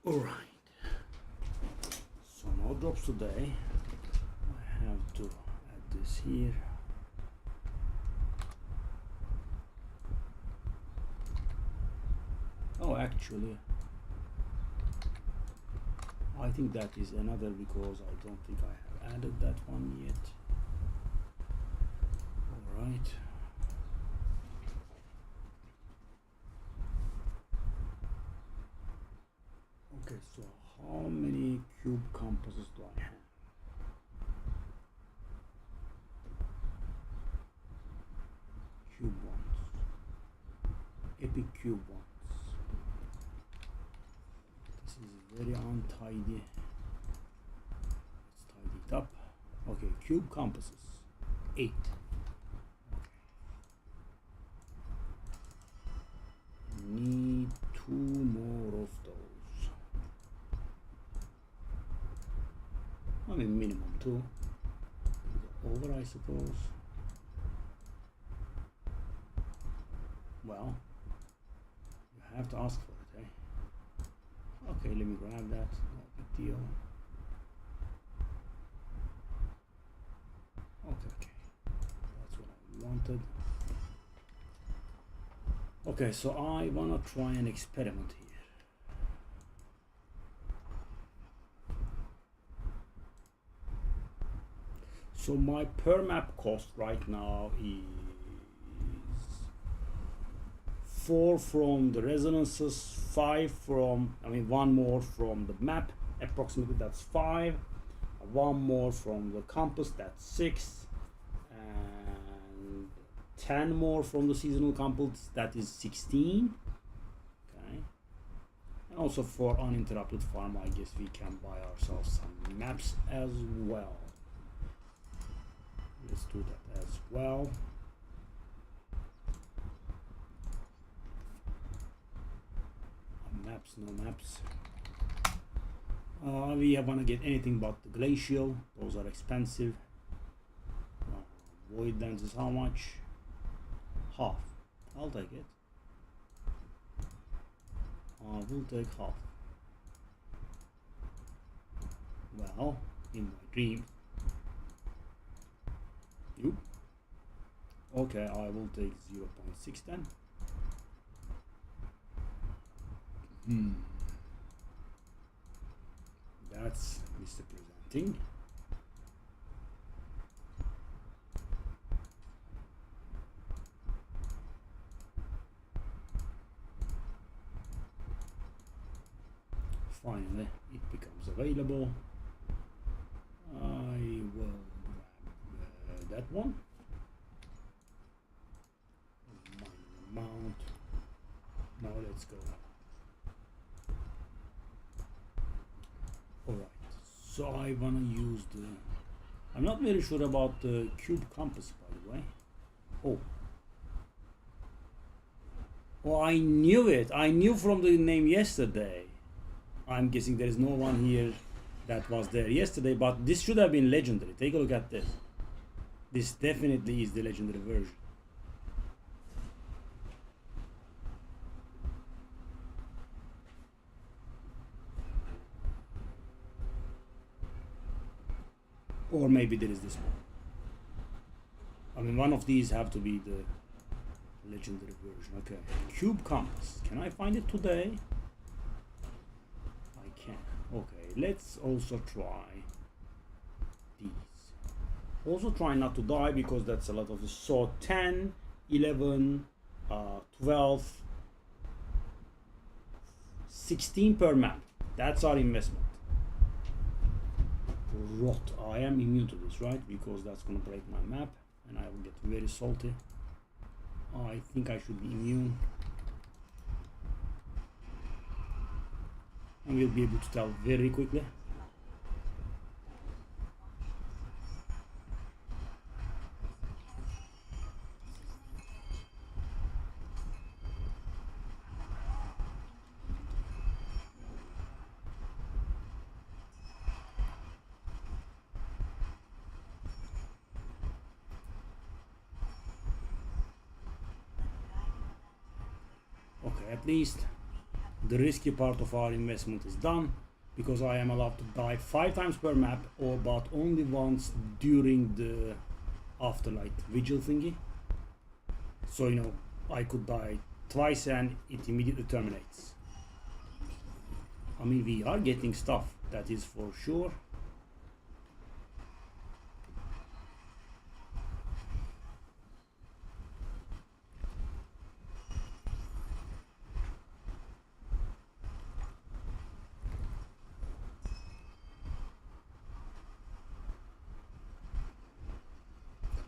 Alright, so no drops today. I have to add this here. Oh, actually, I think that is another because I don't think I have added that one yet. Alright. Okay, so how many cube compasses do I have? Cube ones. Epic cube ones. This is very untidy. Let's tidy it up. Okay, cube compasses. 8. Need 2 more of those. I mean minimum 2. Over, I suppose. Well, you have to ask for it, eh? Okay, let me grab that. No big deal. Okay, that's what I wanted. Okay, so I wanna try an experiment here. So my per map cost right now is 4 from the resonances, 5 from, 1 more from the map, approximately that's 5, 1 more from the compass, that's 6, and 10 more from the seasonal compass, that is 16. Okay, and also for uninterrupted farm, I guess we can buy ourselves some maps as well. Let's do that as well. Maps, no maps. We want to get anything but the glacial. Those are expensive. Void dance is how much? Half. I'll take it. I will take half. Well, in my dream. You? Okay, I will take 0.6 then. That's Mr. Presenting. Finally, it becomes available. I will grab that one. Minor amount. Now let's go. Alright, so I wanna use the... I'm not very sure about the cube compass, by the way. Oh, I knew it. I knew from the name yesterday. I'm guessing there is no one here that was there yesterday, but this should have been legendary. Take a look at this. This definitely is the legendary version. Or maybe there is this one. One of these have to be the legendary version. Okay, cube compass. Can I find it today? I can. Okay, let's also try these. Also try not to die because that's a lot of this. So 10, 11, 12, 16 per map. That's our investment. Rot. I am immune to this, right? Because that's gonna break my map and I will get very salty. I think I should be immune. And we'll be able to tell very quickly. At least the risky part of our investment is done, because I am allowed to die 5 times per map, or but only once during the afterlight vigil thingy. So you know, I could die twice and it immediately terminates. I mean, we are getting stuff, that is for sure.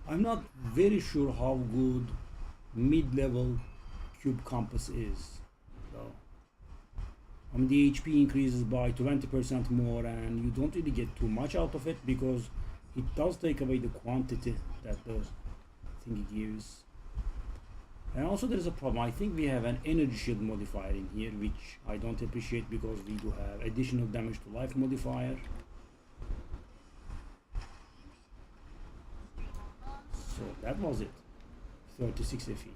I'm not very sure how good mid-level cube compass is, though. I mean, the HP increases by 20% more, and you don't really get too much out of it, because it does take away the quantity that the thing gives. And also there is a problem. I think we have an energy shield modifier in here, which I don't appreciate, because we do have additional damage to life modifier. So that was it. 36 FE.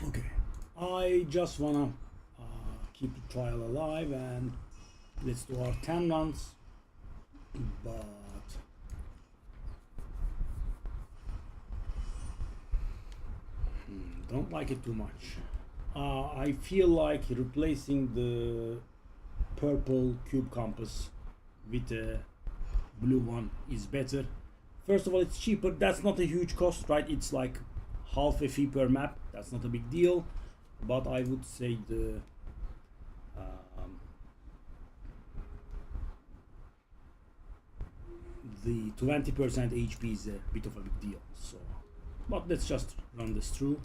Okay, I just wanna keep the trial alive, and let's do our 10 runs, but don't like it too much. I feel like replacing the purple cube compass with a blue one is better. First of all, it's cheaper. That's not a huge cost, right? It's like half a fee per map. That's not a big deal. But I would say the 20% HP is a bit of a big deal. So, but let's just run this through.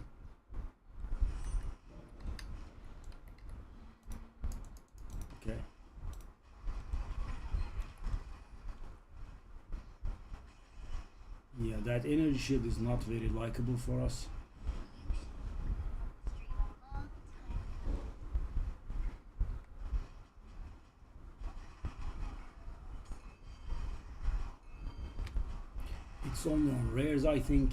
Okay. Yeah, that energy shield is not very likable for us. It's only on rares, I think.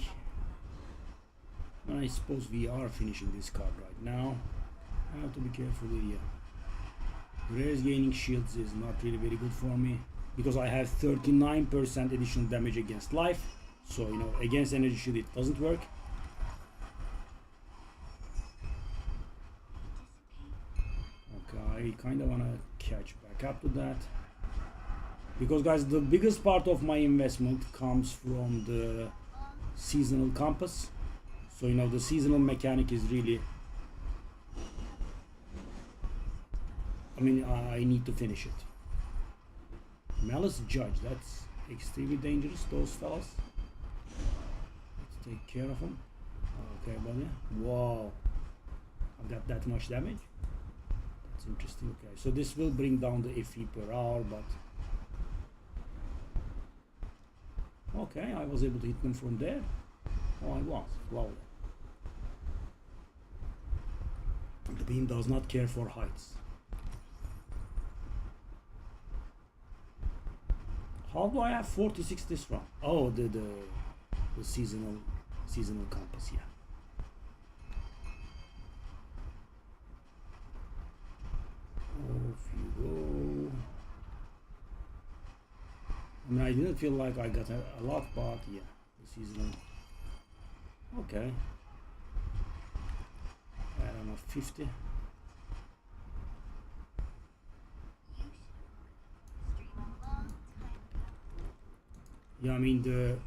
And I suppose we are finishing this card right now. I have to be careful here. Rares gaining shields is not really very good for me, because I have 39% additional damage against life. So, you know, against energy shield it doesn't work. Okay, I kind of want to catch back up to that. Because guys, the biggest part of my investment comes from the seasonal compass. So, you know, the seasonal mechanic is really, I mean, I need to finish it. Malice Judge, that's extremely dangerous, those fellas. Let's take care of them. Okay, buddy. Wow. I've got that much damage. That's interesting. Okay, so this will bring down the FE per hour, but okay, I was able to hit them from there. Oh, I was. Lovely. The beam does not care for heights. How do I have 46 this round? Oh, the seasonal compass, yeah. Off you go. I mean, I didn't feel like I got a lot, but yeah, the seasonal. Okay. I don't know, 50. Yeah, I mean, the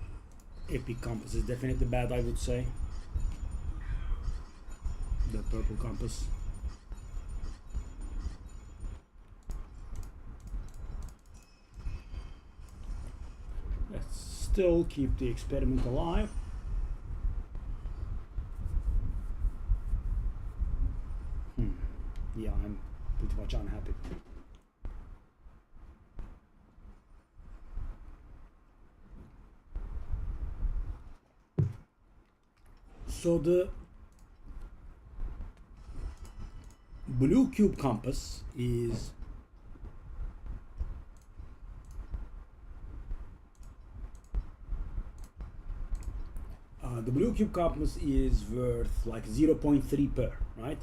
epic compass is definitely bad, I would say. The purple compass. Let's still keep the experiment alive. Yeah, I'm pretty much unhappy. So the blue cube compass is The blue cube compass is worth like 0.3 per, right?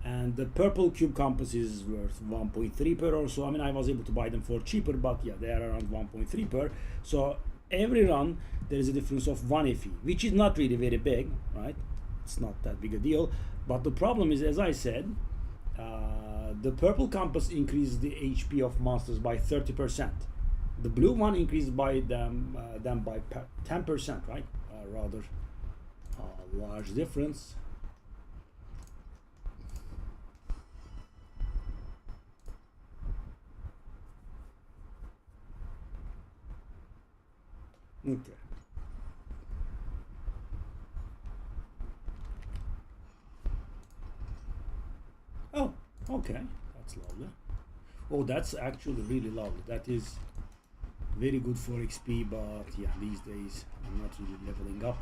And the purple cube compass is worth 1.3 per or so. I mean, I was able to buy them for cheaper, but yeah, they are around 1.3 per. So every run there is a difference of 1 FE, which is not really very big, right? It's not that big a deal. But the problem is, as I said, the purple compass increases the HP of monsters by 30%. The blue one increased by them by 10%, right? Rather large difference. Okay. Oh, okay. That's lovely. Oh, that's actually really lovely. That is very good for XP, but yeah, these days I'm not really leveling up.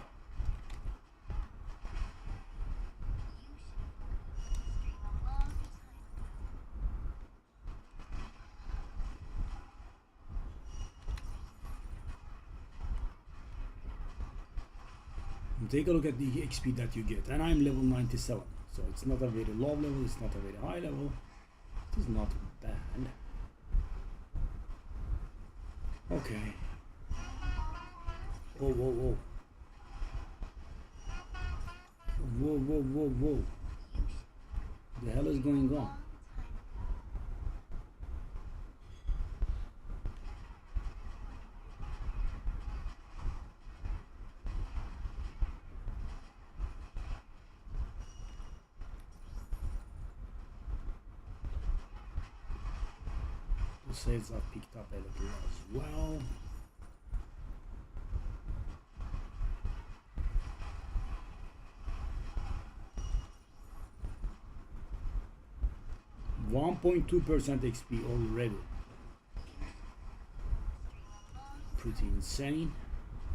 Take a look at the XP that you get, and I'm level 97, so it's not a very low level, it's not a very high level, it is not bad. Okay. Whoa, whoa, whoa. Whoa, whoa, whoa, whoa. The hell is going on? The sales are picked up a little as well. (1.2% XP already. Pretty insane.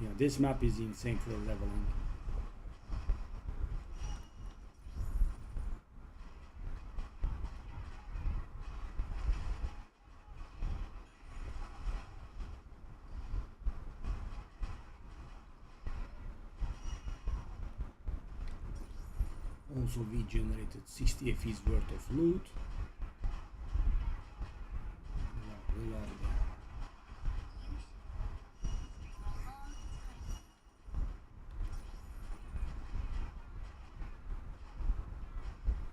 Yeah, this map is insane for leveling. Also, we generated 60 FE's worth of loot.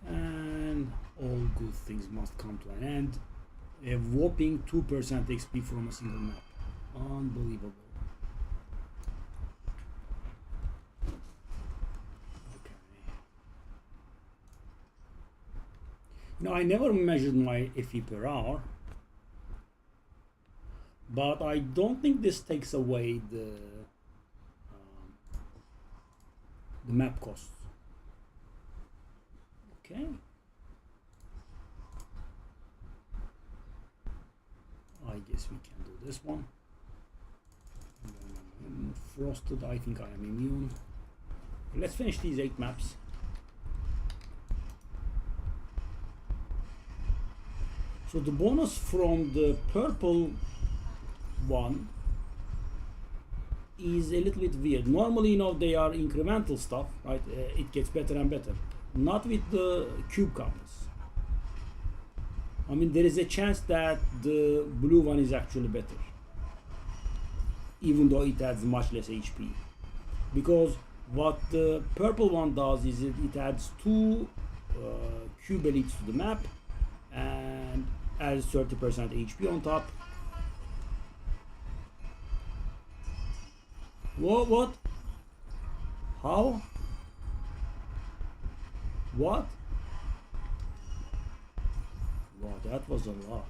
And all good things must come to an end. A whopping 2% XP from a single map. Unbelievable. Now, I never measured my FE per hour, but I don't think this takes away the map costs. Okay. I guess we can do this one. Frosted, I think I am immune. Let's finish these 8 maps. So the bonus from the purple one is a little bit weird. Normally, you know, they are incremental stuff, right? It gets better and better. Not with the cube compass. I mean, there is a chance that the blue one is actually better, even though it adds much less HP. Because what the purple one does is it adds 2 cube elites to the map and adds 30% HP on top. What? How? What? Wow, that was a lot.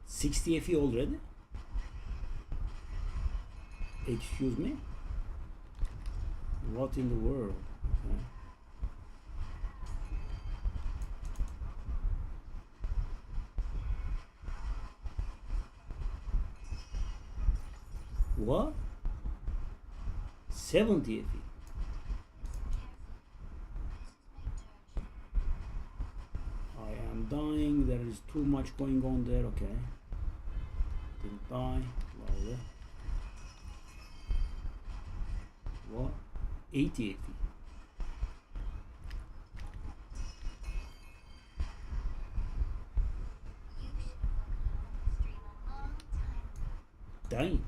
$60 FE already? Excuse me? What in the world? Okay. What? 70 FE. I am dying. There is too much going on there. Okay. Didn't die. Lovely. What? 80 AP. Dang.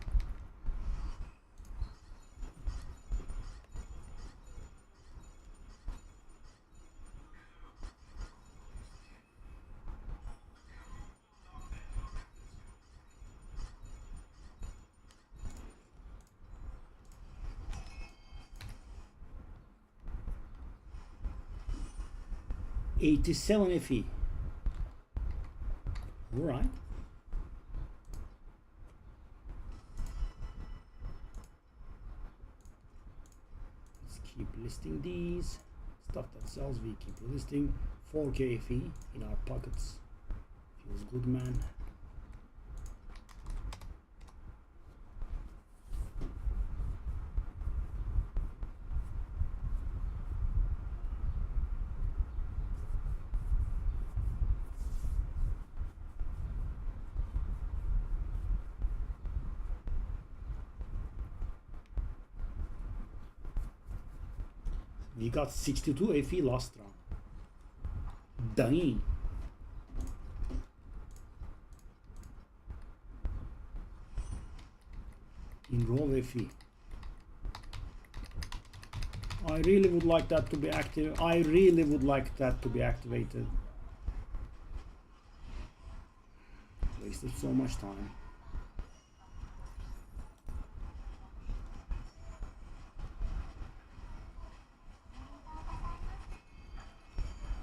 $87 FE. All right. Let's keep listing these. Stuff that sells, we keep listing. 4K FE in our pockets. Feels good, man. We got 62 FE last round. Dang. In raw FE. I really would like that to be active. I really would like that to be activated. Wasted so much time.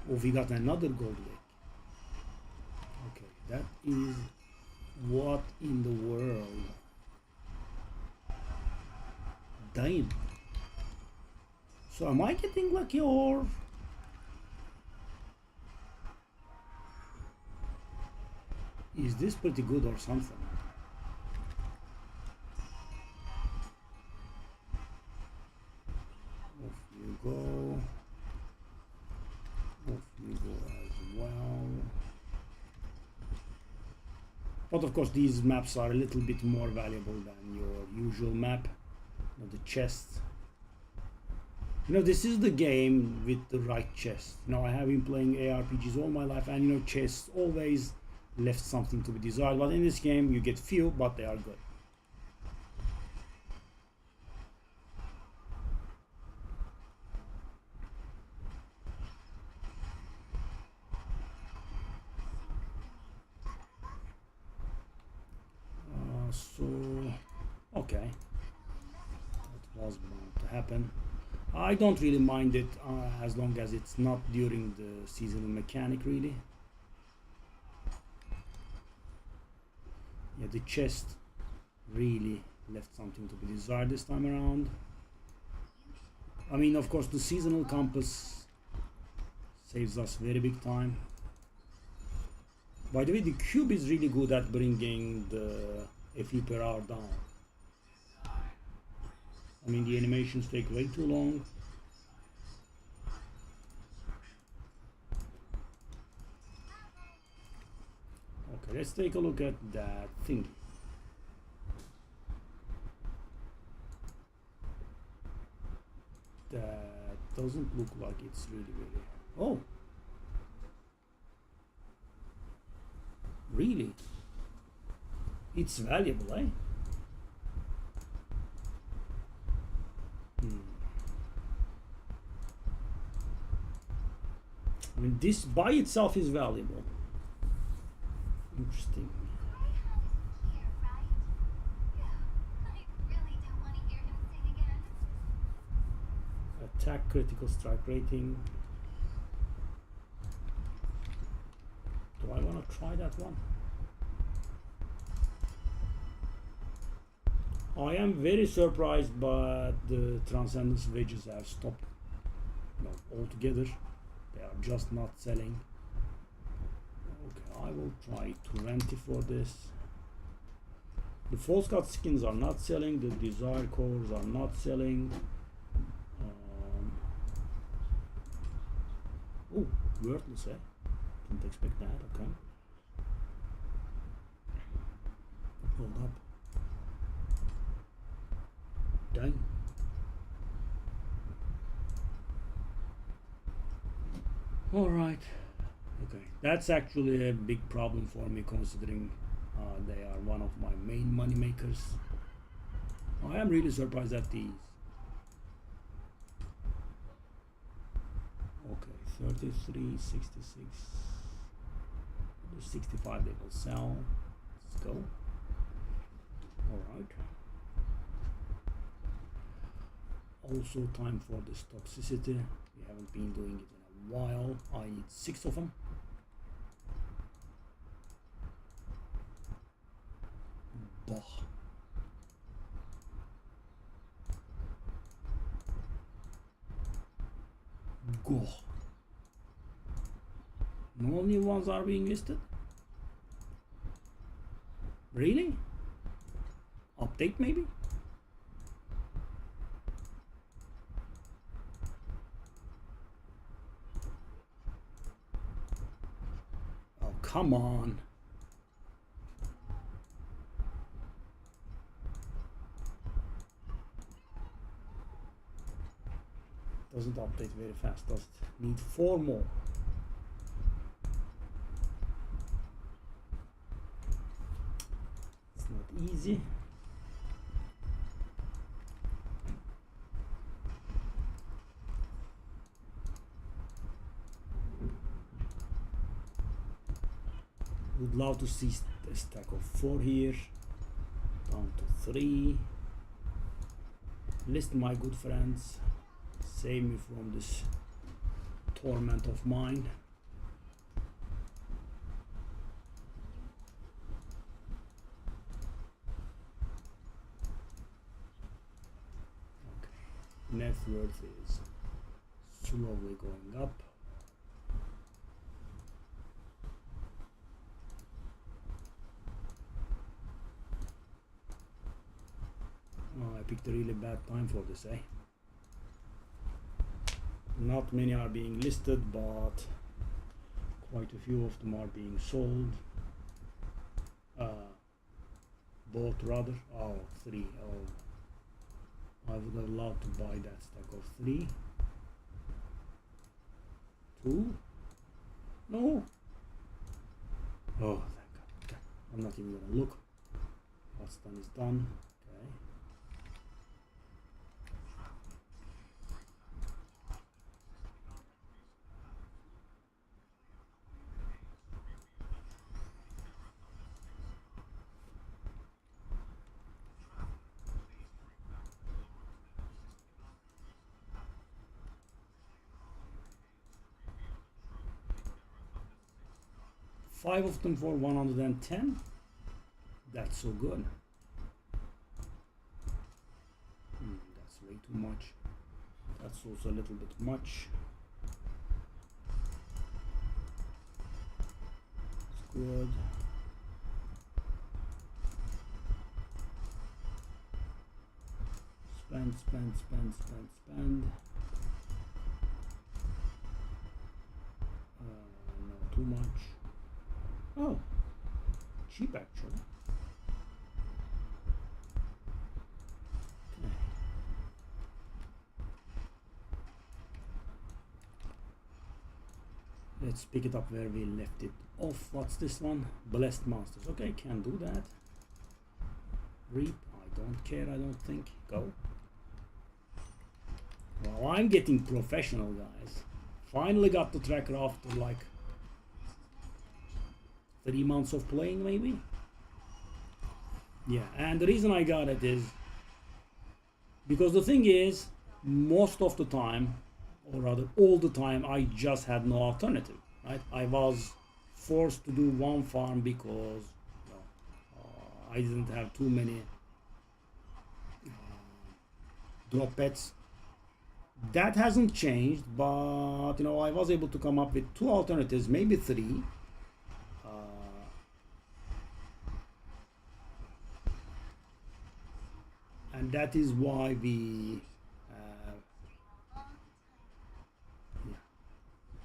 Oh, we got another gold lake. Okay, that is what in the world? Damn. So am I getting lucky or? Is this pretty good or something? Off you go. Off you go as well. But of course these maps are a little bit more valuable than your usual map. You know, the chest. You know, this is the game with the right chest. You know, I have been playing ARPGs all my life, and you know, chests always left something to be desired. But in this game you get few, but they are good. Okay, that was bound to happen. I don't really mind it as long as it's not during the seasonal mechanic, really. Yeah, the chest really left something to be desired this time around. I mean, of course, the seasonal compass saves us very big time. By the way, the cube is really good at bringing the FE per hour down. I mean, the animations take way too long. Okay, let's take a look at that thingy. That doesn't look like it's really. Oh! Really? It's valuable, eh? I mean, this by itself is valuable. Interesting. Attack critical strike rating. Do I want to try that one? I am very surprised, but the Transcendence Wedges have stopped, you know, altogether. They are just not selling. Okay, I will try 20 for this. The False God skins are not selling. The Desire cores are not selling. Oh, worthless, eh? Didn't expect that. Okay. Hold up. Done. All right. Okay, that's actually a big problem for me considering they are one of my main money makers. I am really surprised at these. Okay, 33, 66, 65 they will sell. Let's go. All right. Also time for this toxicity. We haven't been doing it in a while. I need 6 of them. Bah. Go. No new ones are being listed? Really? Update maybe? Oh, come on. Doesn't update very fast, does it? Need 4 more. It's not easy. Would love to see a stack of 4 here. Down to 3. List, my good friends. Save me from this torment of mine. Okay. Net worth is slowly going up. Oh, I picked a really bad time for this, eh? Not many are being listed, but quite a few of them are being sold. Bought rather. Oh, 3. Oh, I would have loved to buy that stack of 3. 2. No. Oh, thank God. Okay. I'm not even gonna look. What's done is done. Okay. 5 of them for 110. That's so good. That's way too much. That's also a little bit much. It's good. Spend, spend, spend, spend, spend. No, too much. Oh, cheap actually. Okay. Let's pick it up where we left it off. What's this one? Blessed Monsters. Okay, can do that. Reap. I don't care, I don't think. Go. Well, I'm getting professional, guys. Finally got the tracker after like 3 months of playing, maybe. Yeah, and the reason I got it is because the thing is, most of the time, or rather all the time, I just had no alternative, right? I was forced to do one farm because I didn't have too many drop pets. That hasn't changed, but you know, I was able to come up with 2 alternatives, maybe 3. And that is why we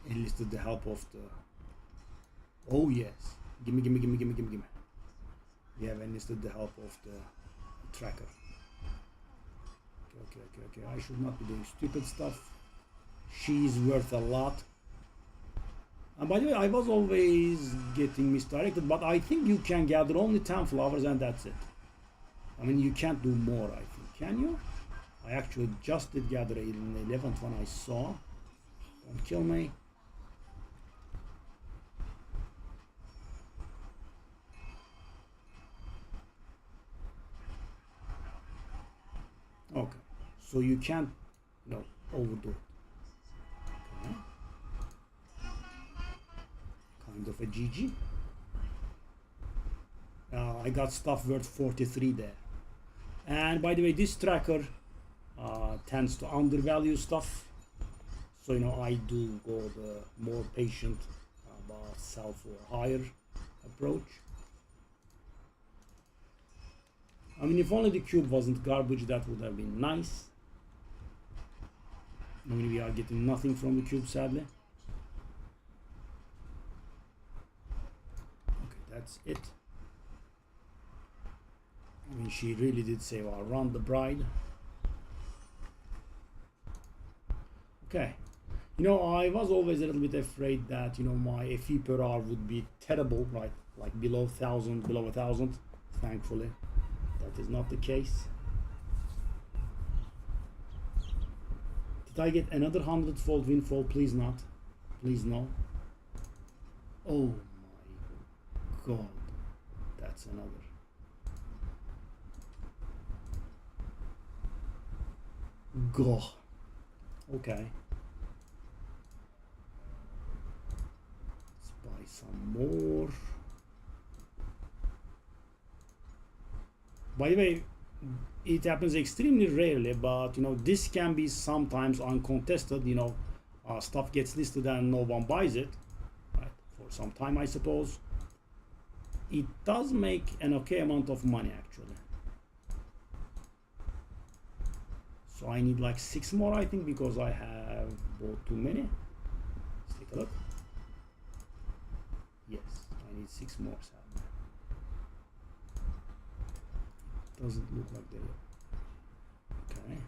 enlisted the help of the... Oh yes, gimme, gimme, gimme, gimme, gimme, gimme. We have enlisted the help of the tracker. Okay. I should not be doing stupid stuff. She's worth a lot. And by the way, I was always getting misdirected, but I think you can gather only 10 flowers and that's it. I mean, you can't do more, I think. Can you? I actually just did gather an 11th one I saw. Don't kill me. Okay, so you can't, overdo it. Okay. Kind of a GG. I got stuff worth 43 there. And by the way, this tracker tends to undervalue stuff. So, I do go the more patient, but sell for higher approach. I mean, if only the cube wasn't garbage, that would have been nice. I mean, we are getting nothing from the cube, sadly. Okay, that's it. I mean, she really did save our run, the bride. Okay. I was always a little bit afraid that, my FE per hour would be terrible, right? Like below 1,000, below 1,000. Thankfully, that is not the case. Did I get another 100-fold windfall? Please not. Please no. Oh my god. That's another. Go. Okay. Let's buy some more. By the way, it happens extremely rarely, but this can be sometimes uncontested. Stuff gets listed and no one buys it, right? For some time, I suppose. It does make an okay amount of money, actually. So I need like 6 more, I think, because I have bought too many. Let's take a look. Yes, I need 6 more, sadly. Doesn't look like they are. Okay.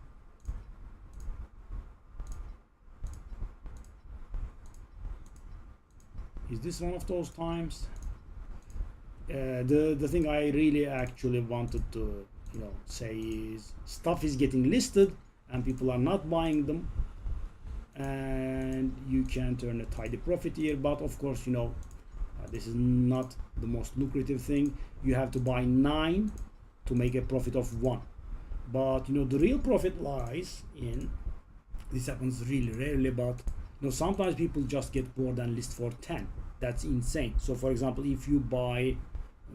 Is this one of those times? The thing I really actually wanted to say is stuff is getting listed and people are not buying them, and you can turn a tidy profit here, but of course this is not the most lucrative thing. You have to buy 9 to make a profit of 1, but the real profit lies in, this happens really rarely, but sometimes people just get bored and list for 10. That's insane. So for example, if you buy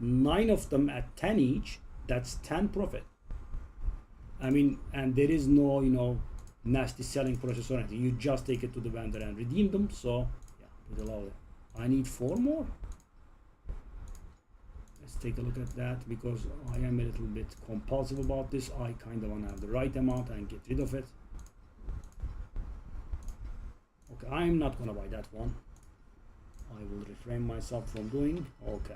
9 of them at 10 each, that's 10 profit. I mean, and there is no nasty selling process or anything. You just take it to the vendor and redeem them. So yeah, pretty lovely. I need 4 more. Let's take a look at that, because I am a little bit compulsive about this. I kind of want to have the right amount and get rid of it. Okay, I'm not gonna buy that one. I will refrain myself from doing. Okay.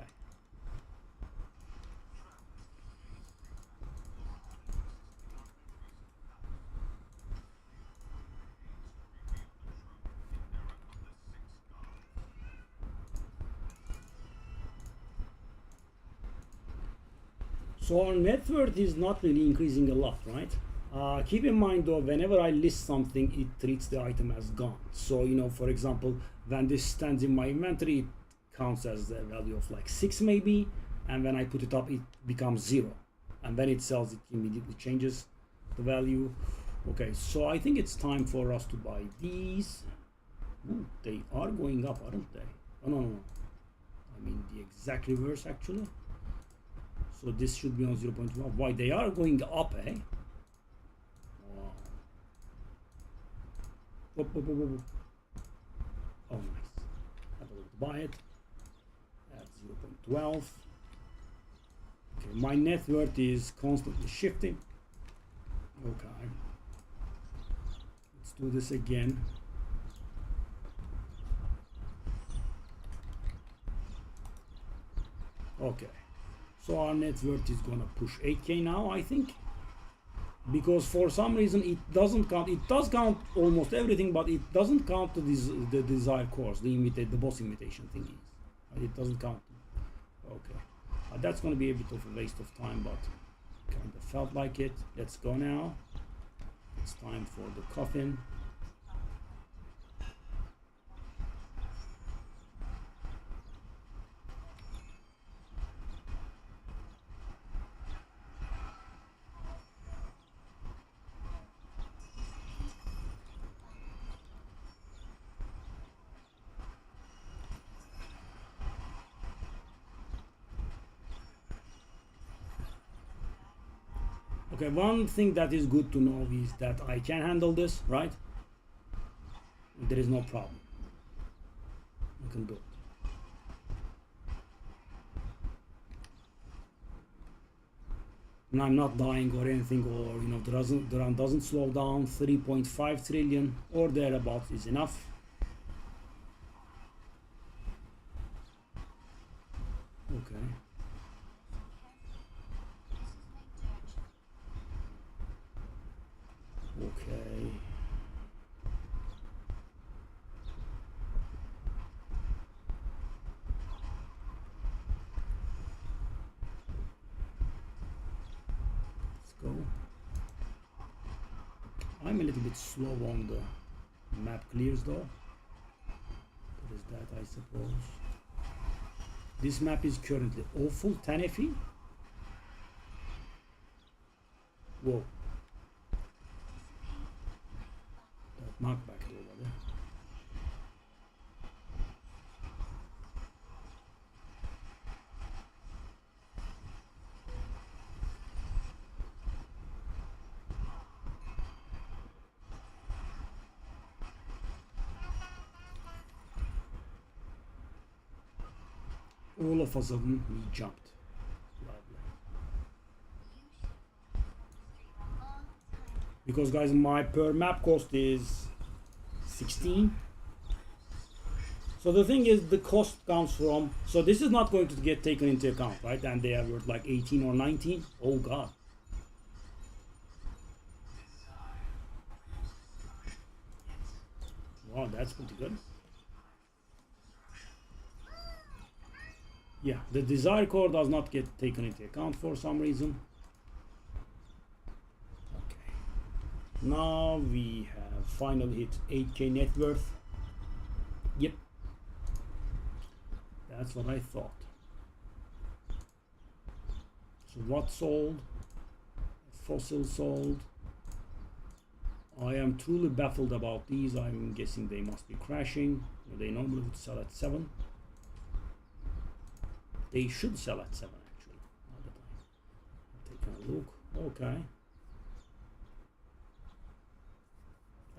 So our net worth is not really increasing a lot, right? Keep in mind though, whenever I list something, it treats the item as gone. So, for example, when this stands in my inventory, it counts as a value of like 6 maybe, and when I put it up, it becomes 0. And when it sells, it immediately changes the value. Okay, so I think it's time for us to buy these. Ooh, they are going up, aren't they? Oh, no. I mean the exact reverse, actually. So this should be on 0.1. Why, they are going up, eh? Wow. Whoop. Oh, nice. Have a look to buy it at 0.12. Okay, my net worth is constantly shifting. Okay. Let's do this again. Okay. So our net worth is gonna push 8K now, I think. Because for some reason it doesn't count. It does count almost everything, but it doesn't count the desired course, the boss invitation thingies. It doesn't count. Okay, that's going to be a bit of a waste of time, but kind of felt like it. Let's go now. It's time for the coffin. Okay, one thing that is good to know is that I can handle this, right? There is no problem. I can do it. And I'm not dying or anything, or the run doesn't slow down. 3.5 trillion or thereabouts is enough. Okay. Okay. Let's go. I'm a little bit slow on the map clears though. What is that, I suppose? This map is currently awful, 10 FE. Whoa. That knockback over there. All of a sudden, we jumped. Lovely. Because guys, my per map cost is 16. So the thing is, the cost comes from, so this is not going to get taken into account, right? And they are worth like 18 or 19. Oh god. Wow, that's pretty good. Yeah, the desire core does not get taken into account for some reason. Okay. Now we have finally hit 8K net worth. Yep. That's what I thought. So what sold? Fossil sold. I am truly baffled about these. I'm guessing they must be crashing. They normally would sell at 7. They should sell at 7 actually. Taking a look. Okay.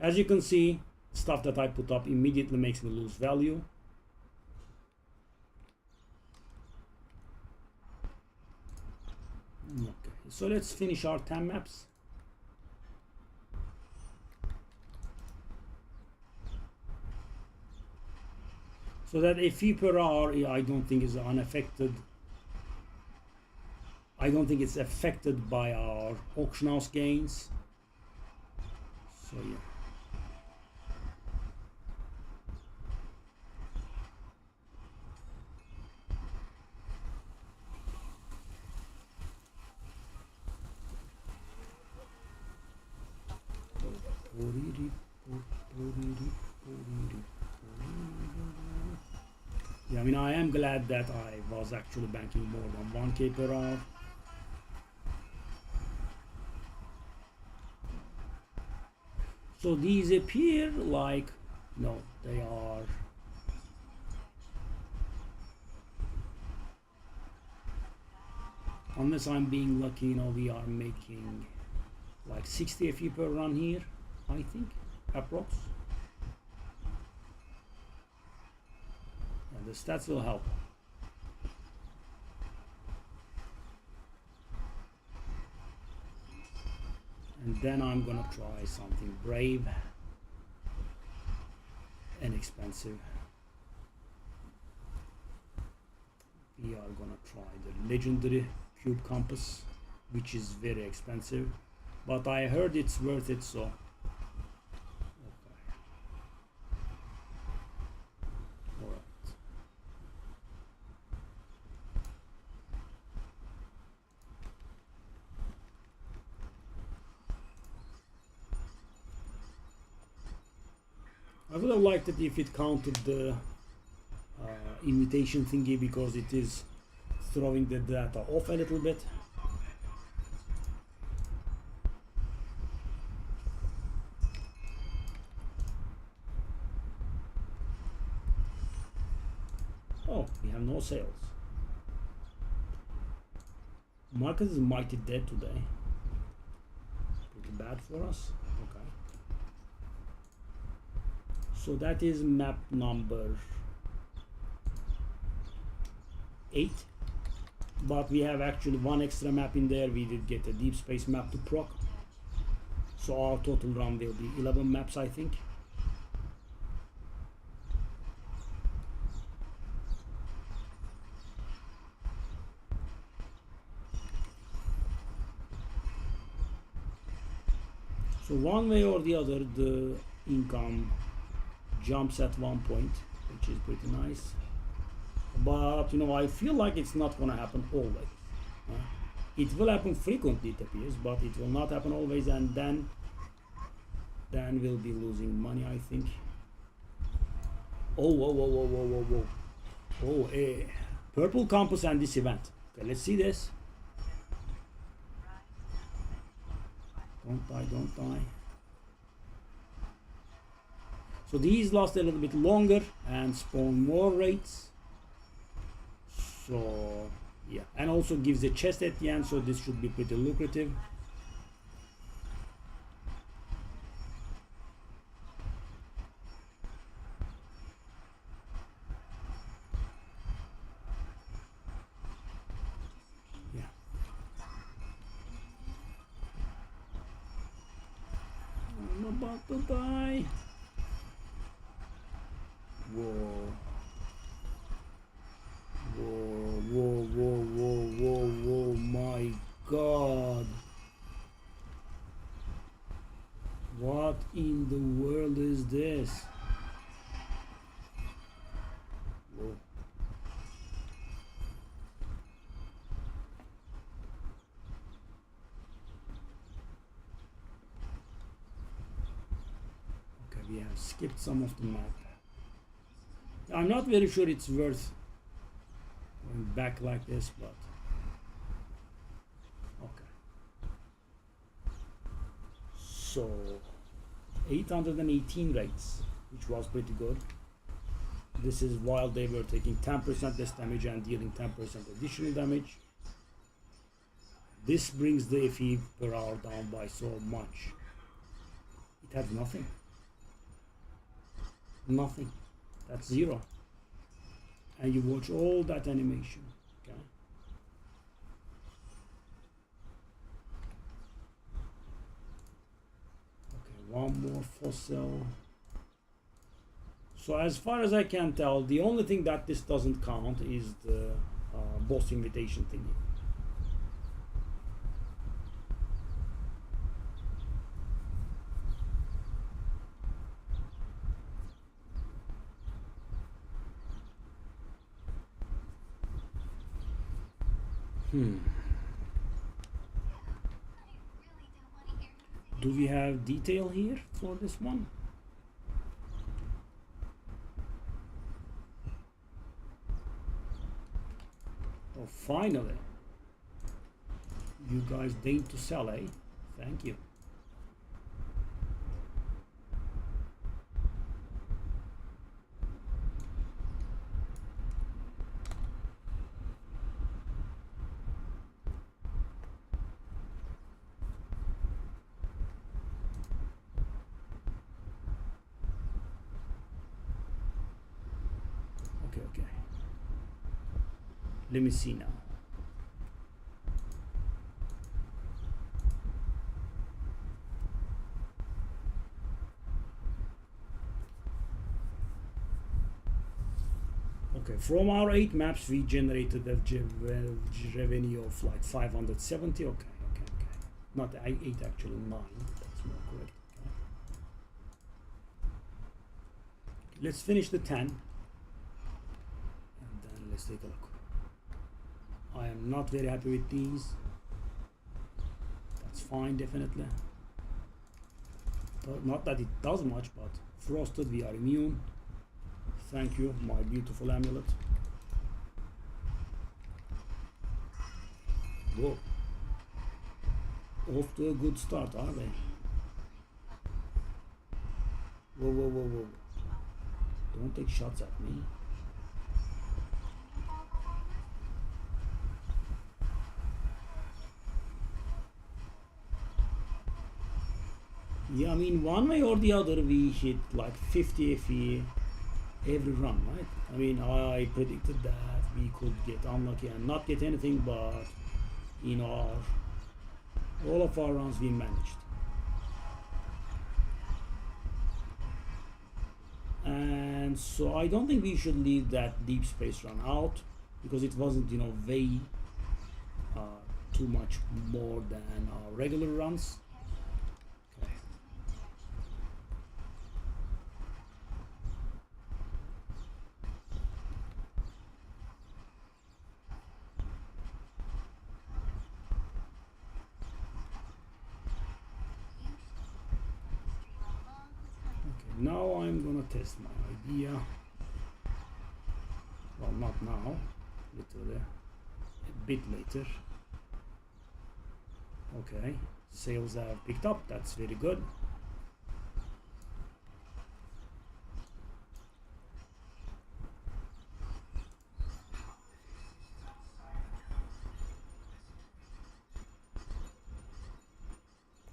As you can see, stuff that I put up immediately makes me lose value. Okay, so let's finish our 10 maps. So that FE per hour, I don't think is unaffected. I don't think it's affected by our auction house gains. So yeah. Yeah, I mean, I am glad that I was actually banking more than 1K per hour. So these appear like, no, they are. Unless I'm being lucky, we are making like 60 FE per run here, I think, approx. And the stats will help. And then I'm gonna try something brave and expensive. We are gonna try the legendary cube compass, which is very expensive, but I heard it's worth it, so okay. All right. I would have liked it if it counted the invitation thingy, because it is throwing the data off a little bit. Oh, we have no sales. Market is mighty dead today. Pretty bad for us. Okay. So that is map number 8. But we have actually one extra map in there. We did get a deep space map to proc. So our total run will be 11 maps, I think. So one way or the other, the income jumps at one point, which is pretty nice. But you know, I feel like it's not gonna happen always. It will happen frequently, it appears, but it will not happen always, and then we'll be losing money, I think. Oh, whoa, whoa, whoa, whoa, whoa, whoa. Oh, purple compass and this event. Okay, let's see this. Don't die, don't die. So these last a little bit longer and spawn more rates. So yeah, and also gives a chest at the end, so this should be pretty lucrative. Yeah. I'm about to die. Whoa. Whoa, whoa, whoa, whoa, whoa, whoa, my God. What in the world is this? Whoa. Okay, we have skipped some of the map. I'm not very sure it's worth going back like this, but okay. So 818 rates, which was pretty good. This is while they were taking 10% less damage and dealing 10% additional damage. This brings the FE per hour down by so much. It had nothing. Nothing. That's 0. And you watch all that animation. Okay. Okay, one more fossil. So as far as I can tell, the only thing that this doesn't count is the boss invitation thingy. Do we have detail here for this one? Oh, finally. You guys deigned to sell, eh? Thank you. Okay. Let me see now. Okay, from our 8 maps we generated a revenue of like 570. Okay, not 8 actually, 9. That's more correct. Okay. Let's finish the 10 and then let's take a look. I am not very happy with these. That's fine, definitely. Not that it does much, but frosted we are immune. Thank you, my beautiful amulet. Whoa. Off to a good start, are they? Whoa. Don't take shots at me. Yeah, I mean, one way or the other, we hit like 50 FE every run, right? I mean, I predicted that we could get unlucky and not get anything, but in all of our runs we managed. And so I don't think we should leave that deep space run out, because it wasn't, way too much more than our regular runs. Now I'm gonna test my idea. Well, not now, literally a bit later. Okay, sales have picked up, that's very good.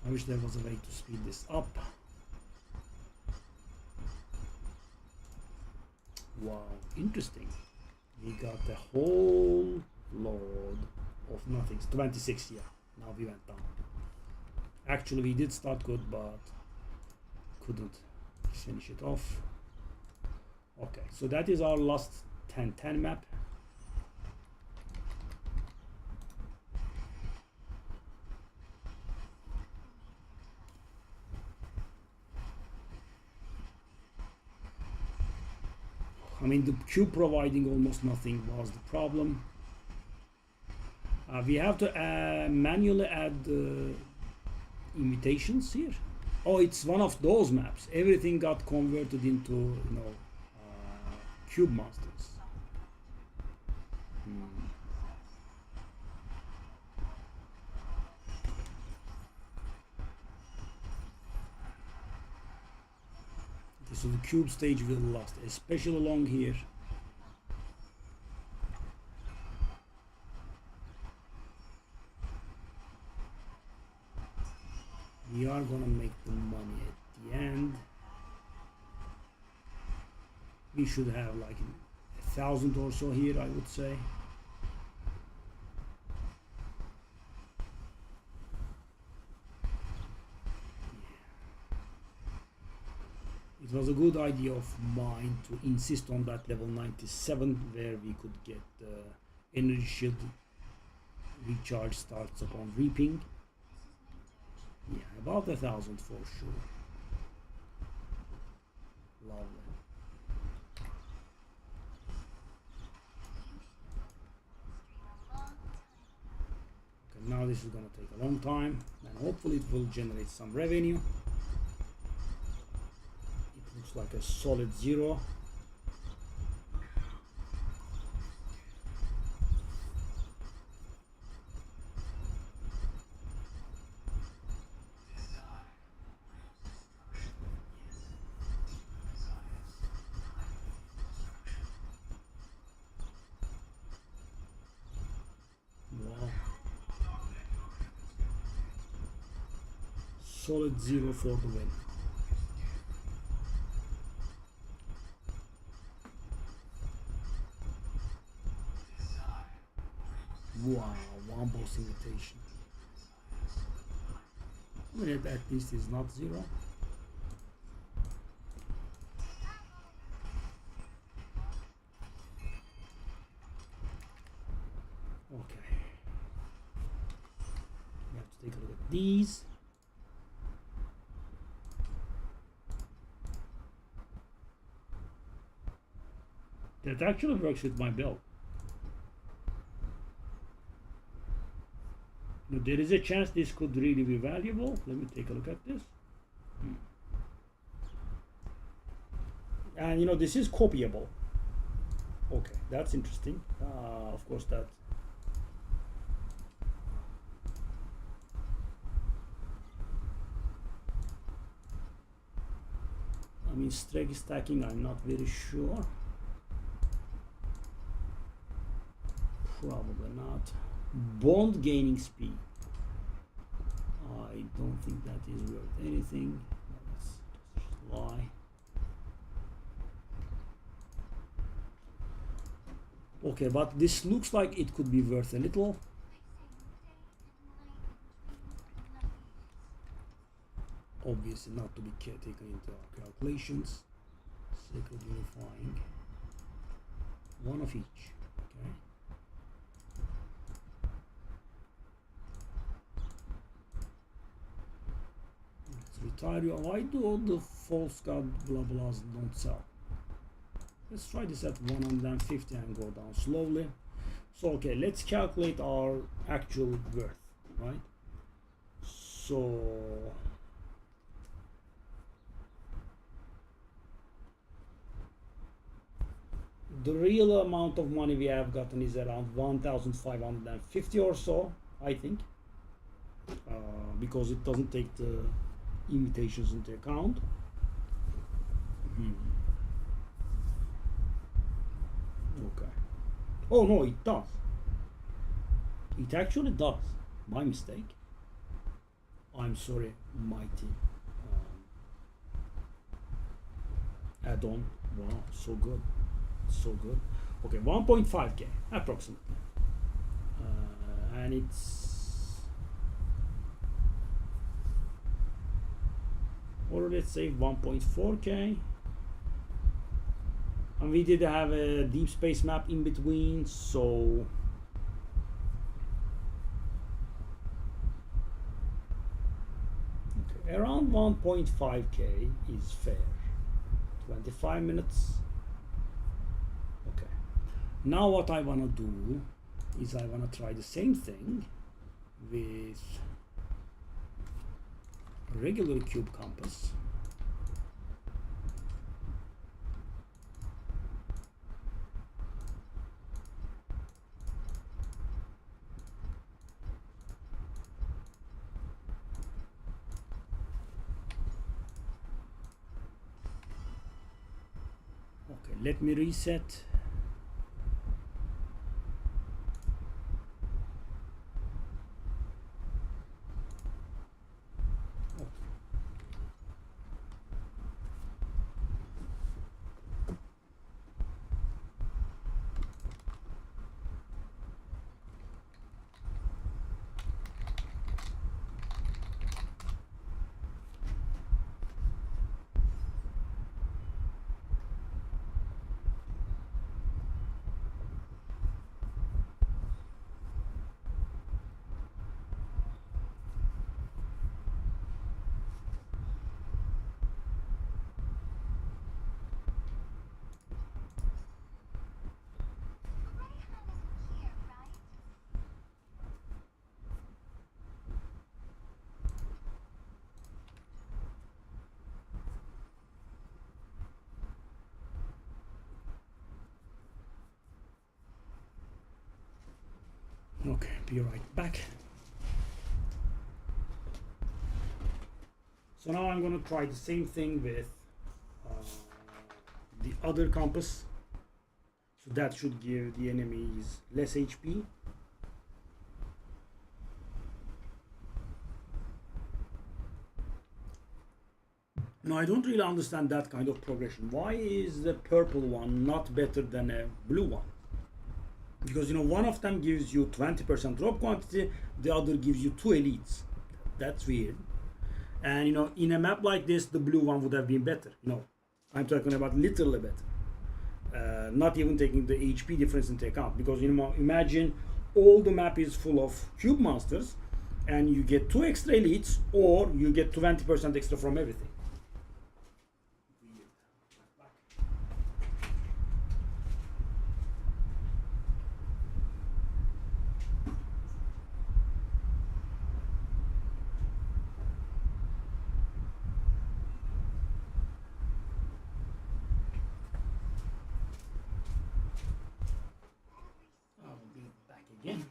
I wish there was a way to speed this up. Wow, interesting. We got a whole load of nothings. 26, yeah. Now we went down. Actually, we did start good, but couldn't finish it off. Okay, so that is our last 10-10 map. I mean, the cube providing almost nothing was the problem. We have to manually add invitations here. Oh, it's one of those maps. Everything got converted into, cube monsters. So the cube stage will last, especially along here. We are gonna make the money at the end. We should have like 1,000 or so here, I would say. It was a good idea of mine to insist on that level 97, where we could get energy shield recharge starts upon reaping. Yeah, about 1,000 for sure. Lovely. Okay, now this is gonna take a long time, and hopefully it will generate some revenue. Looks like a solid 0. Wow. Solid 0 for the win. Wow, one boss invitation. I mean, at least it's not 0. these. That actually works with my build. Now, there is a chance this could really be valuable. Let me take a look at this. And you know, this is copyable. Okay, that's interesting. Of course, that. I mean, strike stacking, I'm not very sure. Probably not. Bond gaining speed. I don't think that is worth anything. Let's just lie. Okay, but this looks like it could be worth a little. Obviously not to be taken into our calculations. Sacred unifying. One of each. Okay. Retire you. Why do all the false god blah blahs don't sell? Let's try this at 150 and go down slowly. So okay, let's calculate our actual worth, right? So the real amount of money we have gotten is around 1,550 or so, I think, because it doesn't take the invitations into account. Okay. Oh no, it does. It actually does. My mistake. I'm sorry, mighty. Add-on. Wow, so good. So good. Okay, 1.5k approximately. And it's, or let's say 1.4k. And we did have a deep space map in between, so okay, around 1.5k is fair. 25 minutes. Okay. Now what I want to do is I want to try the same thing with a regular cube compass. Okay, let me reset. Okay, be right back. So now I'm going to try the same thing with the other compass. So that should give the enemies less HP. Now I don't really understand that kind of progression. Why is the purple one not better than a blue one? Because you know, one of them gives you 20% drop quantity, the other gives you 2 elites. That's weird. And you know, in a map like this, the blue one would have been better. You know, I'm talking about literally better. Not even taking the HP difference into account. Because you know, imagine all the map is full of cube monsters, and you get 2 extra elites, or you get 20% extra from everything. I'll be back again.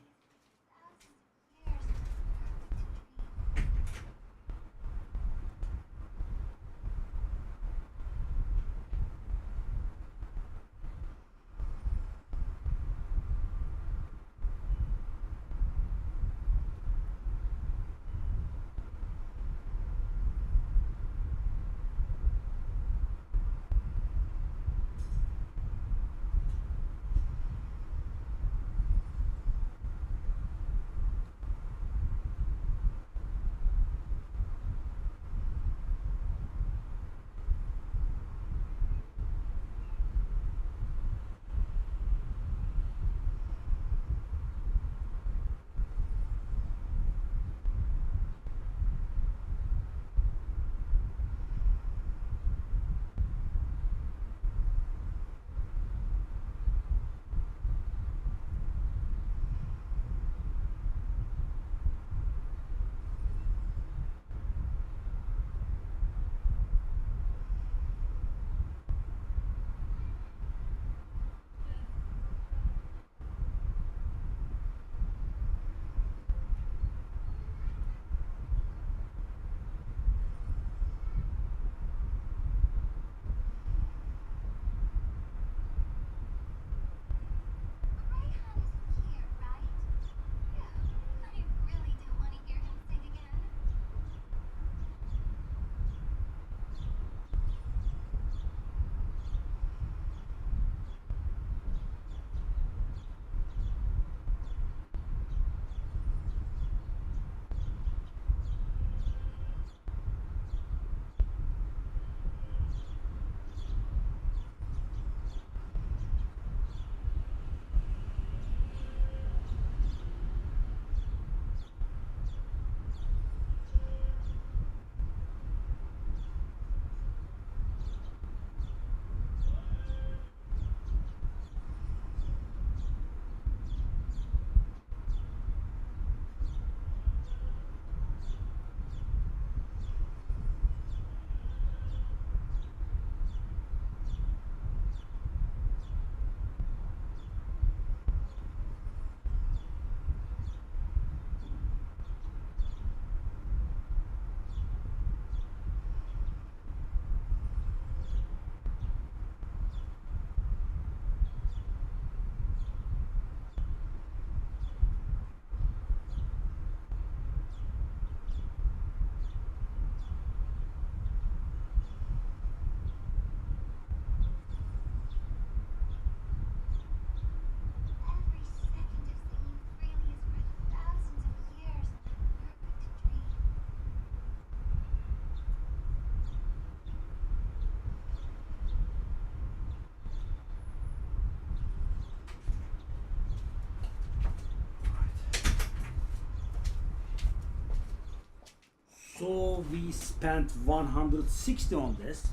So we spent 160 on this,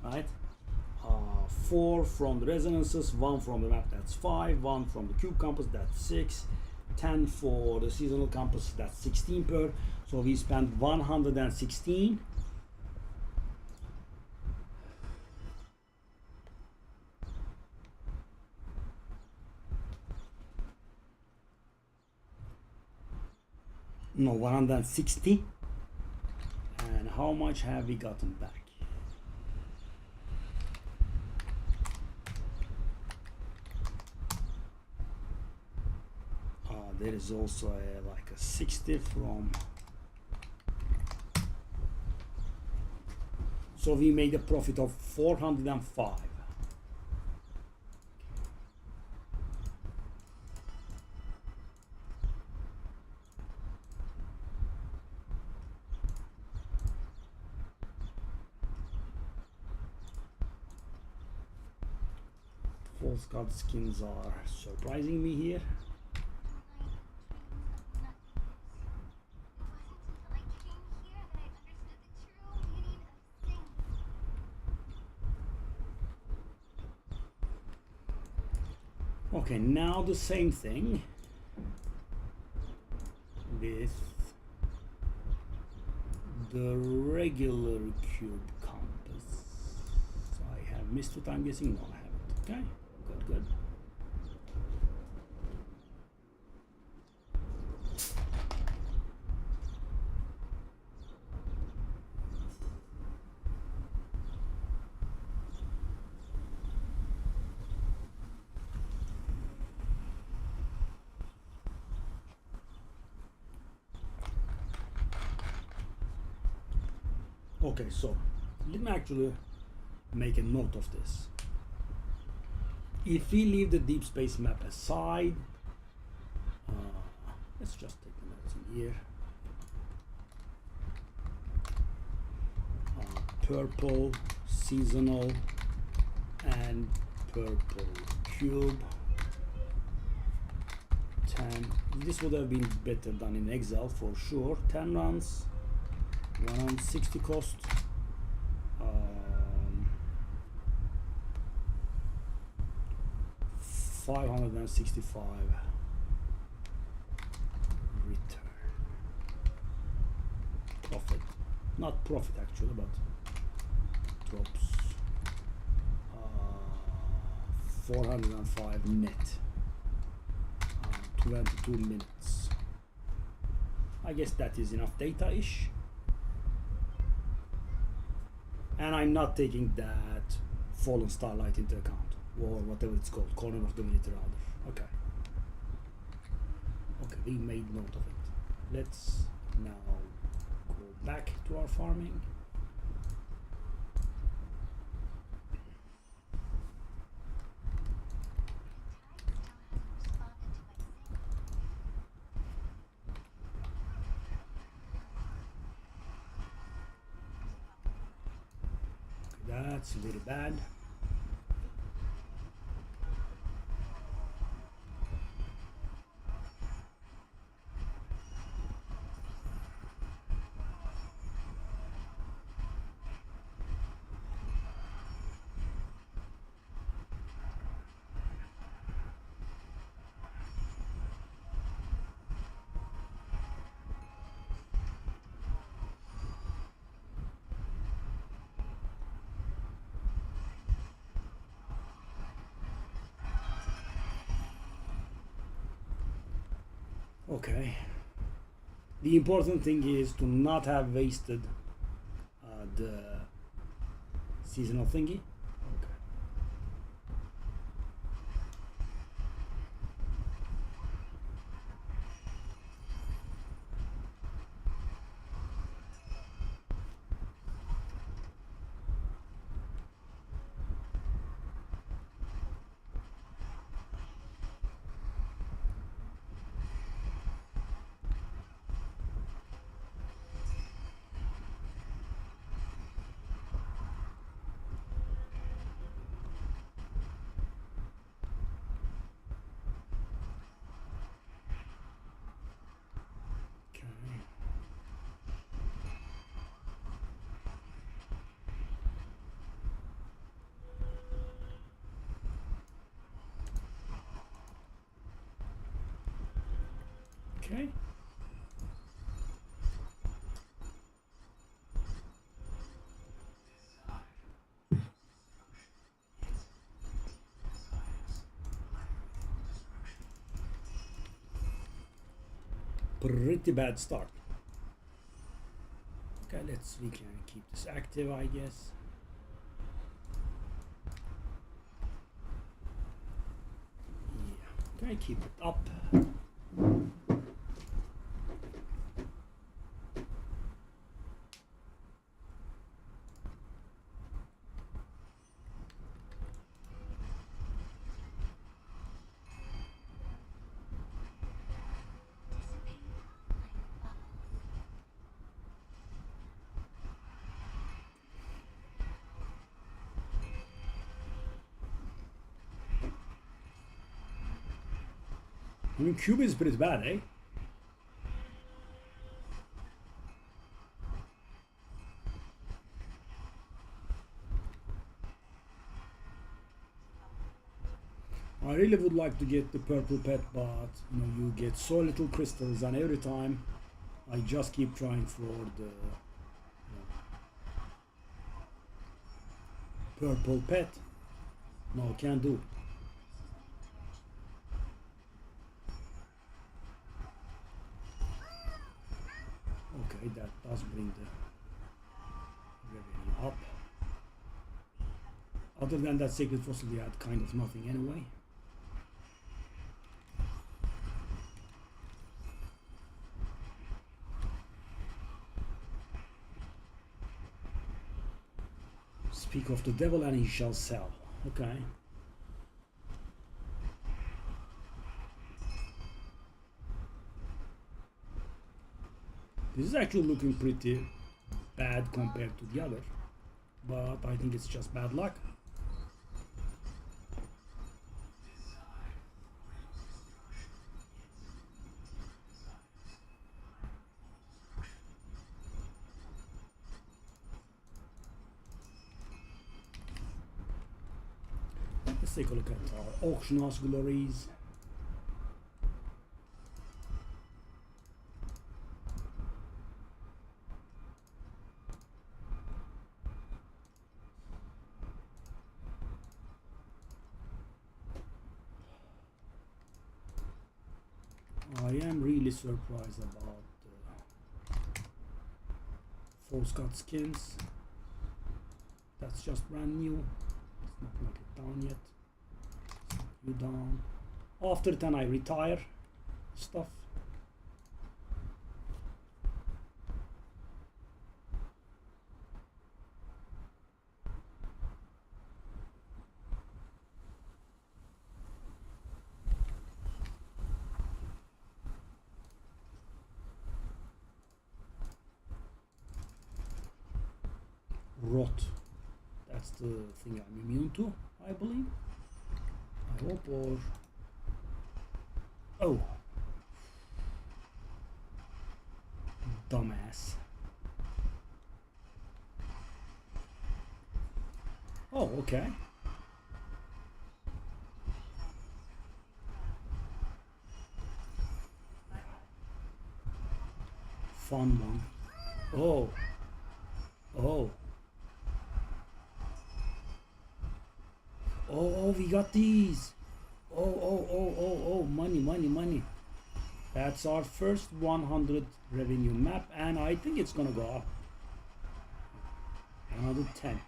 right? 4 from the resonances, 1 from the map, that's 5, 1 from the cube compass, that's 6, 10 for the seasonal compass, that's 16 per. So we spent 116. No, 160. And how much have we gotten back? There is also like a 60 from. So we made a profit of 405. False god skins are surprising me here. Okay, now the same thing with the regular cube compass. I have missed it, I'm guessing. No, I haven't. Okay, good, good. Okay, so let me actually make a note of this. If we leave the deep space map aside, let's just take the notes in here. Purple, seasonal, and purple cube. 10. This would have been better done in Excel for sure. 10 runs. 160 cost, 565 return. Profit, not profit actually, but drops 405 net, 22 minutes. I guess that is enough data-ish. And I'm not taking that fallen starlight into account, or whatever it's called, corner of the minute rather. Okay. Okay, we made note of it. Let's now go back to our farming. That's very bad. Okay. The important thing is to not have wasted the seasonal thingy. Okay. Okay. Pretty bad start. Okay, we can keep this active, I guess. Yeah, okay, keep it up. I mean, Cuba is pretty bad, eh? I really would like to get the purple pet, but you know you get so little crystals, and every time I just keep trying for the purple pet. No, can't do. Okay, that does bring the revenue up. Other than that sacred fossil, we had kind of nothing anyway. Speak of the devil and he shall sell. Okay. This is actually looking pretty bad compared to the other, but I think it's just bad luck. Let's take a look at our auction house glories. I am really surprised about the Force God skins. That's just brand new. It's not like it down yet. You down. After 10 I retire stuff. Rot. That's the thing I'm immune to, I believe. I hope, or... Oh. Dumbass. Oh, okay. Fun one. Oh. Oh. Oh, we got these. Oh, money. That's our first 100 revenue map, and I think it's gonna go up. Another 10.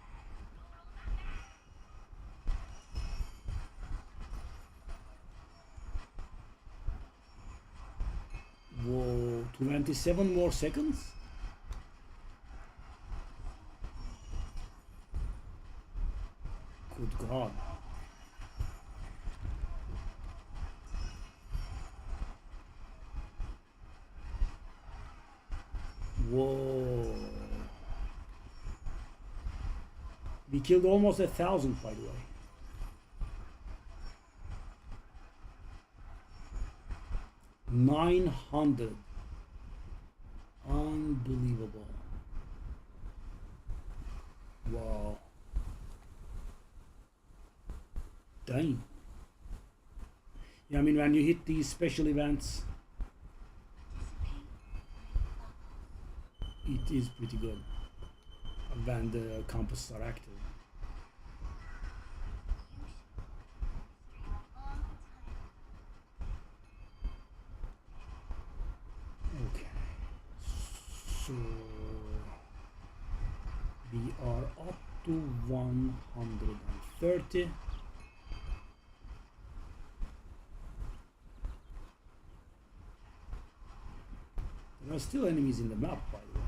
Whoa, 27 more seconds? Good God. Whoa. We killed almost 1,000, by the way. $900. Unbelievable. Wow. Dang. Yeah, I mean, when you hit these special events, it is pretty good when the compasses are active. Okay, so we are up to 130. There are still enemies in the map, by the way.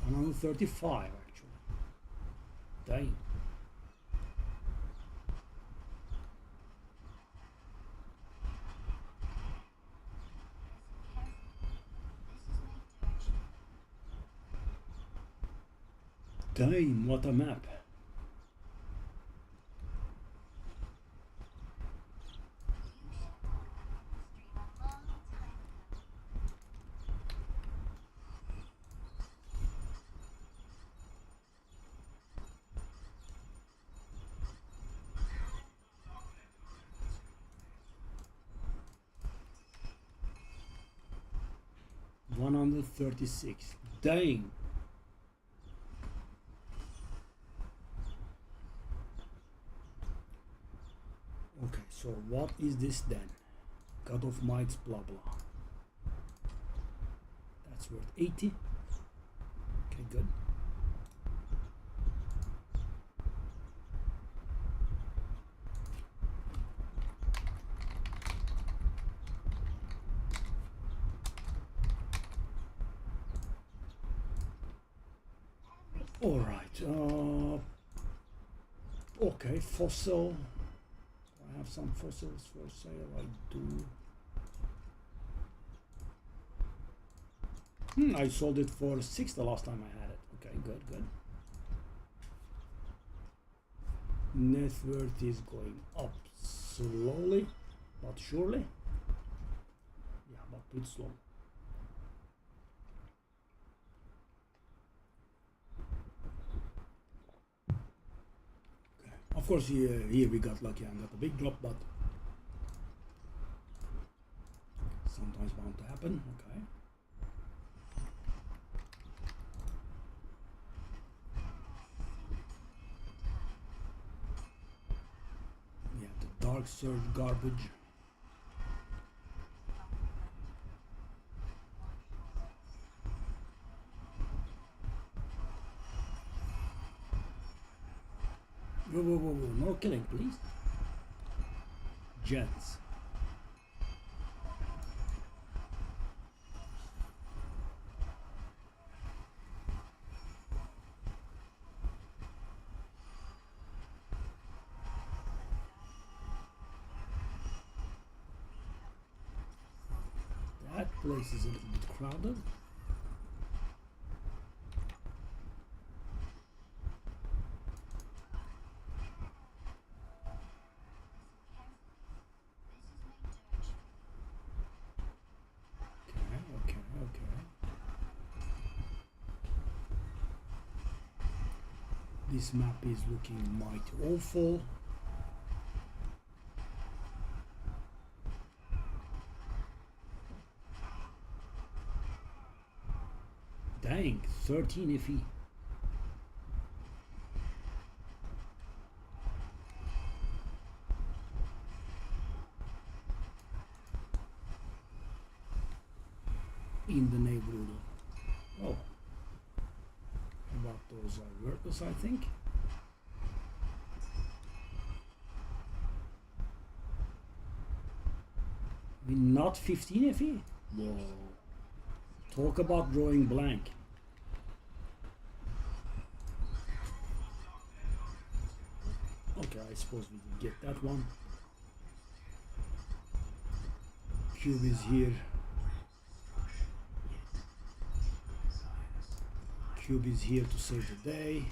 135 actually. Dang. Damn, what a map. 136. Dang. Okay, so what is this then? God of Mights, blah blah. That's worth 80. Okay, good. All right. Okay, fossil. I have some fossils for sale. I do. I sold it for 6 the last time I had it. Okay, good, good. Net worth is going up slowly but surely. Yeah, but pretty slow. Of course, here we got lucky and got a big drop, but sometimes bound to happen. Okay. Yeah, the dark surge garbage. Whoa, whoa, whoa, whoa, no killing, please. Jets. That place is a little bit crowded. This map is looking mighty awful. Dang, 13 FE. In the neighborhood. Oh. About those are worthless, I think. I mean, not 15 FE? Whoa. Talk about drawing blank. Okay, I suppose we can get that one. Cube is here. Cube is here to save the day.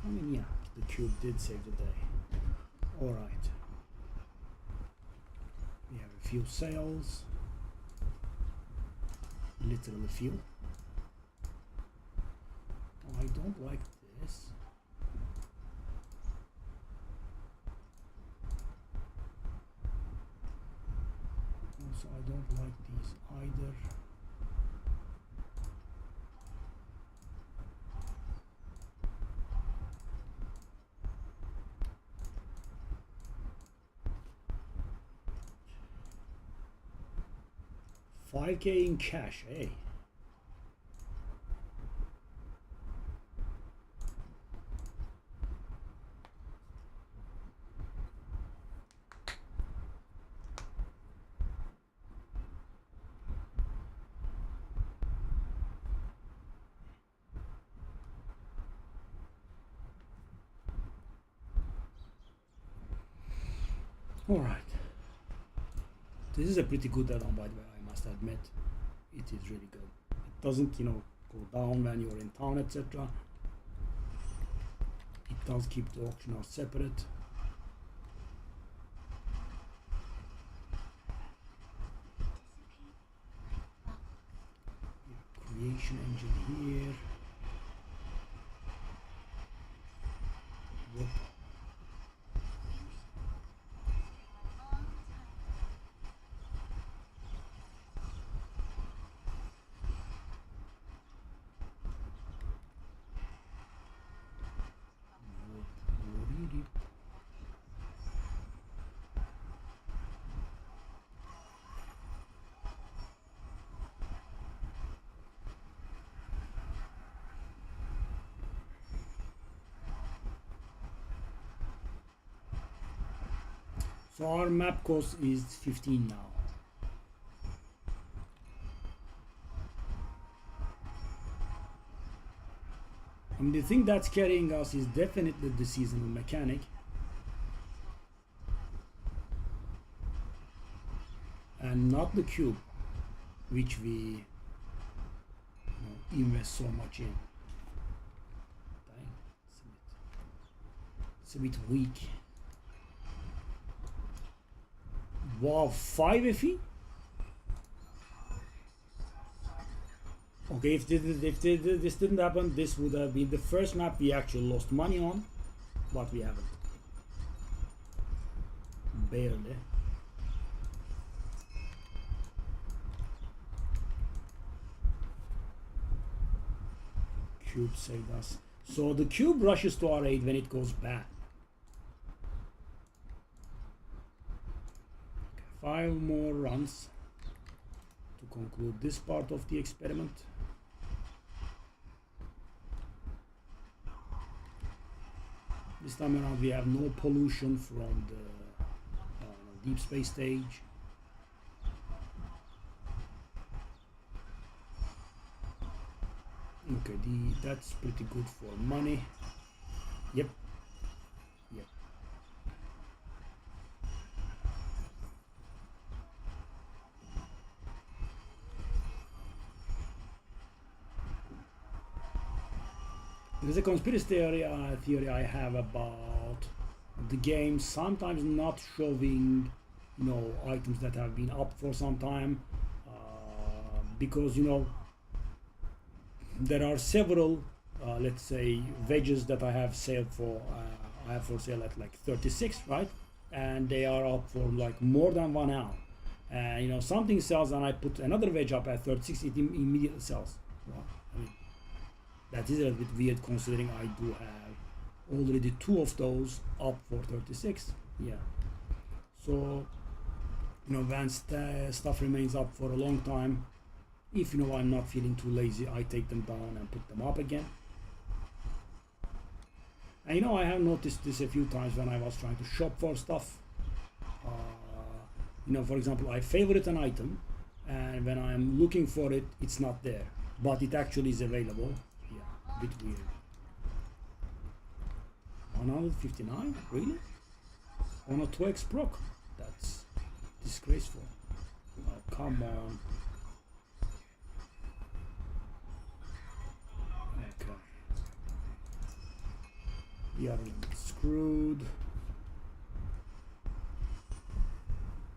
I mean, yeah, the cube did save the day. All right. We have a few sales. Literally a few. Oh, I don't like this. Also, I don't like these either. $5K in cash, eh? All right. This is a pretty good add-on, by the way, I must admit. It is really good. It doesn't, go down when you're in town, etc. It does keep the auction house separate. Creation engine here. Whoop. So our map cost is 15 now. And the thing that's carrying us is definitely the seasonal mechanic. And not the cube, which we invest so much in. Dang, it's a bit weak. Wow, 5 FE? Okay, if this didn't happen, this would have been the first map we actually lost money on, but we haven't. Barely. Cube saved us. So the cube rushes to our aid when it goes bad. Okay, 5 more runs to conclude this part of the experiment. This time around we have no pollution from the deep space stage. Okay, that's pretty good for money. Yep. Yep. There's a conspiracy theory I have about the game sometimes not showing, items that have been up for some time, because there are several, let's say, wedges that I have sale for. I have for sale at like 36, right? And they are up for like more than 1 hour. And something sells, and I put another wedge up at 36, it immediately sells. Well, I mean, that is a bit weird considering I do have already 2 of those up for 36. Yeah. So, when stuff remains up for a long time, if I'm not feeling too lazy, I take them down and put them up again. And I have noticed this a few times when I was trying to shop for stuff. For example, I favorite an item, and when I'm looking for it, it's not there, but it actually is available. Yeah, a bit weird. 159? Really? On a 2x proc? That's disgraceful. Oh, come on. Okay. We are screwed.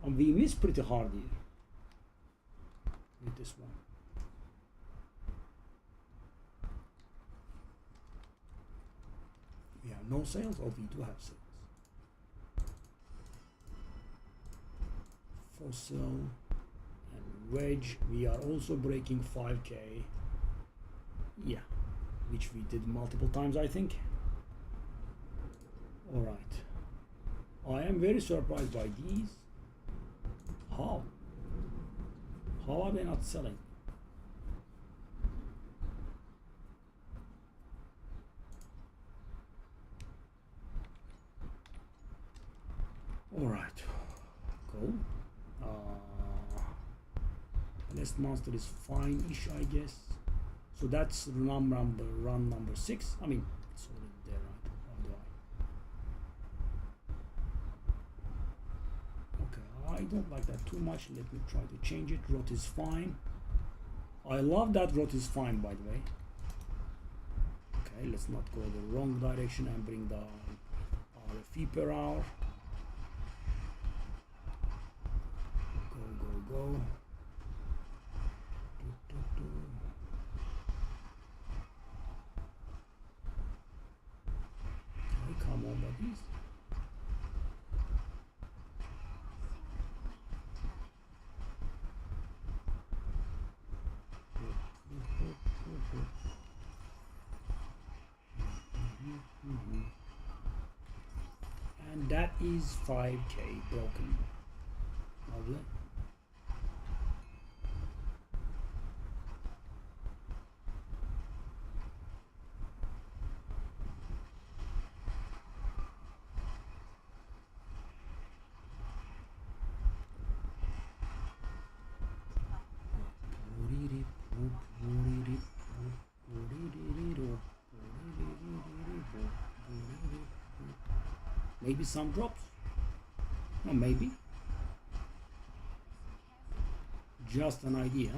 And we missed pretty hard here with this one. We have no sales, or we do have sales. Fossil and wedge. We are also breaking 5k. Yeah, which we did multiple times, I think. All right. I am very surprised by these. How? How are they not selling? All right. Cool. Last monster is fine-ish, I guess. So that's run number 6. I mean, it's already there, right? How do I? Okay, I don't like that too much. Let me try to change it. Rot is fine. I love that rot is fine, by the way. Okay, let's not go the wrong direction and bring down our fee per hour. Go. Okay, come on, buddies. And that is 5k broken. Lovely. Maybe some drops. No, maybe. Just an idea.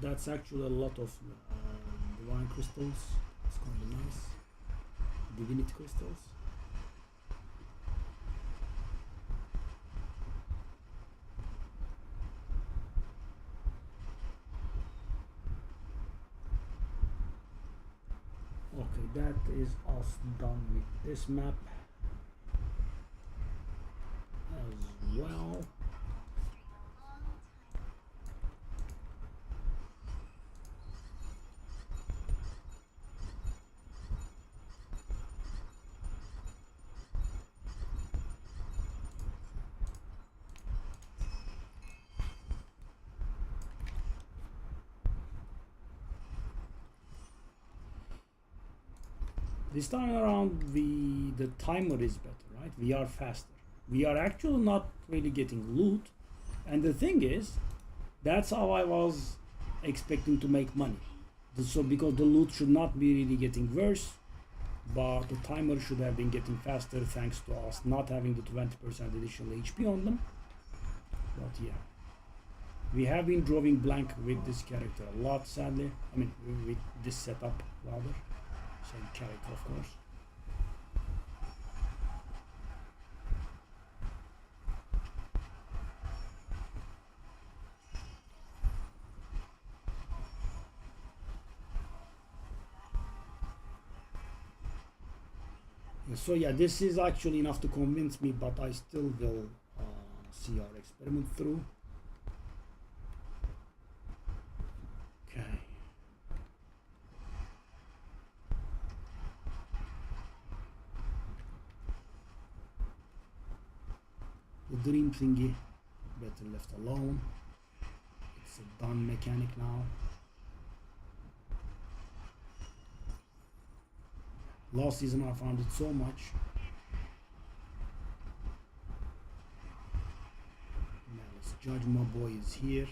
That's actually a lot of divine crystals. It's kind of nice. Divinity crystals. Okay, that is us done with this map as well. This time around the timer is better, right? We are faster. We are actually not really getting loot. And the thing is, that's how I was expecting to make money. So because the loot should not be really getting worse, but the timer should have been getting faster thanks to us not having the 20% additional HP on them. But yeah, we have been drawing blank with this character a lot, sadly. I mean, with this setup rather. Same character, of course. So yeah, this is actually enough to convince me, but I still will see our experiment through. Okay. The dream thingy, better left alone. It's a done mechanic now. Last season I found it so much. Now let's judge my boy is here.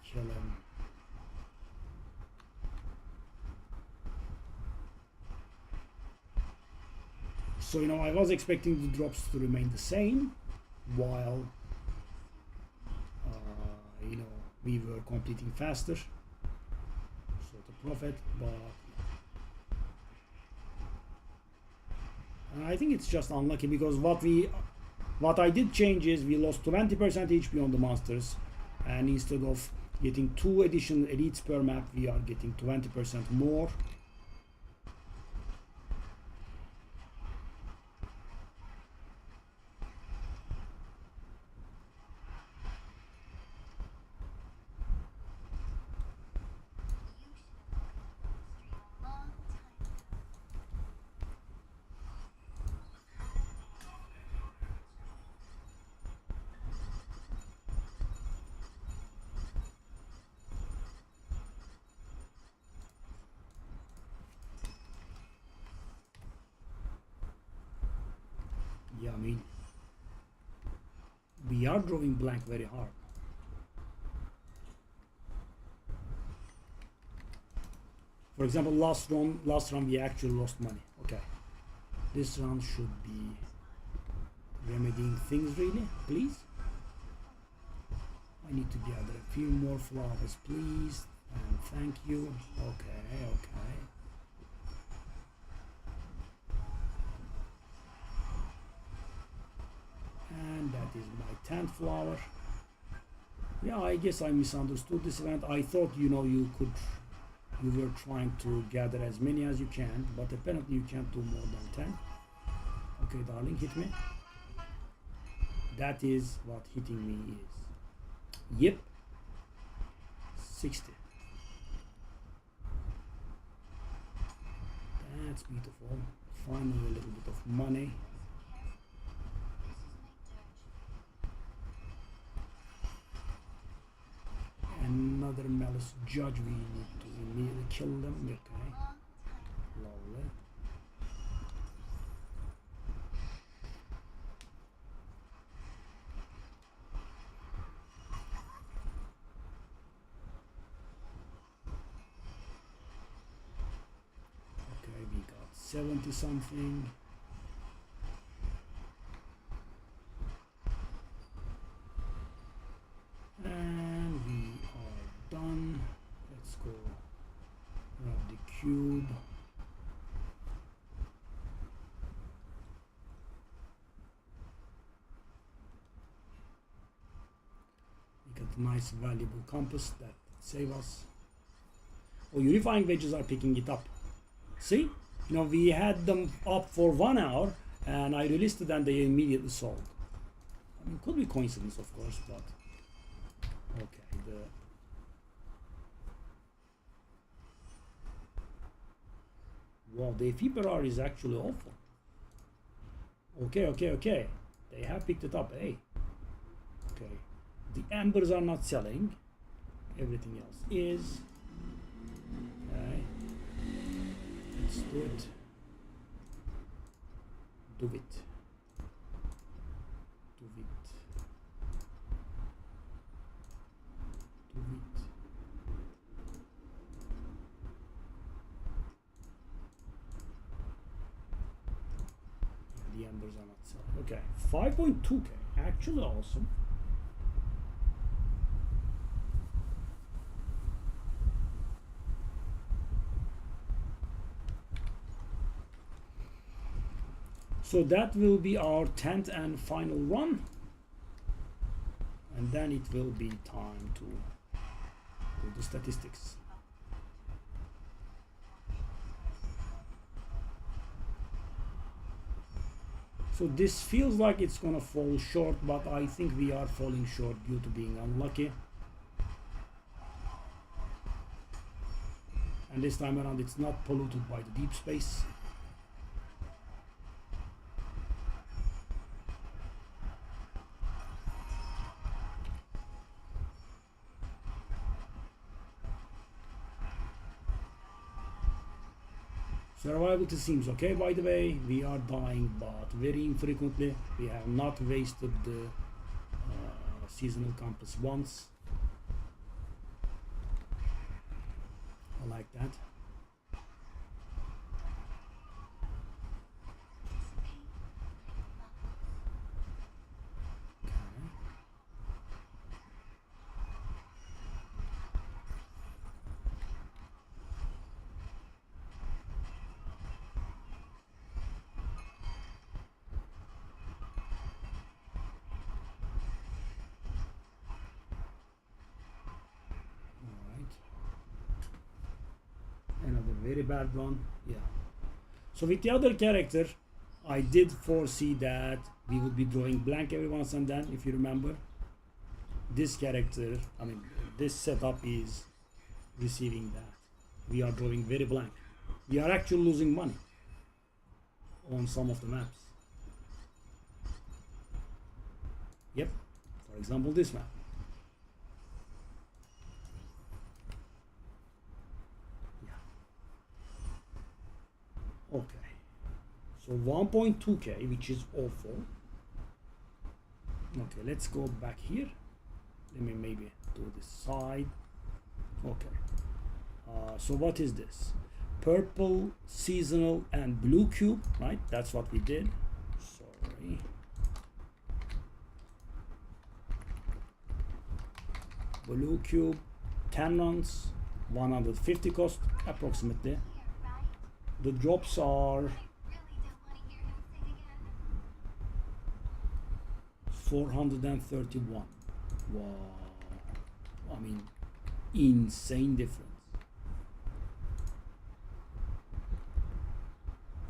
Kill him. So you know, I was expecting the drops to remain the same while you know, we were completing faster. Profit, but I think it's just unlucky because what I did change is we lost 20% HP on the monsters, and instead of getting 2 additional elites per map, we are getting 20% more. Yeah, I mean, we are drawing blank very hard. For example, last round we actually lost money. Okay, this round should be remedying things really, please. I need to gather a few more flowers, please, and thank you. Okay, okay. And that is my 10th flower. Yeah, I guess I misunderstood this event. I thought, you know, you were trying to gather as many as you can, but apparently you can't do more than 10. Okay, darling, hit me. That is what hitting me is. Yep. 60. That's beautiful. Finally a little bit of money. Another malice judge. We need to immediately kill them. Okay. Lovely. Okay, we got 70 something. And we are done. Let's go grab the cube. We got a nice valuable compass that save us. Oh, unifying wedges are picking it up. See? You know, we had them up for 1 hour and I released it and they immediately sold. I mean, could be coincidence, of course, but okay. Wow, the ephemeral is actually awful. Okay. They have picked it up, hey. Okay. The embers are not selling. Everything else is. Okay. Let's do it. Do it. Do it. Do it. The embers are not selling. Okay, 5.2k. Actually awesome. So that will be our 10th and final run. And then it will be time to do the statistics. So this feels like it's gonna fall short, but I think we are falling short due to being unlucky. And this time around it's not polluted by the deep space. Survivability seems okay, by the way. We are dying, but very infrequently. We have not wasted the seasonal compass once. I like that. Very bad one, yeah. So with the other character, I did foresee that we would be drawing blank every once and then, if you remember. This character, I mean, this setup is receiving that. We are drawing very blank. We are actually losing money on some of the maps. Yep, for example, this map. Okay, so 1.2k, which is awful. Okay, let's go back here. Let me maybe do this side. Okay, so what is this? Purple, seasonal, and blue cube, right? That's what we did. Sorry. Blue cube, 10 runs, 150 cost approximately. The drops are 431. Wow. I mean, insane difference.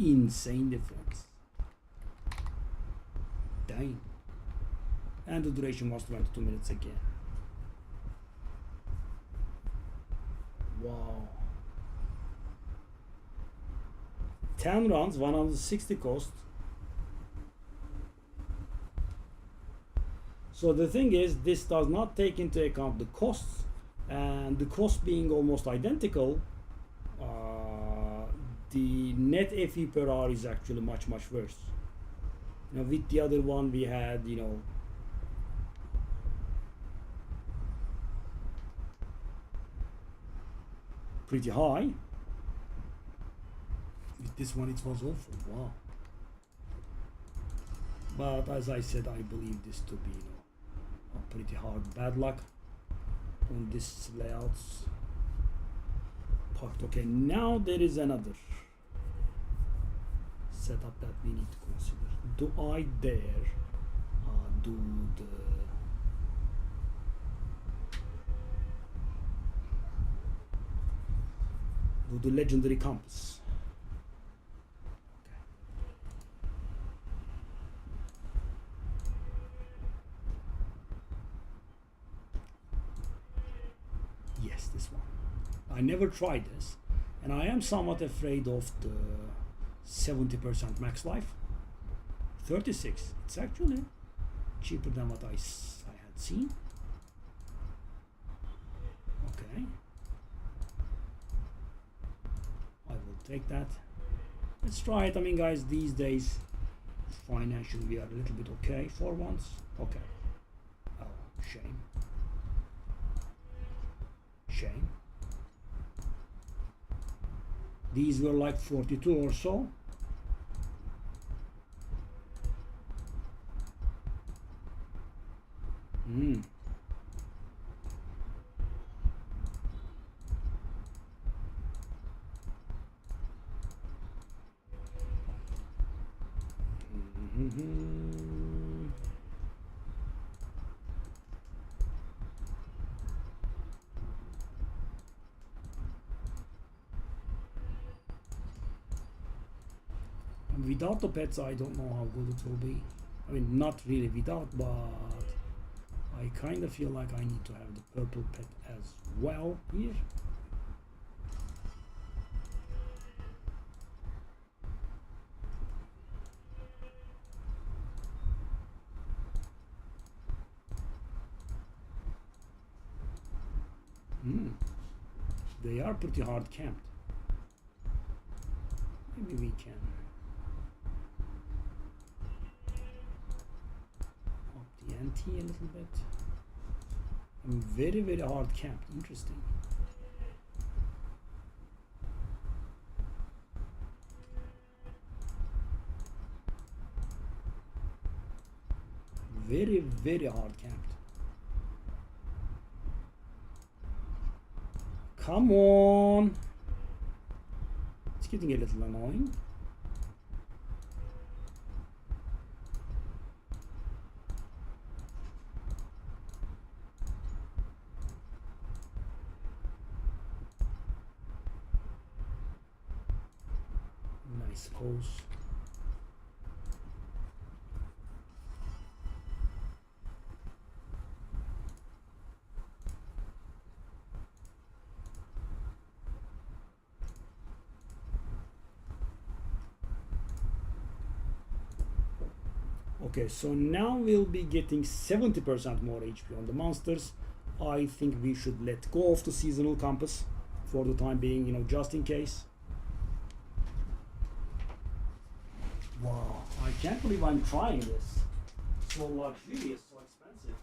Insane difference. Dang. and the duration was 22 minutes again. Wow. 10 rounds, 160 cost. So the thing is, this does not take into account the costs, and the cost being almost identical, the net FE per hour is actually much worse. You know, with the other one we had, you know, pretty high. With this one it was awful. Wow. But as I said, I believe this to be, you know, a pretty hard bad luck on this layouts part. Okay, now there is another setup that we need to consider. Do I dare do the legendary compass? Yes, this one. I never tried this, and I am somewhat afraid of the 70% max life. 36. It's actually cheaper than what I had seen. Okay. I will take that. Let's try it. I mean, guys, these days financially we are a little bit okay for once. Okay. Oh, shame. Shame. These were like 42 or so. Without the pets, I don't know how good it will be. I mean, not really without, but I kind of feel like I need to have the purple pet as well here. They are pretty hard camped. Maybe we can up the ante a little bit. I'm very hard camped. Interesting. Very hard camped. Come on. It's getting a little annoying. Nice pose. Okay, so now we'll be getting 70% more HP on the monsters. I think we should let go of the seasonal compass for the time being, you know, just in case. Wow, I can't believe I'm trying this. So luxurious, so expensive.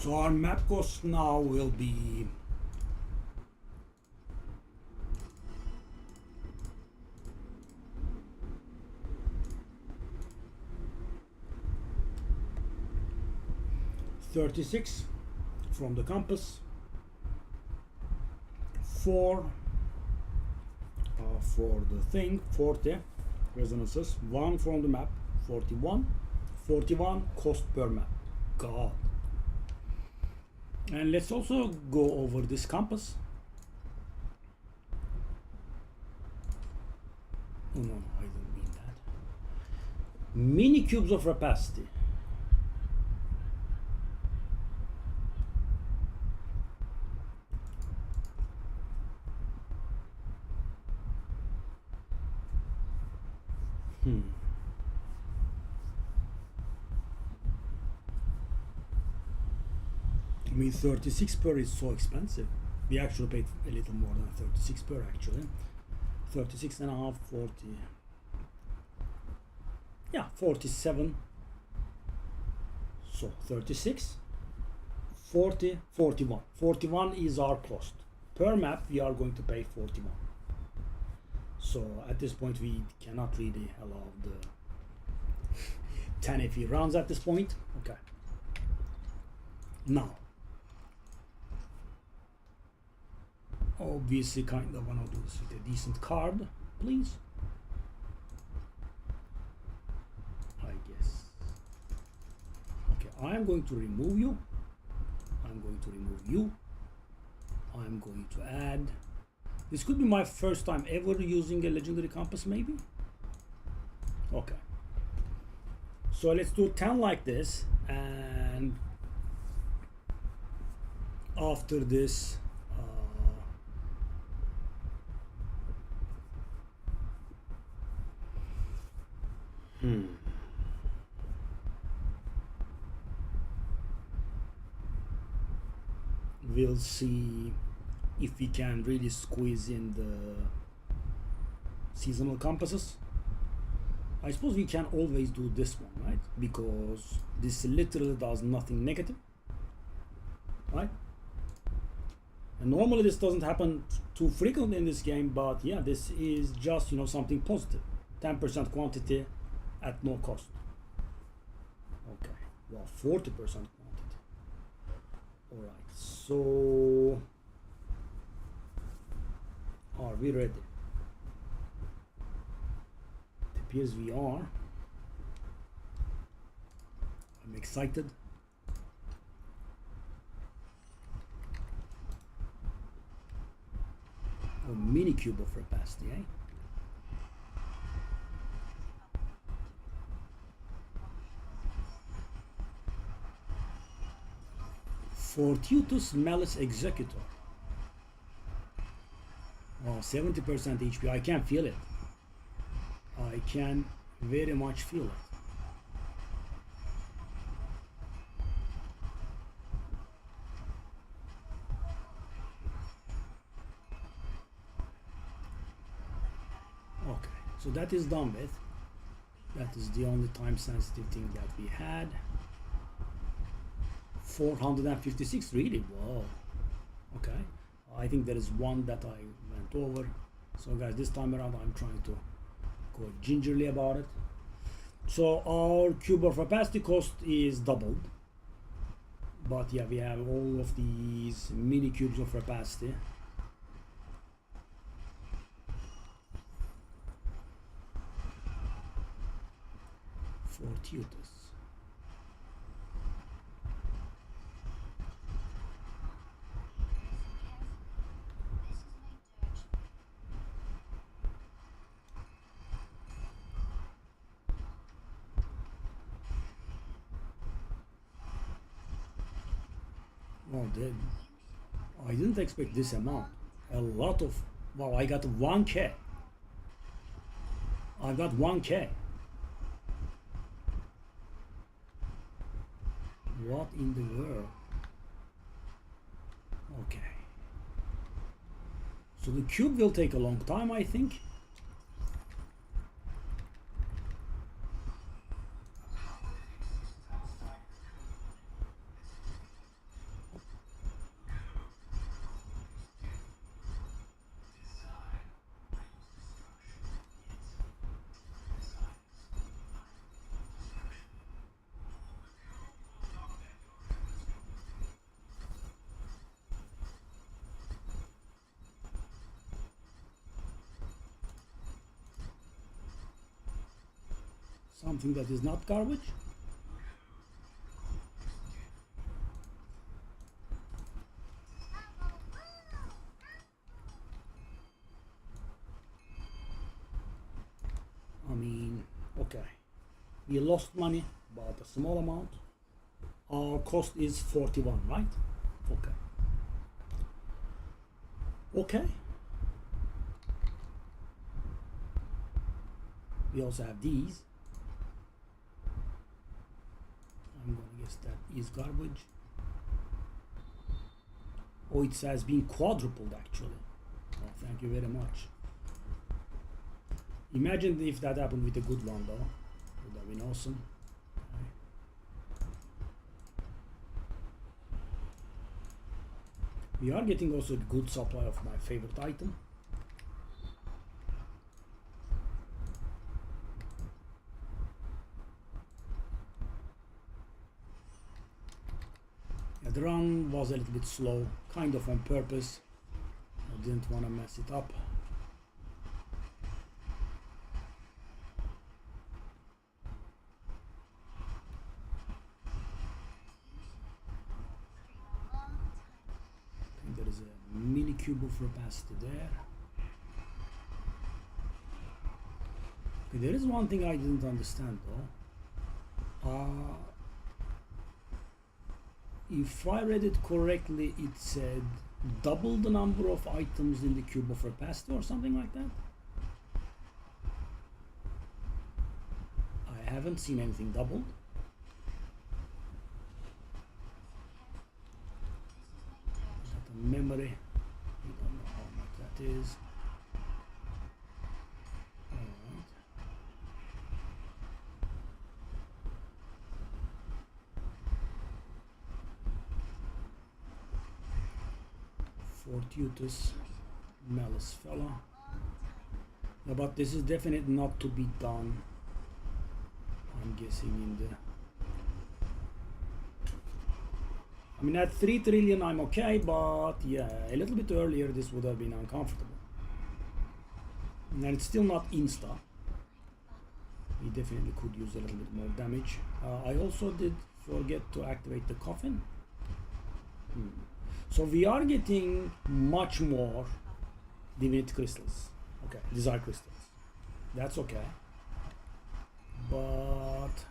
So our map cost now will be $36 from the compass, 4 for the thing, 40 resonances, 1 from the map, 41 cost per map. God. And let's also go over this compass. Oh no, I didn't mean that. Mini cubes of rapacity. I mean, 36 per is so expensive. We actually paid a little more than 36 per actually. 36 and a half, 40. Yeah, 47. So 36, 40, 41. 41 is our cost. Per map, we are going to pay 41. So at this point, we cannot really allow the 10 if he runs at this point. Okay. Now, obviously kind of want to do this with a decent card, please. I guess. Okay, I am going to remove you. I'm going to remove you. I'm going to add. This could be my first time ever using a legendary compass, maybe. Okay. So let's do 10 like this, and after this, we'll see if we can really squeeze in the seasonal compasses. I suppose we can always do this one, right? Because this literally does nothing negative, right? And normally this doesn't happen too frequently in this game, but yeah, this is just, you know, something positive. 10% quantity at no cost. Okay, well, 40% quantity. All right, so are we ready? It appears we are. I'm excited. A mini cube of rapacity, eh? Fortuitous Malice Executor. Oh, 70% HP. I can feel it. I can very much feel it. Okay, so that is done with. That is the only time sensitive thing that we had. 456, really? Wow. Okay, I think there is one that I went over. So guys, this time around I'm trying to go gingerly about it. So our cube of rapacity cost is doubled, but yeah, we have all of these mini cubes of rapacity. Fortuitous. Oh, I didn't expect this amount. A lot of, wow, I got 1K. I got 1K. What in the world? Okay. So the cube will take a long time, I think. something that is not garbage. I mean, okay, we lost money, but a small amount. Our cost is 41, right? Okay. Okay. We also have these. I'm gonna guess that is garbage. Oh, it has been quadrupled actually. Oh, thank you very much. Imagine if that happened with a good one though. Would have been awesome. Okay. We are getting also a good supply of my favorite item. Yeah, the run was a little bit slow, kind of on purpose. I didn't want to mess it up. There is a mini cube of opacity there. Okay, there is one thing I didn't understand though. If I read it correctly, it said double the number of items in the cube of opacity or something like that. I haven't seen anything doubled. Memory, we don't know how much that is. Alright. Fortuitous malice fella. Yeah, but this is definitely not to be done, I'm guessing, in the... I mean, at 3 trillion I'm okay, but yeah, a little bit earlier this would have been uncomfortable. And it's still not insta. We definitely could use a little bit more damage. I also did forget to activate the coffin. So we are getting much more divinity crystals. Okay, desire crystals. That's okay. But...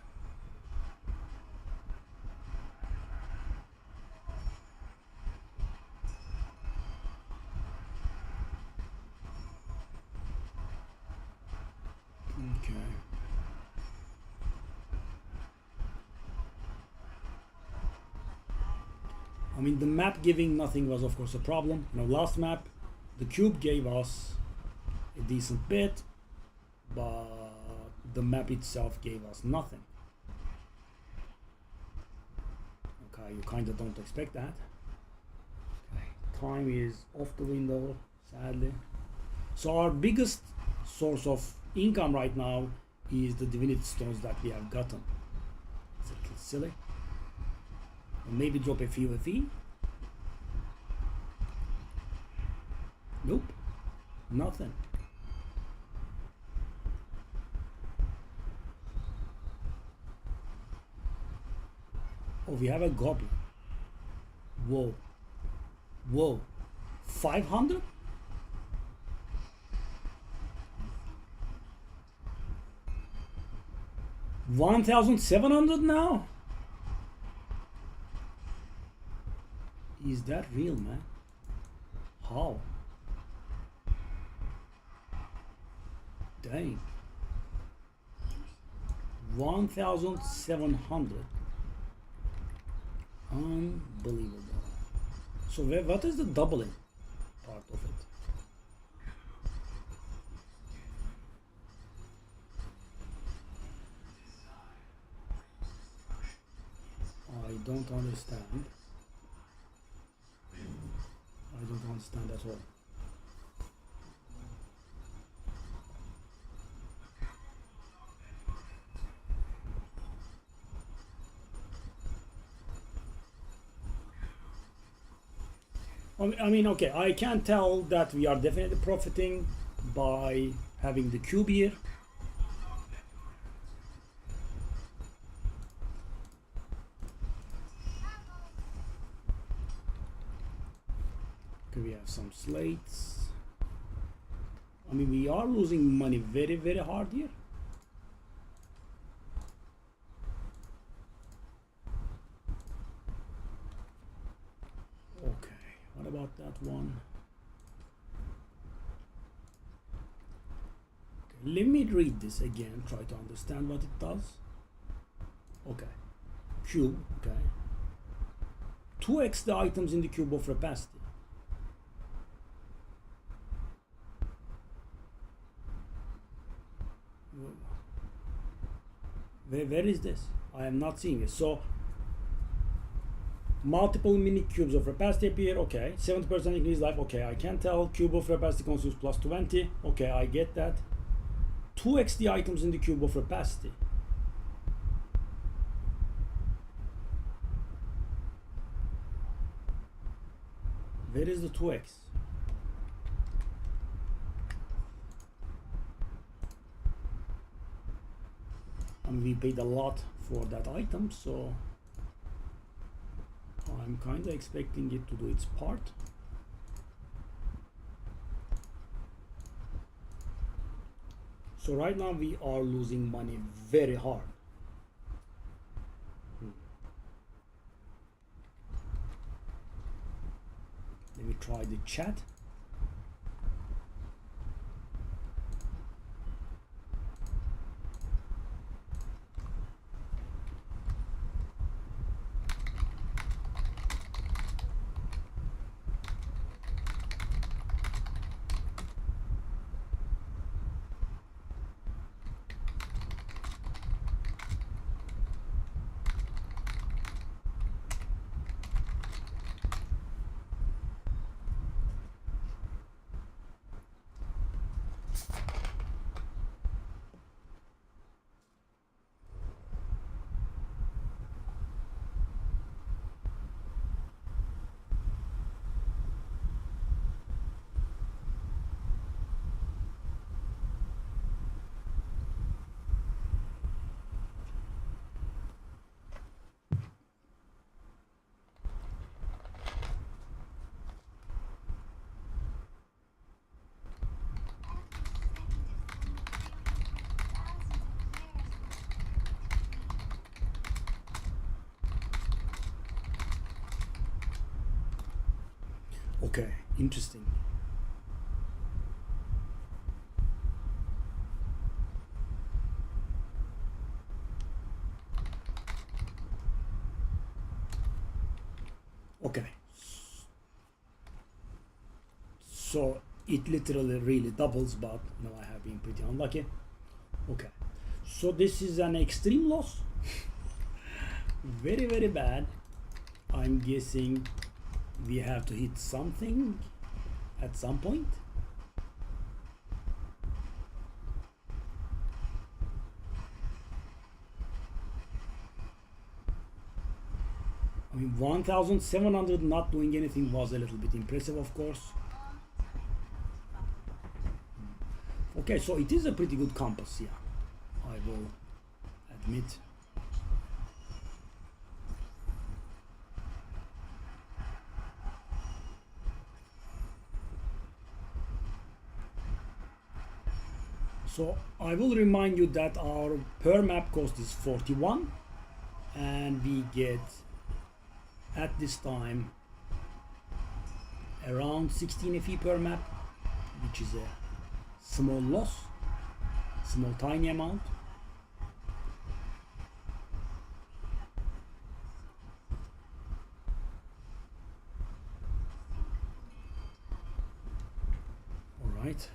okay. I mean, the map giving nothing was of course a problem. You know, last map, the cube gave us a decent bit, but the map itself gave us nothing. Okay, you kind of don't expect that. Okay, time is off the window, sadly. So our biggest source of income right now is the divinity stones that we have gotten. It's a little silly. And maybe drop a few FE. Nope, nothing. Oh, we have a goblin. Whoa. Whoa. 500? $1,700 now? Is that real, man? How? Dang. 1,700. Unbelievable. So what is the doubling part of it? I don't understand. I don't understand at all. I mean, okay, I can tell that we are definitely profiting by having the cube here. have some slates. I mean, we are losing money very, very hard here. Okay, what about that one? Okay, let me read this again, try to understand what it does. Okay, cube, okay. 2x the items in the cube of rapacity. Where is this? I am not seeing it. So multiple mini cubes of rapacity appear. Okay, 70% increase life. Okay, I can tell. Cube of rapacity consumes plus 20. Okay, I get that. 2x the items in the cube of rapacity. Where is the 2x? And we paid a lot for that item, so I'm kind of expecting it to do its part. So right now we are losing money very hard. Let me try the chat. Okay, interesting. Okay. So it literally really doubles, but you know, I have been pretty unlucky. Okay. So this is an extreme loss. Very, very bad. I'm guessing we have to hit something at some point. I mean, 1,700 not doing anything was a little bit impressive, of course. Okay, so it is a pretty good compass, yeah, I will admit. So I will remind you that our per map cost is 41, and we get at this time around 16 FE per map, which is a small loss, small tiny amount. All right.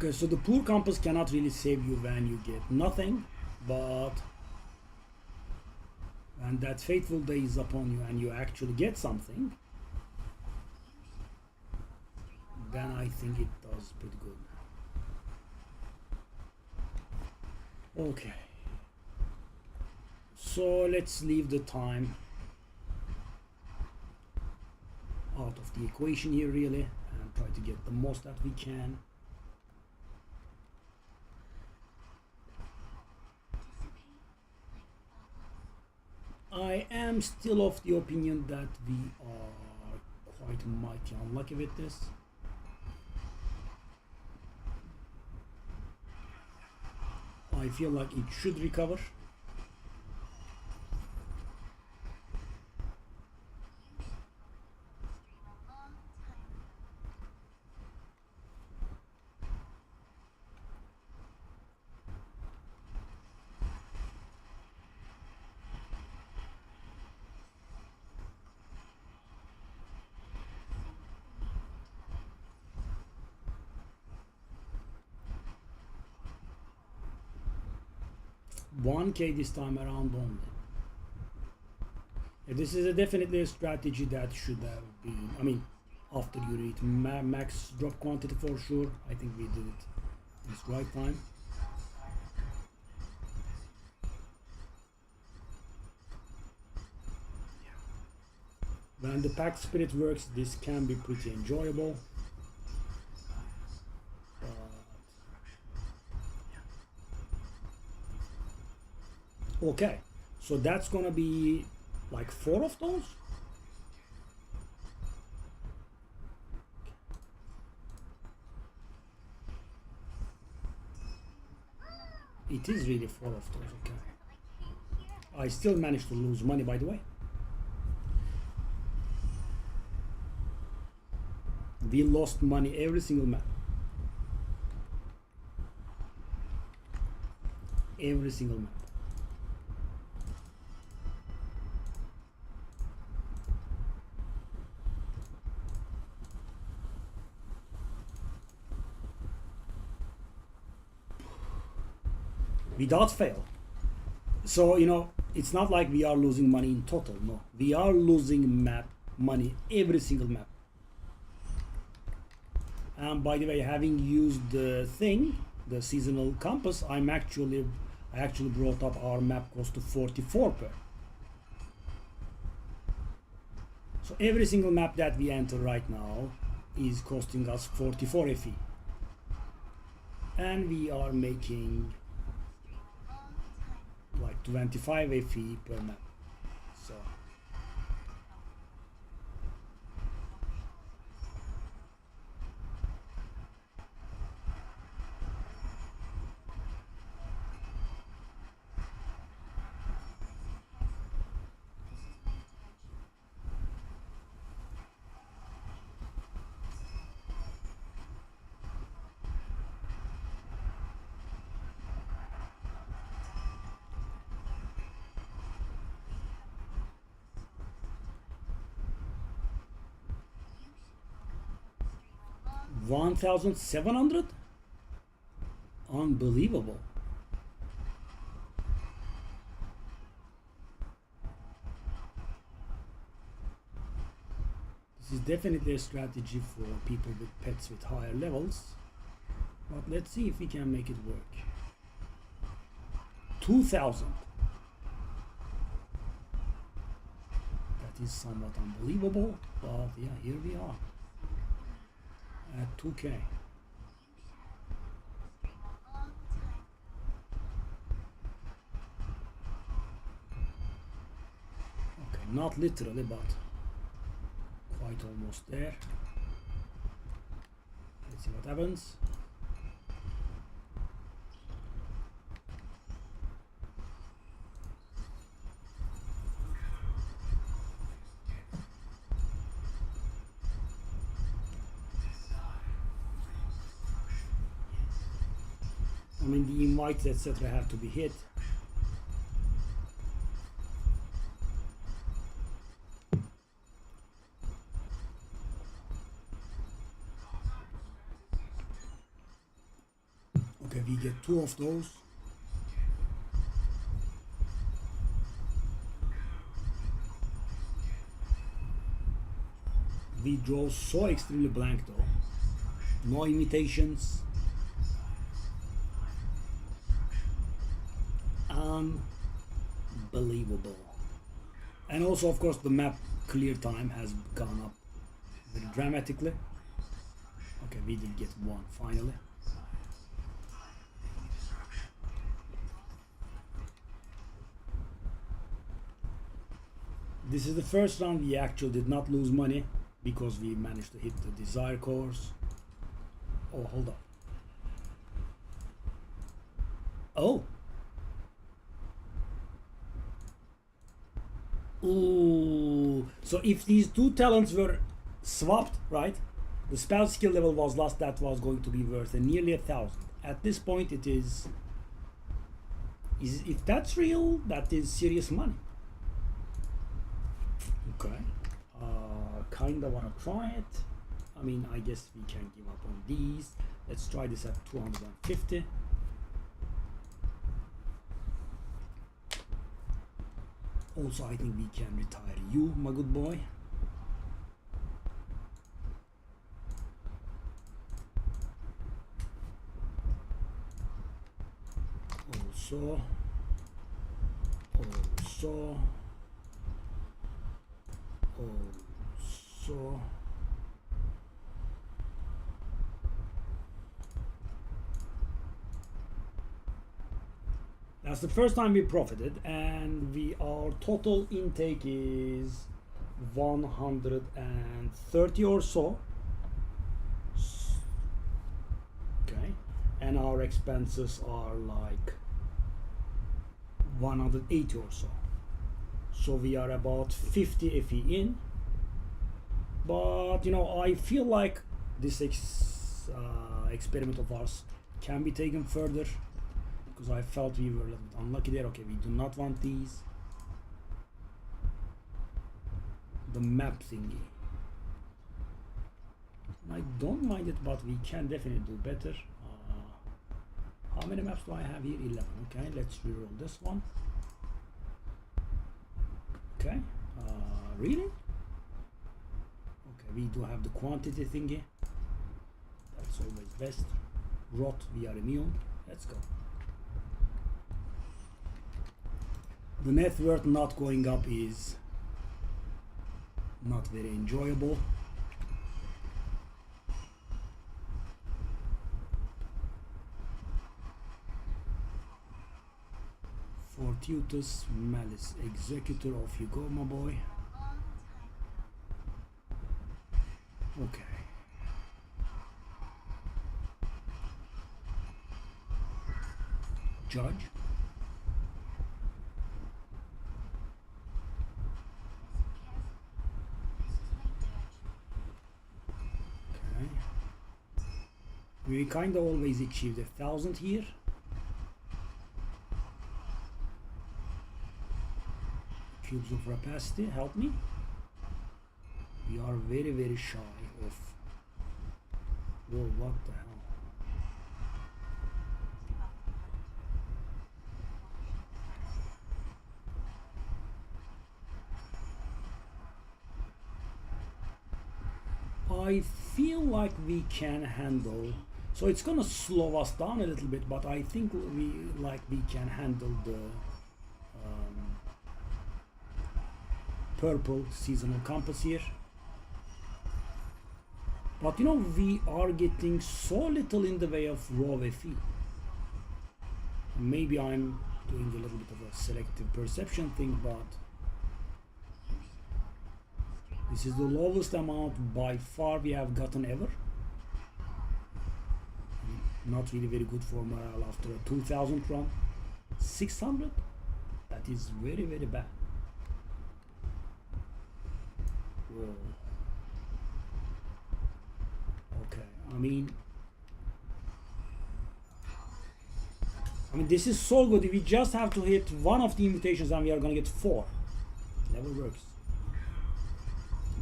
Okay, so the poor compass cannot really save you when you get nothing, but when that fateful day is upon you and you actually get something, then I think it does pretty good. Okay, so let's leave the time out of the equation here really and try to get the most that we can. I am still of the opinion that we are quite mighty unlucky with this. I feel like it should recover. $1K this time around only. This is definitely a strategy that should have been, I mean, after you read max drop quantity for sure. I think we did it in this right time. When the pack spirit works, this can be pretty enjoyable. Okay, so that's gonna be like 4 of those. It is really 4 of those, okay. I still managed to lose money, by the way. We lost money every single map. Every single map. Without fail. So, you know, it's not like we are losing money in total, no. We are losing map money every single map. And by the way, having used the thing, the seasonal compass, I actually brought up our map cost to 44 per. So every single map that we enter right now is costing us 44 FE. And we are making like 25 FE per map. So $1,700? Unbelievable. This is definitely a strategy for people with pets with higher levels. But let's see if we can make it work. 2,000. That is somewhat unbelievable, but yeah, here we are. At 2K. Okay, not literally, but quite almost there. Let's see what happens. I mean, the invites, etc. have to be hit. Okay, we get 2 of those. We draw so extremely blank though. No imitations. Unbelievable. And also, of course, the map clear time has gone up very dramatically. Okay, we did get 1 finally. This is the first round we actually did not lose money because we managed to hit the desired course. Oh, hold on. Oh. Ooh. So if these two talents were swapped, right? The spell skill level was lost, that was going to be worth nearly 1,000. At this point it is if that's real, that is serious money. Okay. Kinda wanna try it. I mean, I guess we can give up on these. Let's try this at 250. Also, I think we can retire you, my good boy. Also. That's the first time we profited, and our total intake is 130 or so. Okay, and our expenses are like 180 or so. So we are about 50 FE in. But you know, I feel like this experiment of ours can be taken further, because I felt we were a little bit unlucky there. Okay, we do not want these. The map thingy, I don't mind it, but we can definitely do better. How many maps do I have here? 11. Okay, let's reroll this one. Okay, really? Okay, we do have the quantity thingy. That's always best. Rot, we are immune. Let's go. The net worth not going up is not very enjoyable. Fortuitous Malice Executor, off you go, my boy. Okay. Judge. Okay. We kind of always achieved 1,000 here. Cubes of rapacity, help me. We are very, very shy of. Whoa, what the hell? I feel like we can handle. So it's gonna slow us down a little bit, but I think we can handle the purple seasonal compass here. But you know, we are getting so little in the way of raw FE. Maybe I'm doing a little bit of a selective perception thing, but this is the lowest amount by far we have gotten ever. Not really very good for morale after a 2,000 run. 600? That is very, very bad. Whoa. Okay, I mean this is so good. If we just have to hit one of the invitations and we are gonna get 4. Never works.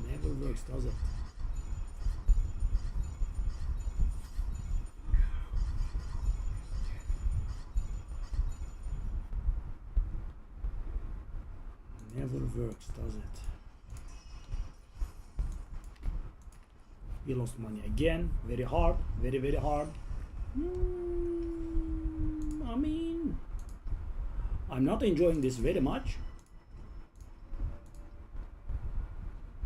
Never works, does it? Never works, does it? We lost money again. Very hard. Very, very hard. I mean, I'm not enjoying this very much.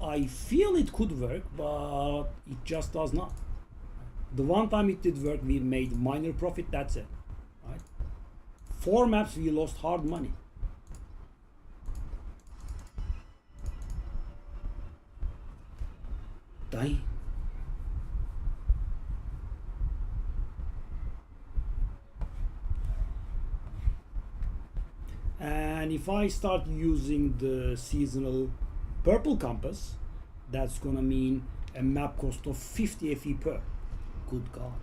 I feel it could work, but it just does not. The one time it did work, we made minor profit. That's it. Right? 4 maps, we lost hard money. dying. And if I start using the seasonal purple compass, that's gonna mean a map cost of 50 FE per. Good God.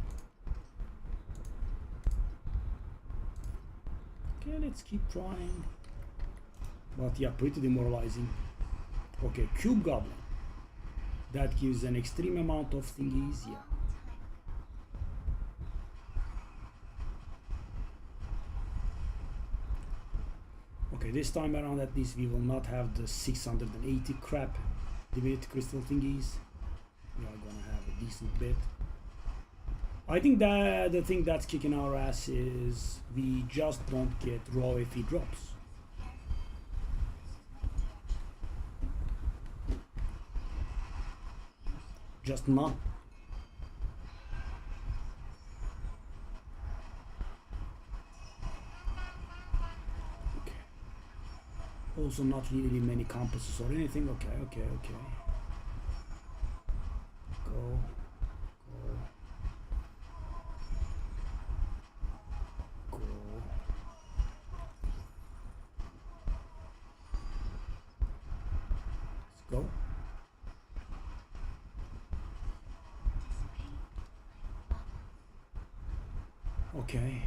Okay, let's keep trying. But yeah, pretty demoralizing. Okay, Cube Goblin. That gives an extreme amount of thingies, yeah. Okay, this time around at least we will not have the 680 crap Divinity Crystal thingies. We are gonna have a decent bit. I think that the thing that's kicking our ass is we just don't get raw FE drops. Just none. Also not really many compasses or anything. Okay. Go. Let's go. Okay.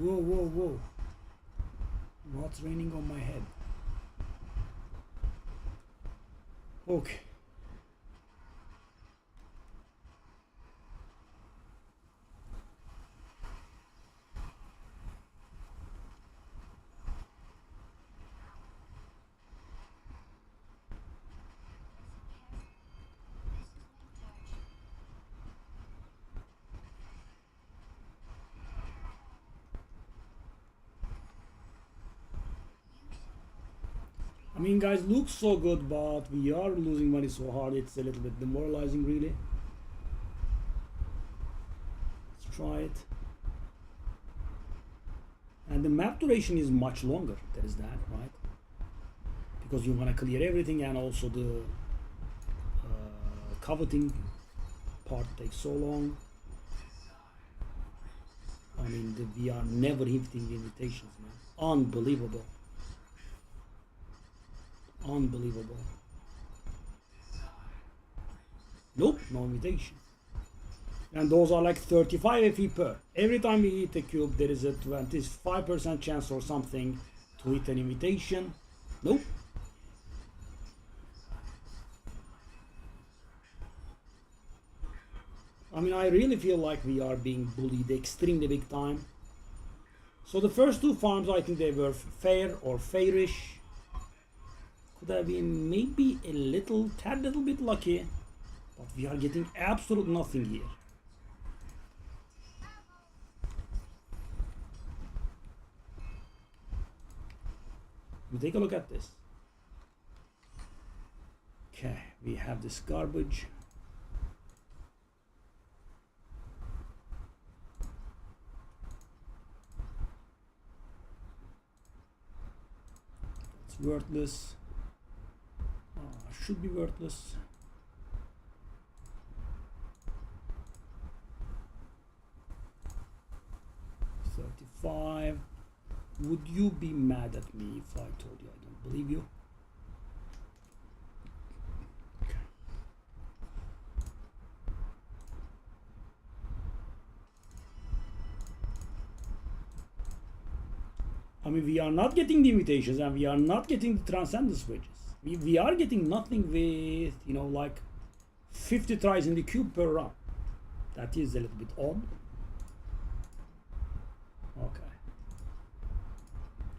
Whoa. What's raining on my head? Okay. I mean, guys, looks so good, but we are losing money so hard, it's a little bit demoralizing, really. Let's try it. And the map duration is much longer, there is that, right? Because you want to clear everything, and also the coveting part takes so long. I mean, we are never hitting the invitations, man. Unbelievable. Nope, no invitation. And those are like 35 FE per. Every time we hit a cube, there is a 25% chance or something to hit an invitation. Nope. I mean, I really feel like we are being bullied extremely big time. So the first two farms, I think they were fair or fairish. Could have been maybe a little bit lucky, but we are getting absolute nothing here. We take a look at this. Okay, we have this garbage. It's worthless. Should be worthless. $35. Would you be mad at me if I told you I don't believe you? Okay. I mean, we are not getting the invitations, and we are not getting the transcendence wages. We are getting nothing with, you know, like 50 tries in the cube per round. That is a little bit odd. Okay.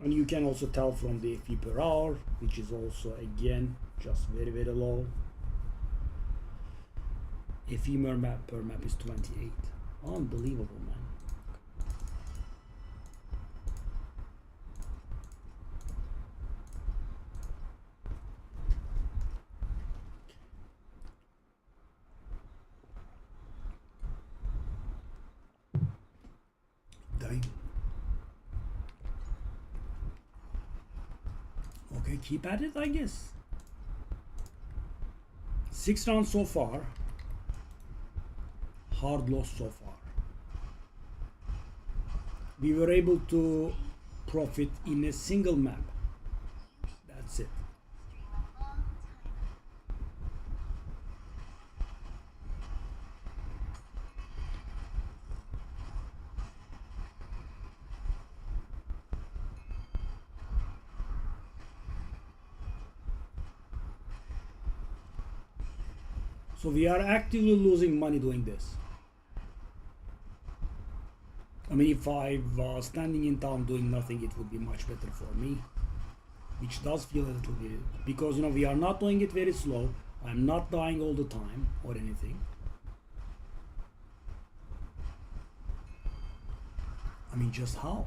And you can also tell from the FE per hour, which is also again just very low. FE per map is 28. Unbelievable, man. keep at it, I guess. 6 rounds so far. Hard loss so far. We were able to profit in a single map. That's it. So we are actively losing money doing this. I mean, if I was standing in town doing nothing, it would be much better for me. Which does feel a little bit, because you know we are not doing it very slow. I'm not dying all the time or anything. I mean, just how?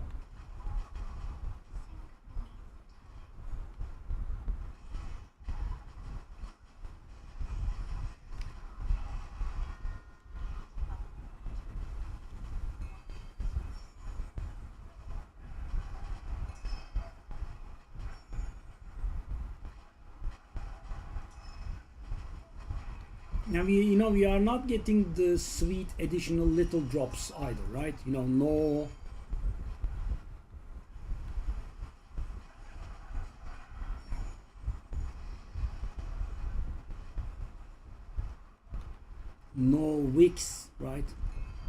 Now we are not getting the sweet additional little drops either, right? You know, no wicks, right?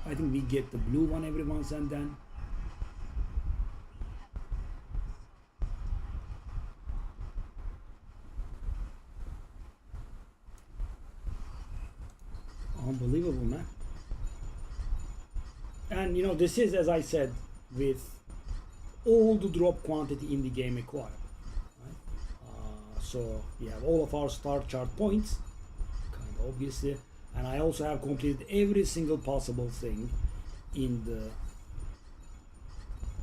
I think we get the blue one every once and then. Unbelievable, man. And you know, this is, as I said, with all the drop quantity in the game acquired, right? So we have all of our star chart points, kind of obviously, and I also have completed every single possible thing in the.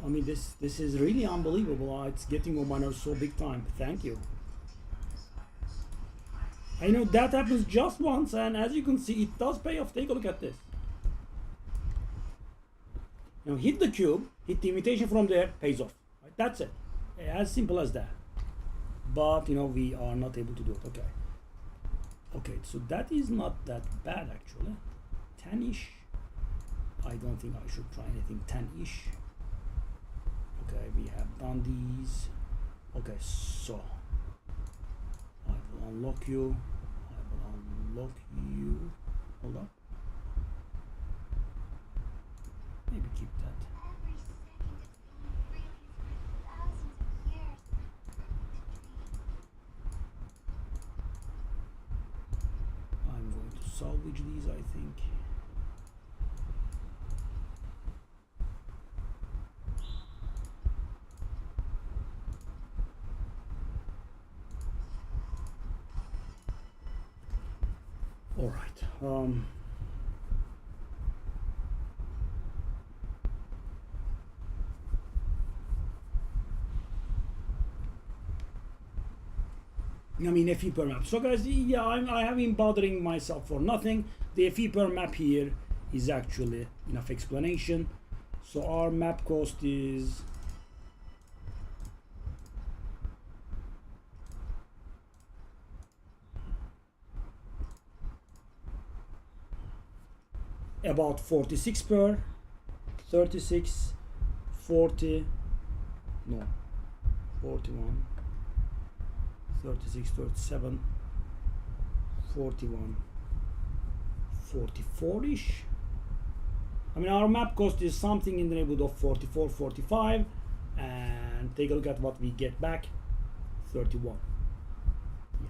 I mean, this is really unbelievable. It's getting on my nerves so big time. Thank you. I know that happens just once, and as you can see, it does pay off. Take a look at this. Now hit the cube, hit the invitation from there, pays off. Right? That's it. As simple as that. But you know, we are not able to do it. Okay. Okay, so that is not that bad actually. 10-ish. I don't think I should try anything 10-ish. Okay, we have done these. Okay, so I will unlock you. I will unlock you. Hold on. Maybe keep that. I'm going to salvage these, I think. All right. I mean, FE per map. So guys, yeah, I have been bothering myself for nothing. The FE per map here is actually enough explanation. So our map cost is about 46 per 36 40 no 41 36 37 41 44-ish. I mean, our map cost is something in the neighborhood of 44 45, and take a look at what we get back. 31. Yeah,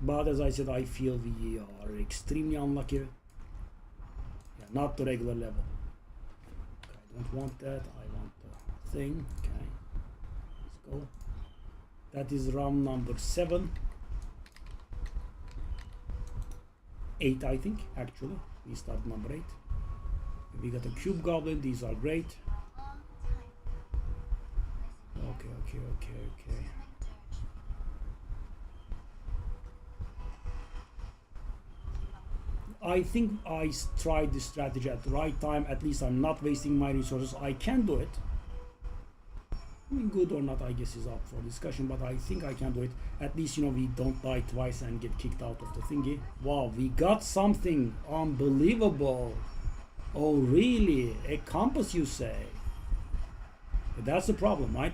but as I said, I feel we are extremely unlucky. Yeah, not the regular level. Okay, I don't want that. I want the thing. Okay, let's go. That is round number 7. 8, I think, actually. We start number 8. We got a cube goblin. These are great. Okay. I think I tried this strategy at the right time. At least I'm not wasting my resources. I can do it. I mean, good or not, I guess, is up for discussion, but I think I can do it. At least, you know, we don't die twice and get kicked out of the thingy. Wow, we got something unbelievable. Oh, really? A compass, you say? That's the problem, right?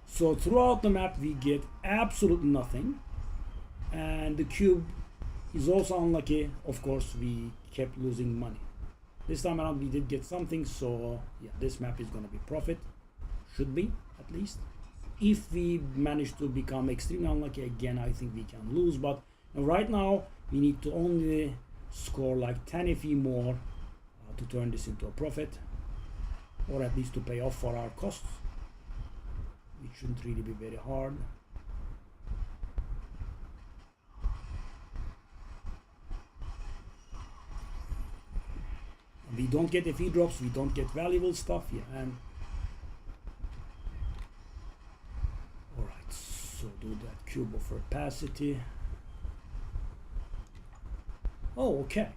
So throughout the map, we get absolutely nothing. And the cube is also unlucky. Of course, we kept losing money. This time around, we did get something. So, yeah, this map is going to be profit. Should be, at least. If we manage to become extremely unlucky again, I think we can lose. But right now, we need to only score like 10 FE more to turn this into a profit, or at least to pay off for our costs, which shouldn't really be very hard. We don't get FE drops, we don't get valuable stuff, yeah, and alright, so do that cube of opacity. Oh, okay.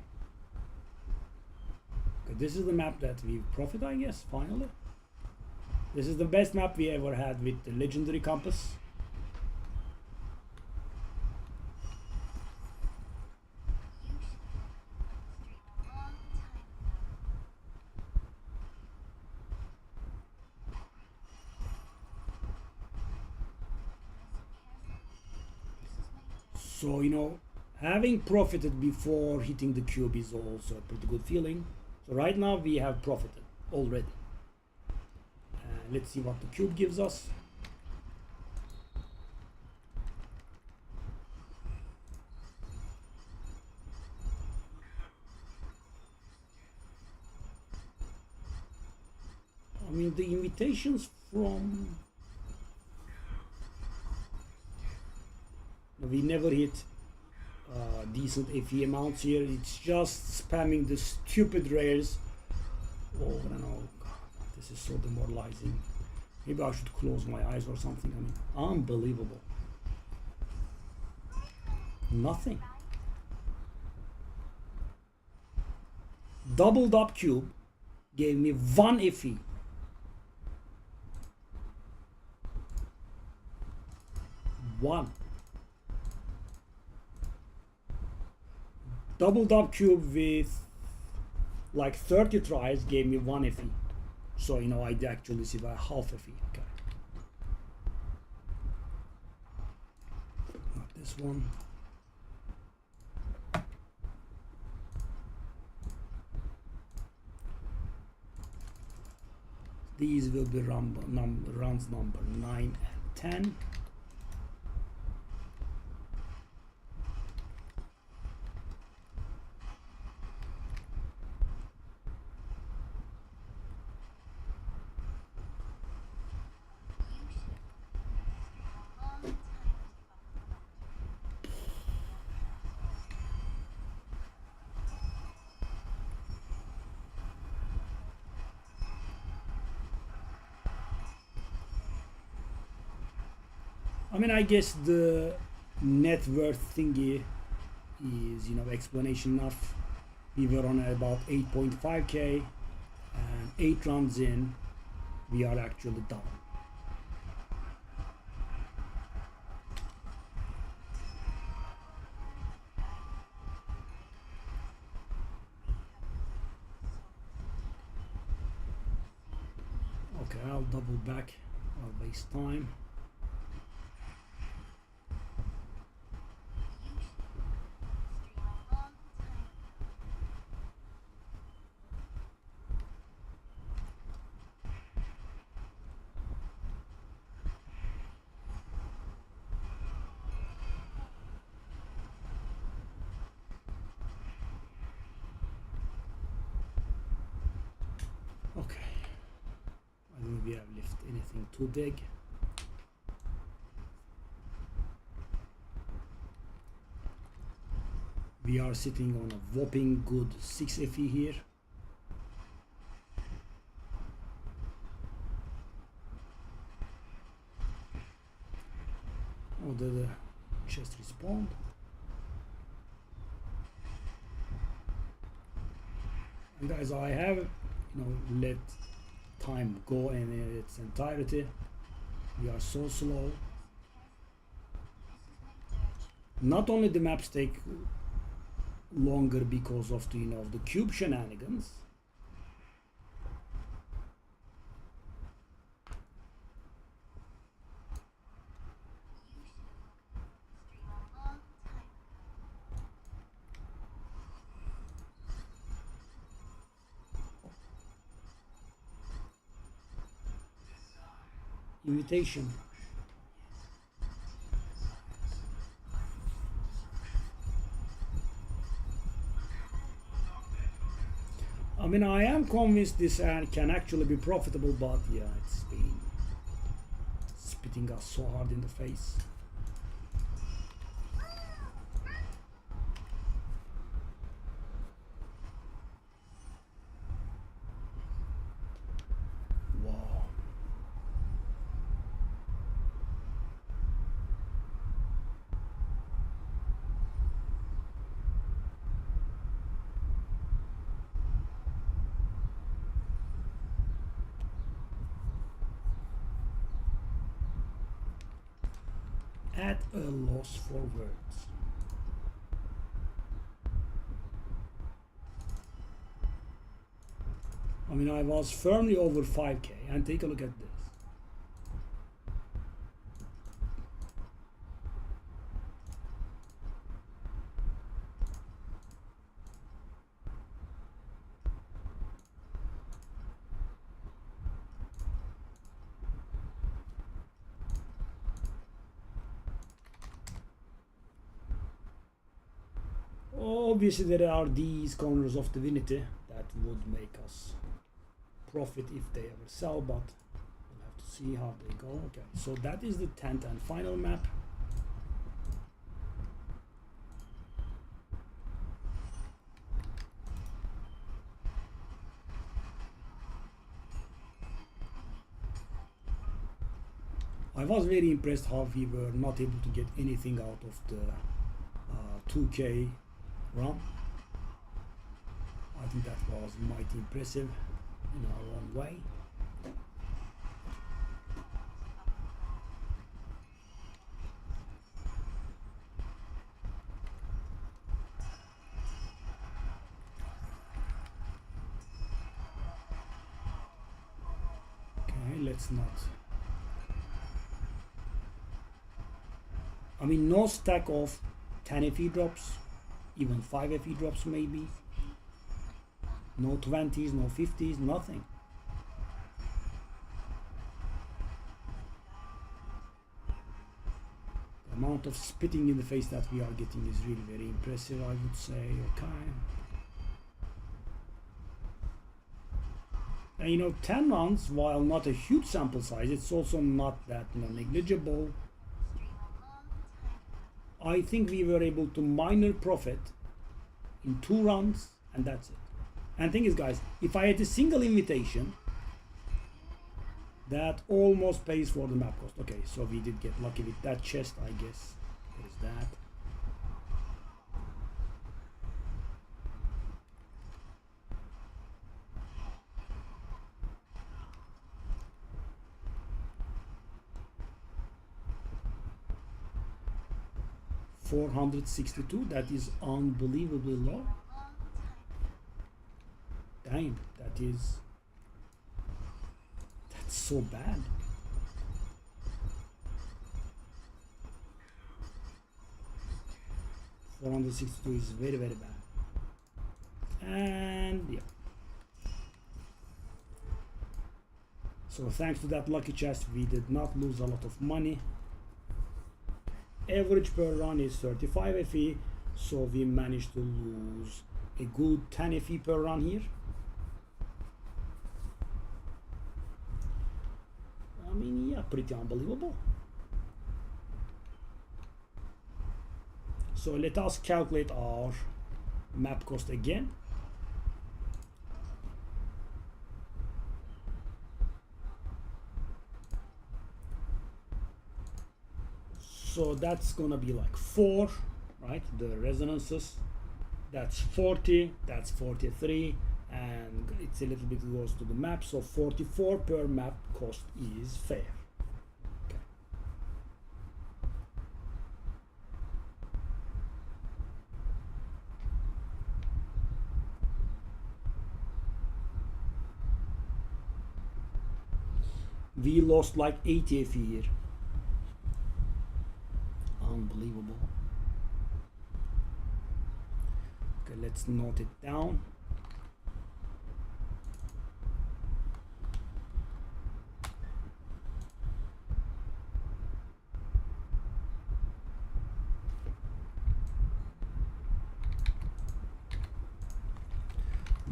Okay, this is the map that we profit, I guess, finally. This is the best map we ever had with the legendary compass. So, you know, having profited before hitting the cube is also a pretty good feeling. So right now we have profited already. Let's see what the cube gives us. I mean, the invitations from... We never hit decent FE amounts here. It's just spamming the stupid rares over and over. God, this is so demoralizing. Maybe I should close my eyes or something. I mean, unbelievable. Nothing. Doubled up cube gave me 1 FE. One. Doubled up cube with like 30 tries gave me 1 FE. So, you know, I actually see by half FE. Okay. Not this one. These will be runs number 9 and 10. I mean, I guess the net worth thingy is, you know, explanation enough. We were on about 8.5k and 8 runs in, we are actually down. Okay, I'll double back, I'll waste time. Okay, I don't think we have left anything too big. We are sitting on a whopping good 6 FE here. Oh, the chest respawned. And guys, I have, you know, let time go in its entirety. We are so slow. Not only the maps take longer because of the, you know, the cube shenanigans. Invitation. I mean, I am convinced this ad can actually be profitable, but yeah, it's been spitting us so hard in the face. Wow. At a loss for words. I mean, I was firmly over 5k, and take a look at this. Obviously, there are these corners of divinity that would make us profit if they ever sell, but we'll have to see how they go. Okay, so that is the 10th and final map. I was very impressed how we were not able to get anything out of the 2k run. I think that was mighty impressive in our own way. Okay, let's not. I mean, no stack of 10 FE drops, even 5 FE drops maybe. No 20s, no 50s, nothing. The amount of spitting in the face that we are getting is really very impressive, I would say. Okay. And you know, 10 rounds, while not a huge sample size, it's also not that negligible. I think we were able to minor profit in 2 rounds, and that's it. And thing is, guys, if I had a single invitation, that almost pays for the map cost. Okay, so we did get lucky with that chest, I guess. There's that. $462, that is unbelievably low. Damn, that's so bad. $462 is very, very bad. And yeah. So thanks to that lucky chest, we did not lose a lot of money. Average per run is 35 FE, so we managed to lose a good 10 FE per run here. I mean, yeah, pretty unbelievable. So let us calculate our map cost again. So that's gonna be like 4, right? The resonances. That's 40, that's 43, and it's a little bit goes to the map. So 44 per map cost is fair. We lost like 80 FE here. Unbelievable. Okay, let's note it down.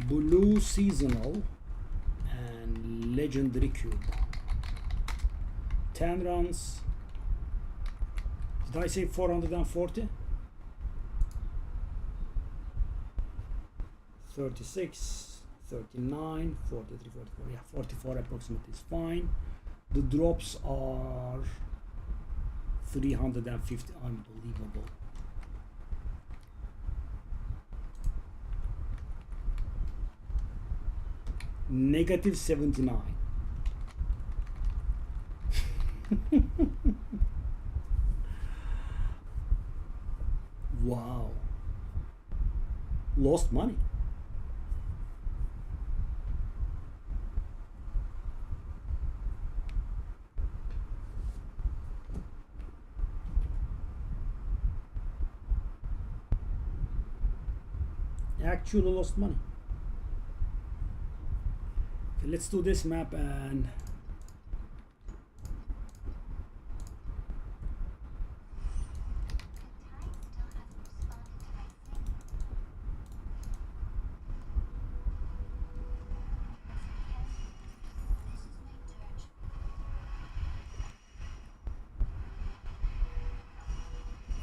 Blue seasonal and legendary cube. 10 runs. Did I say 440? 36, 39, 43, 44. Yeah, 44 approximately is fine. The drops are 350. Unbelievable. Negative 79. Wow. Lost money. Actually lost money. Okay, let's do this map and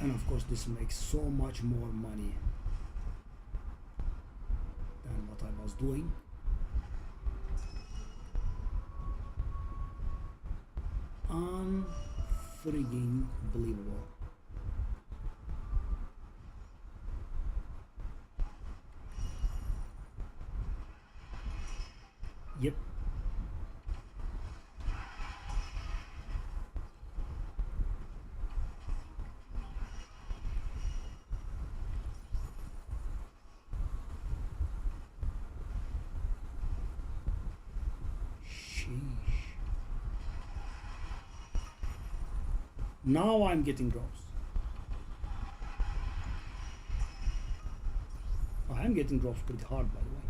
of course this makes so much more money than what I was doing. Unfrigging believable. Yep. Now I'm getting drops. I'm getting drops pretty hard, by the way.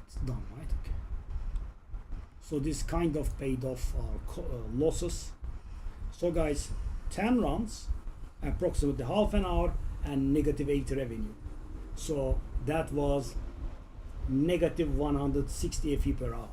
It's done, right? Okay. So this kind of paid off our losses. So guys, 10 runs, approximately half an hour, and negative 8 revenue. So that was negative 160 FE per hour.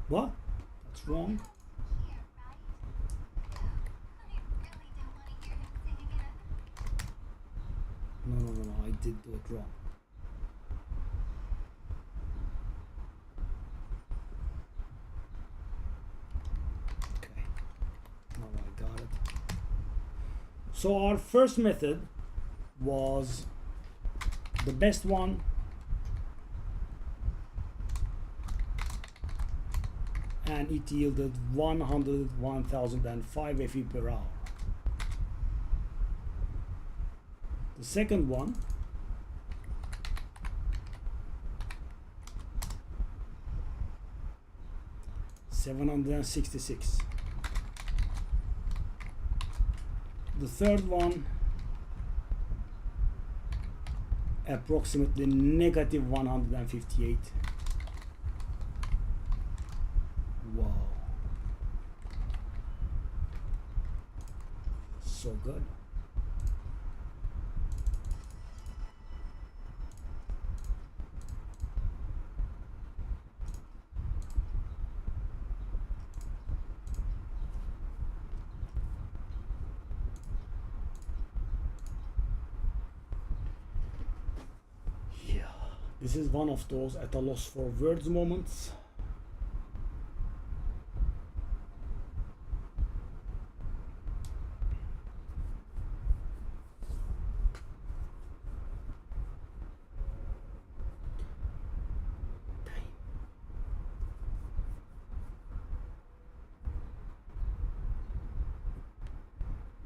What? That's wrong. No, I did do it wrong. Okay, now I got it. So our first method was the best one. And it yielded 101,005 FE per hour. The second one $766. The third one approximately negative 158. Wow, so good. This is one of those at a loss for words moments.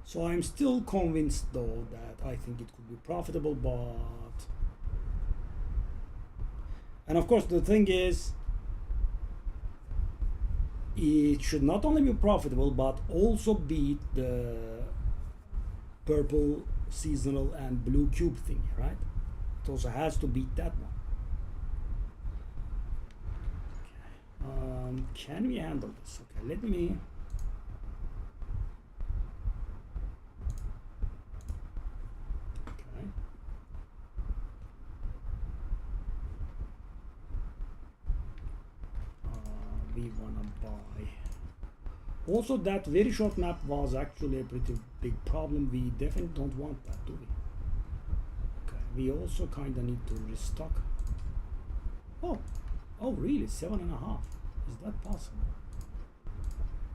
So I'm still convinced though that I think it could be profitable, but and of course the thing is it should not only be profitable but also beat the purple seasonal and blue cube thing, right? It also has to beat that one. Can we handle this? Okay, let me we wanna buy. Also, that very short map was actually a pretty big problem. We definitely don't want that, do we? Okay, we also kind of need to restock. Oh, really? 7.5? Is that possible?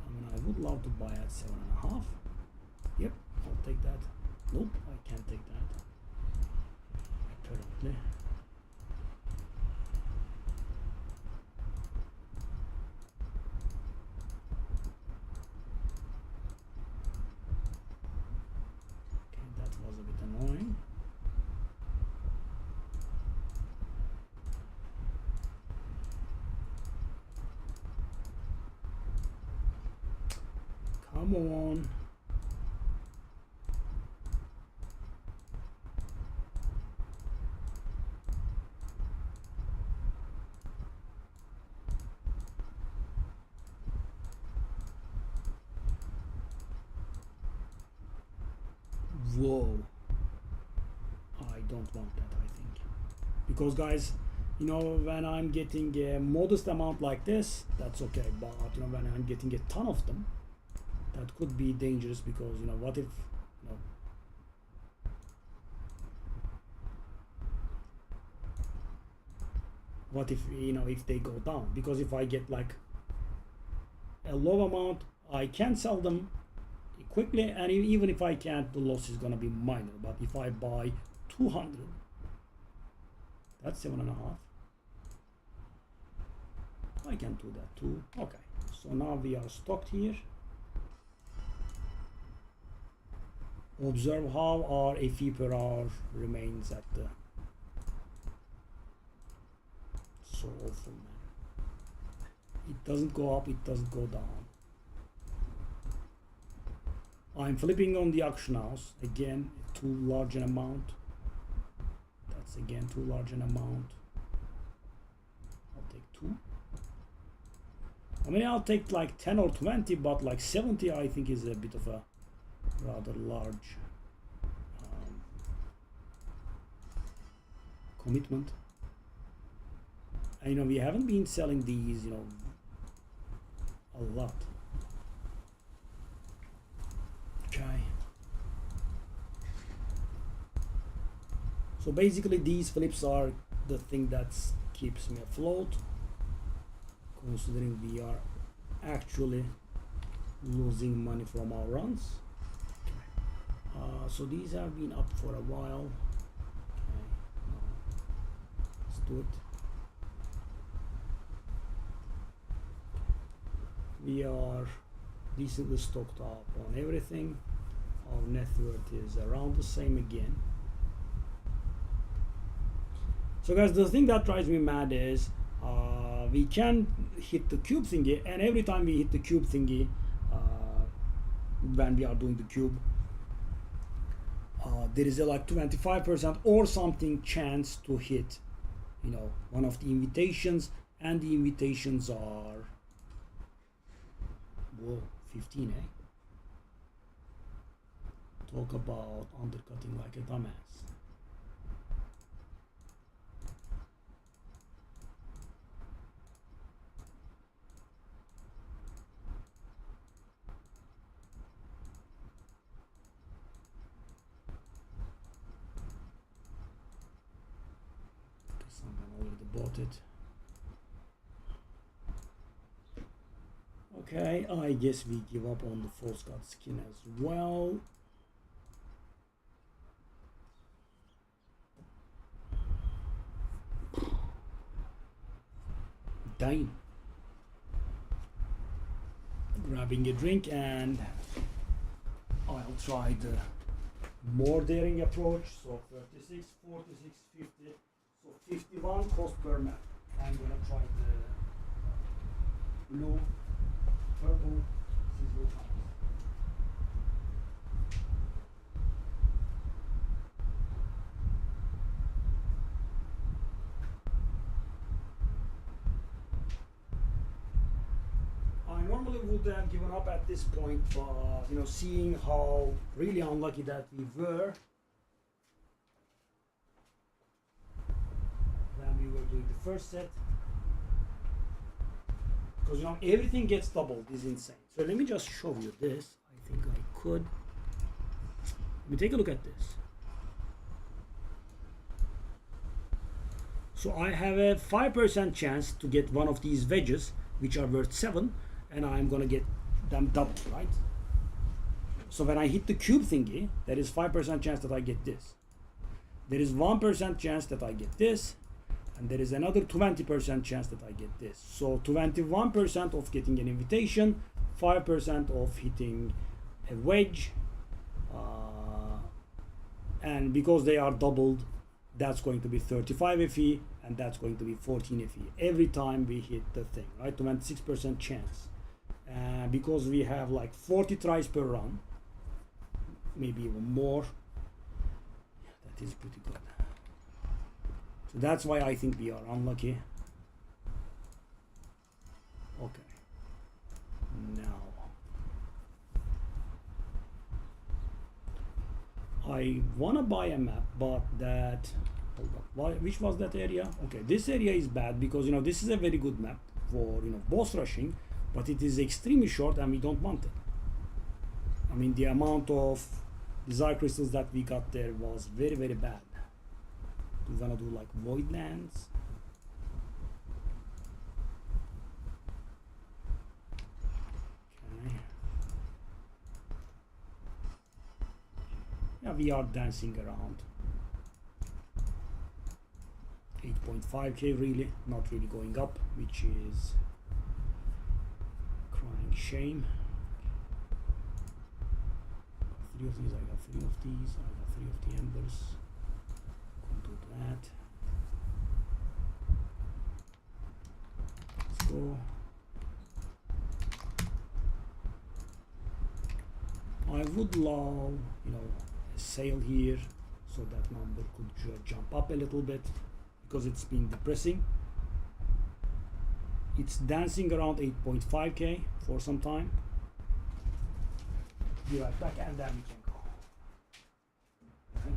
I mean, I would love to buy at 7.5. Yep, I'll take that. Nope, I can't take that. Apparently. Annoying. Come on. Whoa. I don't want that, I think. Because guys, you know, when I'm getting a modest amount like this, that's okay. But you know, when I'm getting a ton of them, that could be dangerous, because you know, what if, you know, what if, you know, if they go down? Because if I get like a low amount, I can sell them quickly, and even if I can't, the loss is gonna be minor. But if I buy 200, that's 7.5. I can do that too. Okay, so now we are stocked here. Observe how our FE per hour remains at the, so awful, man. It doesn't go up, it doesn't go down. I'm flipping on the auction house again, too large an amount. That's again too large an amount. I'll take 2. I mean, I'll take like 10 or 20, but like 70 I think is a bit of a rather large commitment. And you know, we haven't been selling these, you know, a lot. Okay. So basically these flips are the thing that keeps me afloat, considering we are actually losing money from our runs. Okay. So these have been up for a while. Okay. Let's do it. We are decently stocked up on everything. Our net worth is around the same again. So guys, the thing that drives me mad is we can hit the cube thingy, and every time we hit the cube thingy, when we are doing the cube, there is a like 25% or something chance to hit, you know, one of the invitations, and the invitations are, whoa, 15, eh? Talk about undercutting like a dumbass. Someone already bought it. Okay, I guess we give up on the false god skin as well. Dying. Grabbing a drink, and I I'll try the more daring approach. So 36, 46, 50. So 51 cost per map. I'm gonna try the blue, purple, scissor compass. I normally would have given up at this point, but you know, seeing how really unlucky that we were when we were doing the first set, because you know everything gets doubled is insane. So let me just show you this. I think I could. Let me take a look at this. So I have a 5% chance to get one of these wedges, which are worth 7, and I'm gonna get them doubled, right? So when I hit the cube thingy, there is 5% chance that I get this. There is 1% chance that I get this, and there is another 20% chance that I get this. So 21% of getting an invitation, 5% of hitting a wedge, and because they are doubled, that's going to be 35 FE, and that's going to be 14 FE every time we hit the thing, right? 26% chance. Because we have like 40 tries per run, maybe even more. Yeah, that is pretty good. So that's why I think we are unlucky. Okay. Now I wanna buy a map, but that, hold on, which was that area? Okay, this area is bad because you know this is a very good map for you know boss rushing, but it is extremely short and we don't want it. I mean, the amount of desire crystals that we got there was very, very bad. Do we wanna do like void lands? Okay. Yeah, we are dancing around 8.5k really, not really going up, which is crying shame. 3 of these, I got 3 of these, I got 3 of the embers. Can't do that. Let's go. I would love, you know, a sale here so that number could jump up a little bit because it's been depressing. It's dancing around 8.5k for some time. Be right back and then we can go. Okay.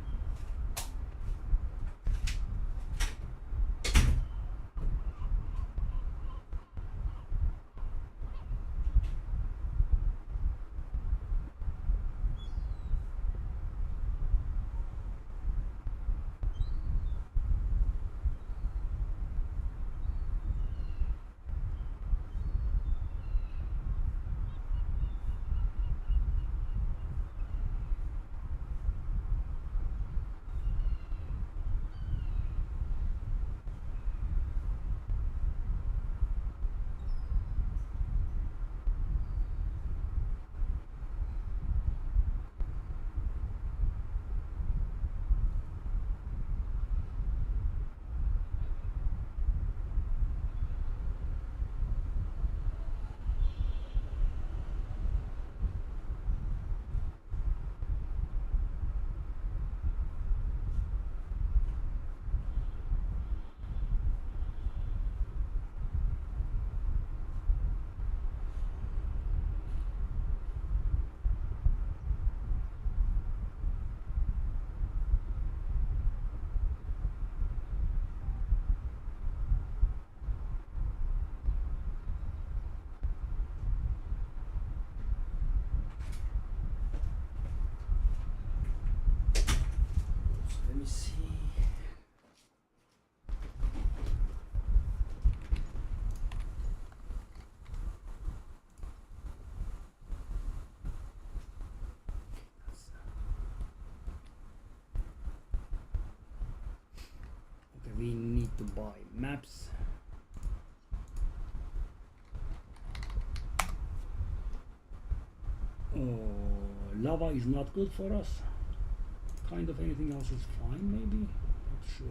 Let me see. Okay, we need to buy maps. Oh, Lava is not good for us. Kind of anything else is fine, maybe. Not sure.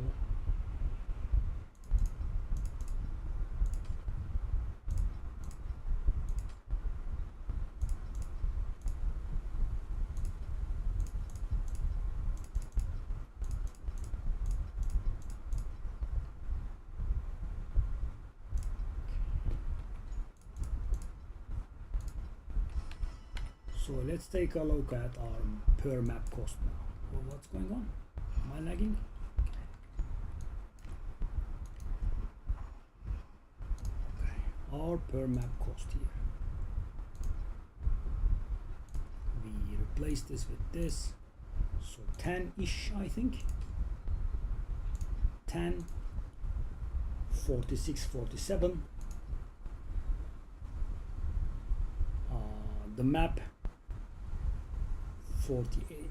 So let's take a look at our per map cost now. Well, what's going on? Am I lagging? Okay, our per map cost here. We replace this with this. So 10-ish, I think. 10, 46, 47. The map 48,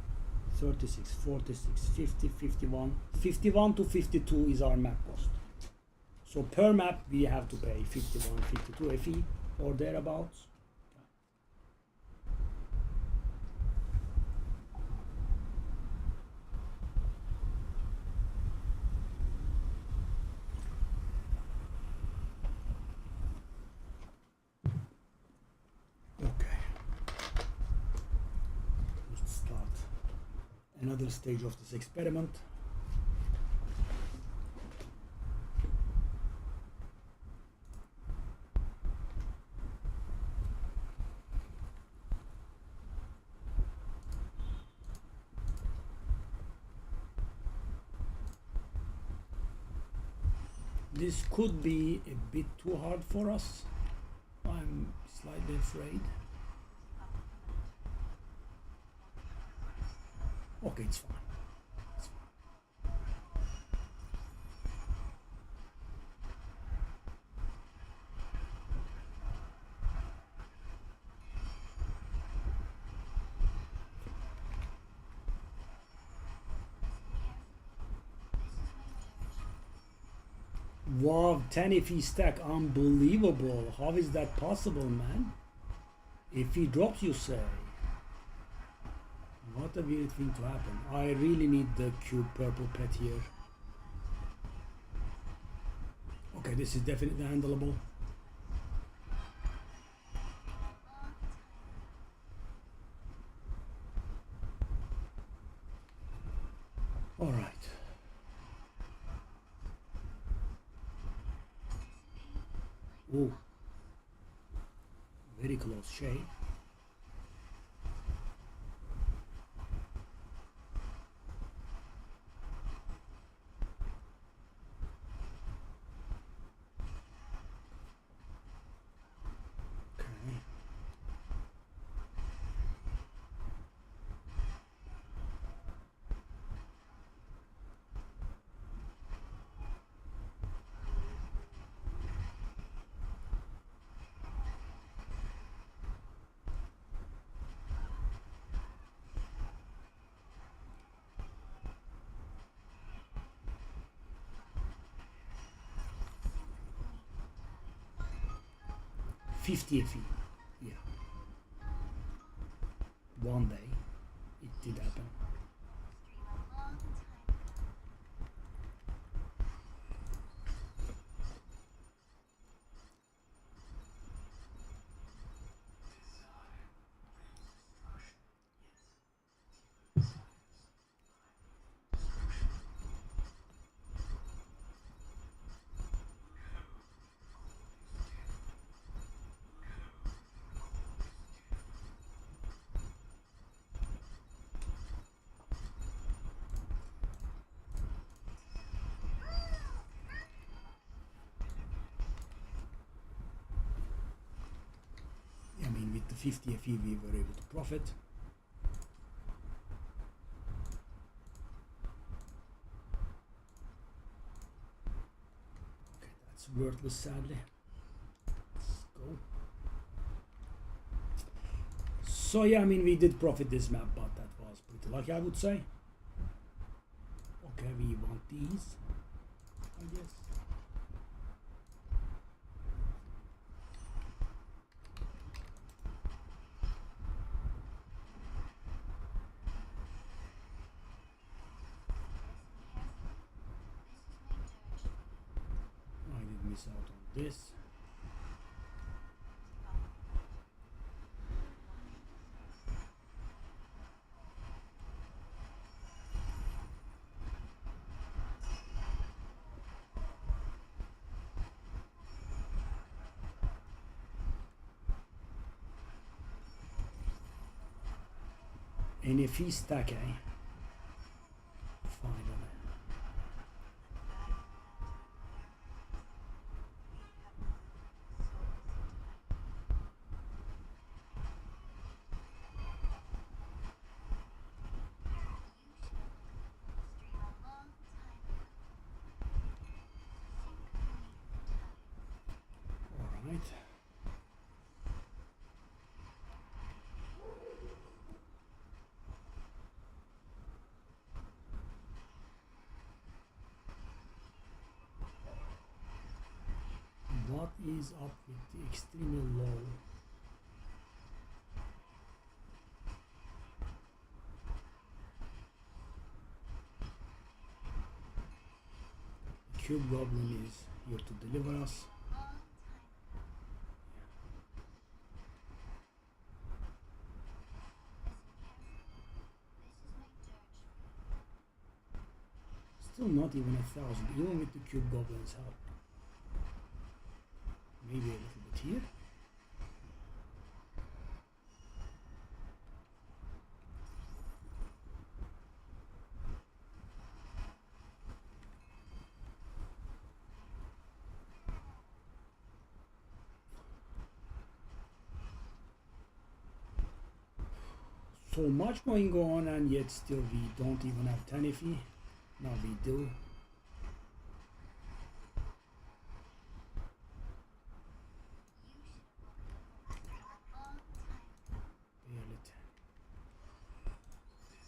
36, 46, 50, 51. 51 to 52 is our map cost. So per map we have to pay 51, 52 FE or thereabouts. Another stage of this experiment. This could be a bit too hard for us. I'm slightly afraid. Okay, it's fine. It's fine. Wow, 10 FE stack, unbelievable. How is that possible, man? If he drops, you say. What a weird thing to happen. I really need the cube purple pet here. Okay, this is definitely handleable. All right. Ooh. Very close shade. $50 FE, yeah. One day it did happen. With the 50 FE we were able to profit. Okay, that's worthless sadly. Let's go. So yeah, I mean we did profit this map, but that was pretty lucky, I would say. Okay, we want these, I guess. miss out on this. NFE stack, eh? Finally. All right. What is up with the extremely low? Cube Goblin is here to deliver us. Still not even 1,000, even with the Cube Goblin's help. Maybe a little bit here. So much going on, and yet still we don't even have 10 FE. Now we do.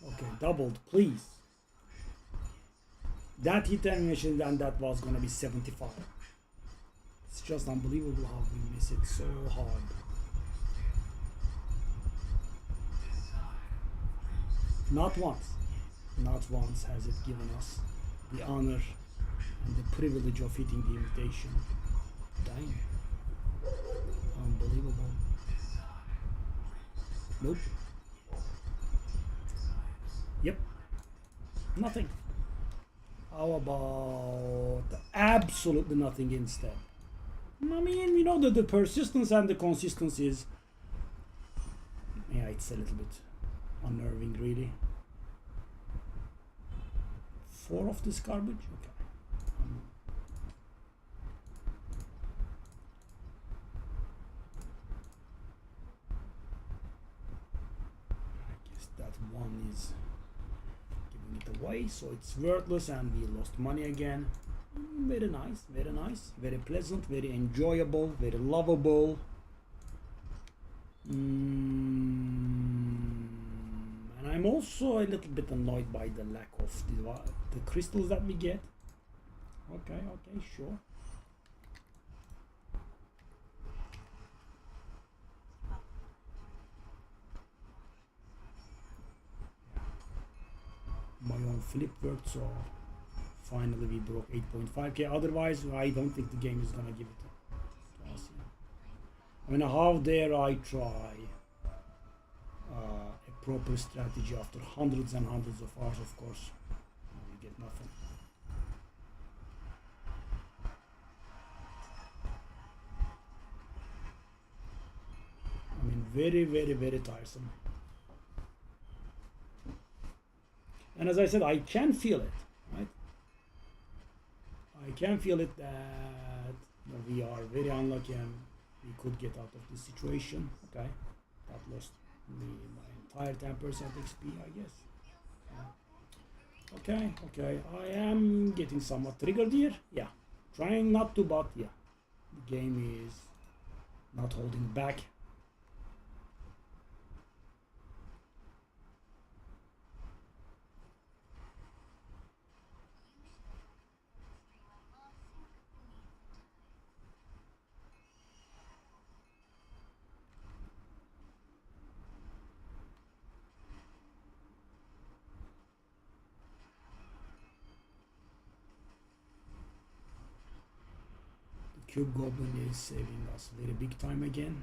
Okay, doubled, please. That hit animation, and that was gonna be 75. It's just unbelievable how we miss it so hard. Not once has it given us the honor and the privilege of hitting the invitation. Dang. Unbelievable. Nope. Yep. Nothing. How about absolutely nothing instead? I mean, we know that the persistence and the consistency is... Yeah, it's a little bit unnerving, really. 4 of this garbage? Okay. I guess that one is giving it away, so it's worthless, and we lost money again. Very nice, very nice, very pleasant, very enjoyable, very lovable. And I'm also a little bit annoyed by the lack of the crystals that we get. Okay, sure. My own flip worked, so finally we broke 8.5k. Otherwise, I don't think the game is gonna give it to us. I mean, how dare I try a proper strategy after hundreds and hundreds of hours? Of course, we get nothing. I mean, very, very, very tiresome. And as I said, I can feel it, right? I can feel it that we are very unlucky and we could get out of this situation. Okay, that lost me my entire 10% XP, I guess. Yeah. Okay, I am getting somewhat triggered here. Yeah, trying not to, but yeah, the game is not holding back. Cube Goblin is saving us very big time again.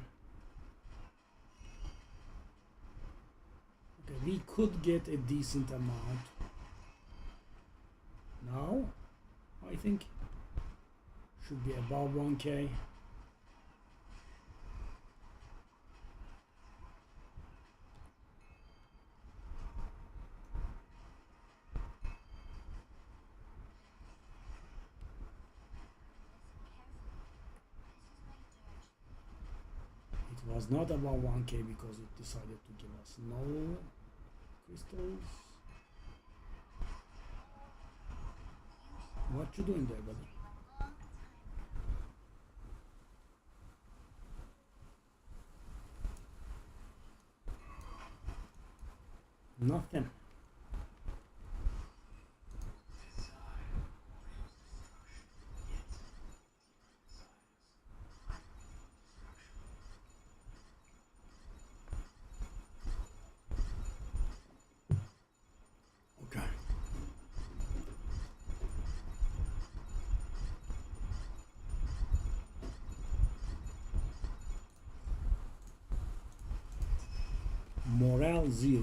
Okay, we could get a decent amount now. I think should be above 1k. It was not about 1k because it decided to give us no crystals. What you doing there, buddy? Nothing. Morale 0.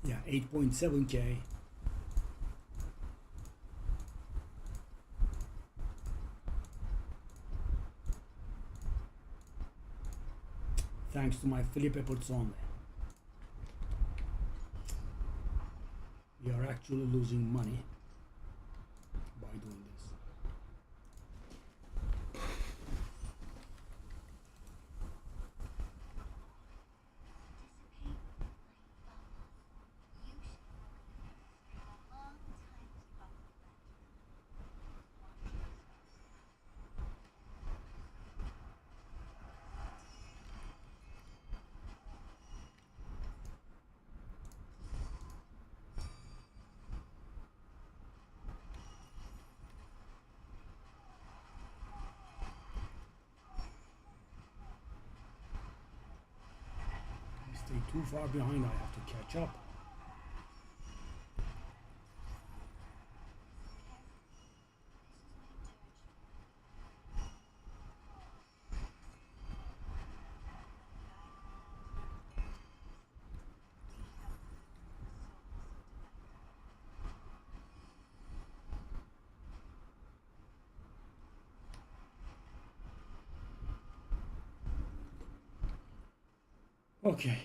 Yeah, 8.7k. Thanks to my Felipe Pozzone. We are actually losing money by doing this. Stay too far behind, I have to catch up. Okay.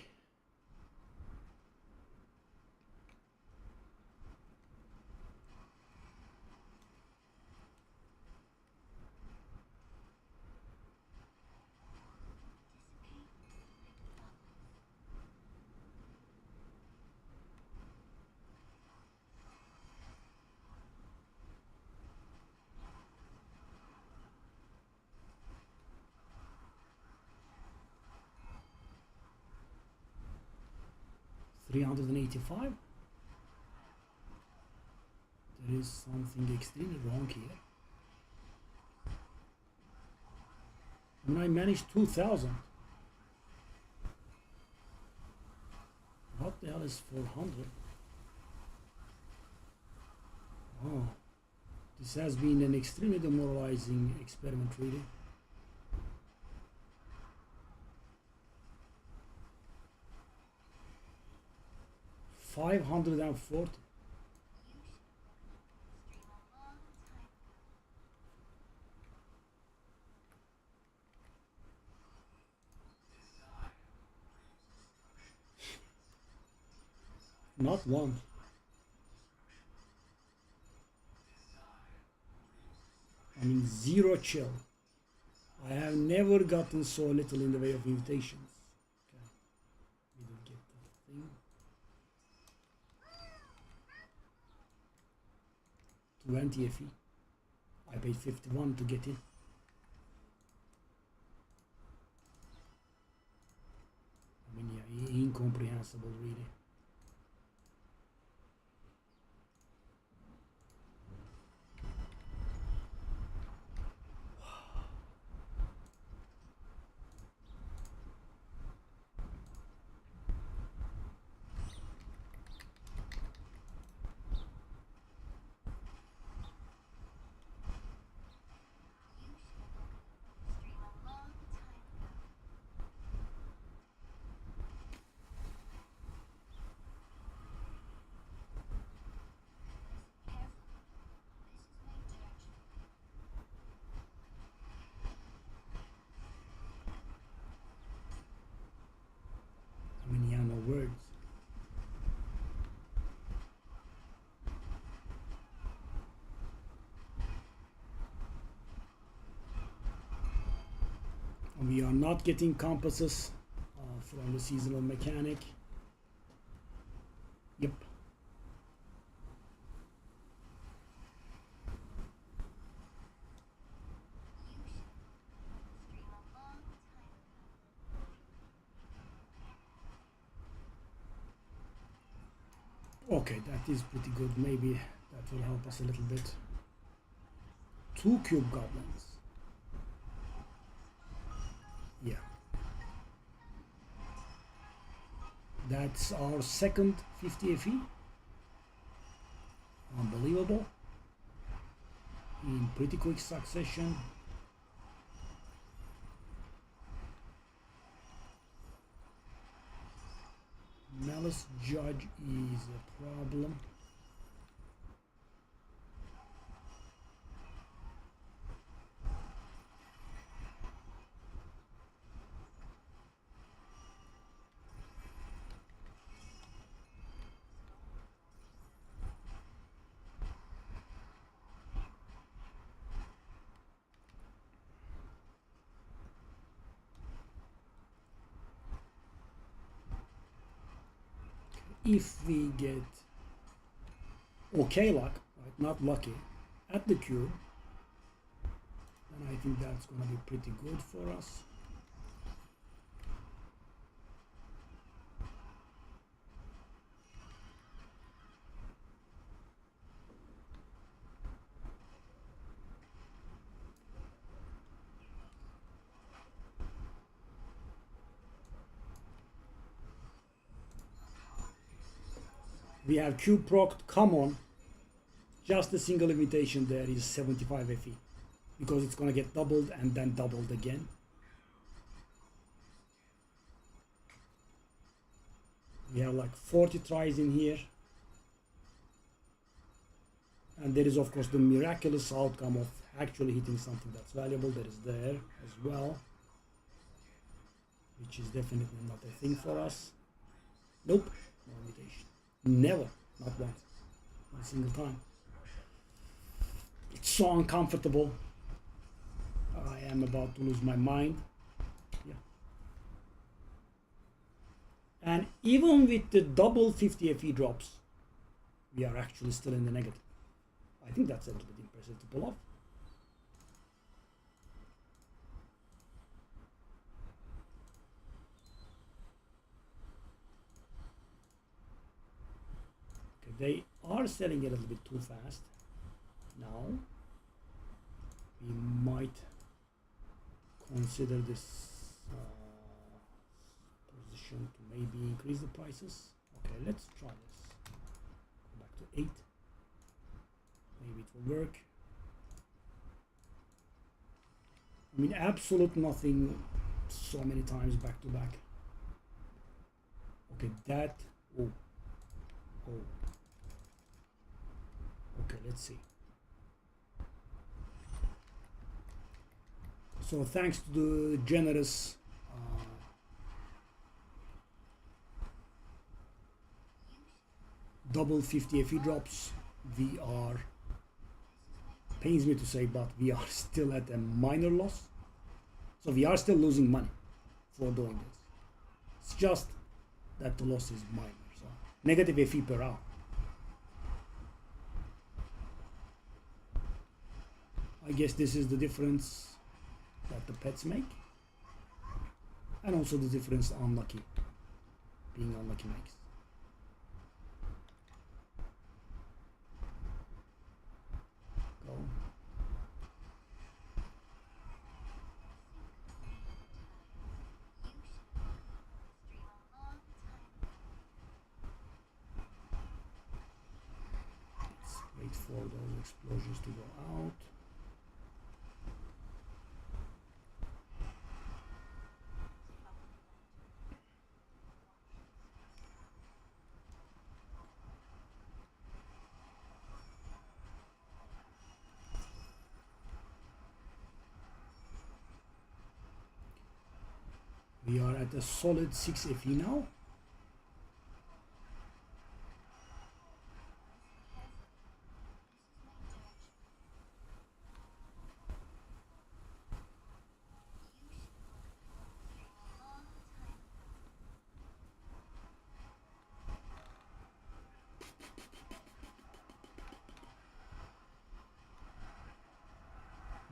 $385. There is something extremely wrong here. And I managed 2,000. What the hell is 400? Oh, this has been an extremely demoralizing experiment, really. $540. Not one. I mean, zero chill. I have never gotten so little in the way of invitations. Okay. We didn't get the thing. 20 FE. I paid 51 to get in. I mean, yeah, incomprehensible, really. I mean, yeah, no words. We are not getting compasses from the seasonal mechanic. Yep. Okay, that is pretty good. Maybe that will help us a little bit. 2 cube goblins. Yeah. That's our second 50 FE. Unbelievable. In pretty quick succession. Malice Judge is a problem. If we get okay luck, right, not lucky, at the cube, then I think that's going to be pretty good for us. We have cube procced, come on. Just a single invitation there is 75 FE. Because it's gonna get doubled and then doubled again. We have like 40 tries in here. And there is of course the miraculous outcome of actually hitting something that's valuable. That is there as well. Which is definitely not a thing for us. Nope, no invitation. Never, not once, not a single time. It's so uncomfortable. I am about to lose my mind. Yeah. And even with the double 50 FE drops, we are actually still in the negative. I think that's a little bit impressive to pull off. They are selling a little bit too fast. Now we might consider this position to maybe increase the prices. Okay, let's try this. Go back to 8. Maybe it will work. I mean, absolute nothing so many times back to back. Okay, that. Oh. Okay, let's see. So thanks to the generous double 50 FE drops, we are, pains me to say, but we are still at a minor loss. So we are still losing money for doing this. It's just that the loss is minor. So negative FE per hour. I guess this is the difference that the pets make, and also the difference being unlucky makes. Go. Let's wait for those explosions to go out. We are at a solid 6 FE now.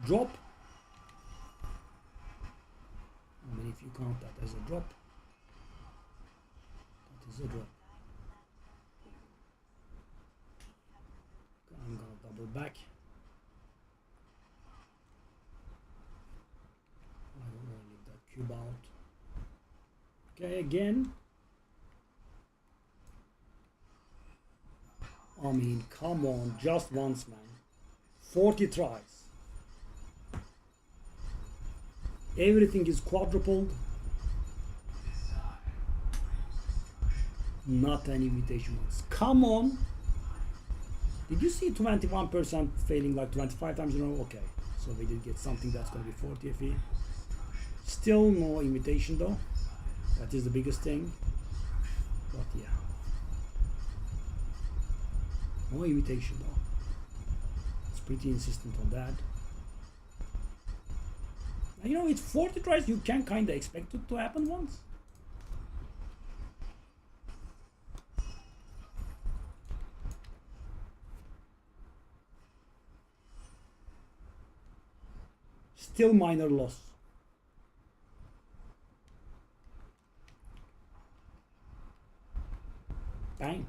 Drop. I mean, if you count that as a drop, that is a drop. I'm gonna double back. I don't want to leave that cube out. Okay, again. I mean, come on, just once, man. 40 tries. Everything is quadrupled. Not any imitation ones. Come on. Did you see 21% failing like 25 times in a row? Okay, so we did get something that's going to be 40 FE. Still no imitation though. That is the biggest thing. But yeah. No imitation though. It's pretty insistent on that. You know, it's 40 tries, you can kind of expect it to happen once. Still minor loss. Bang.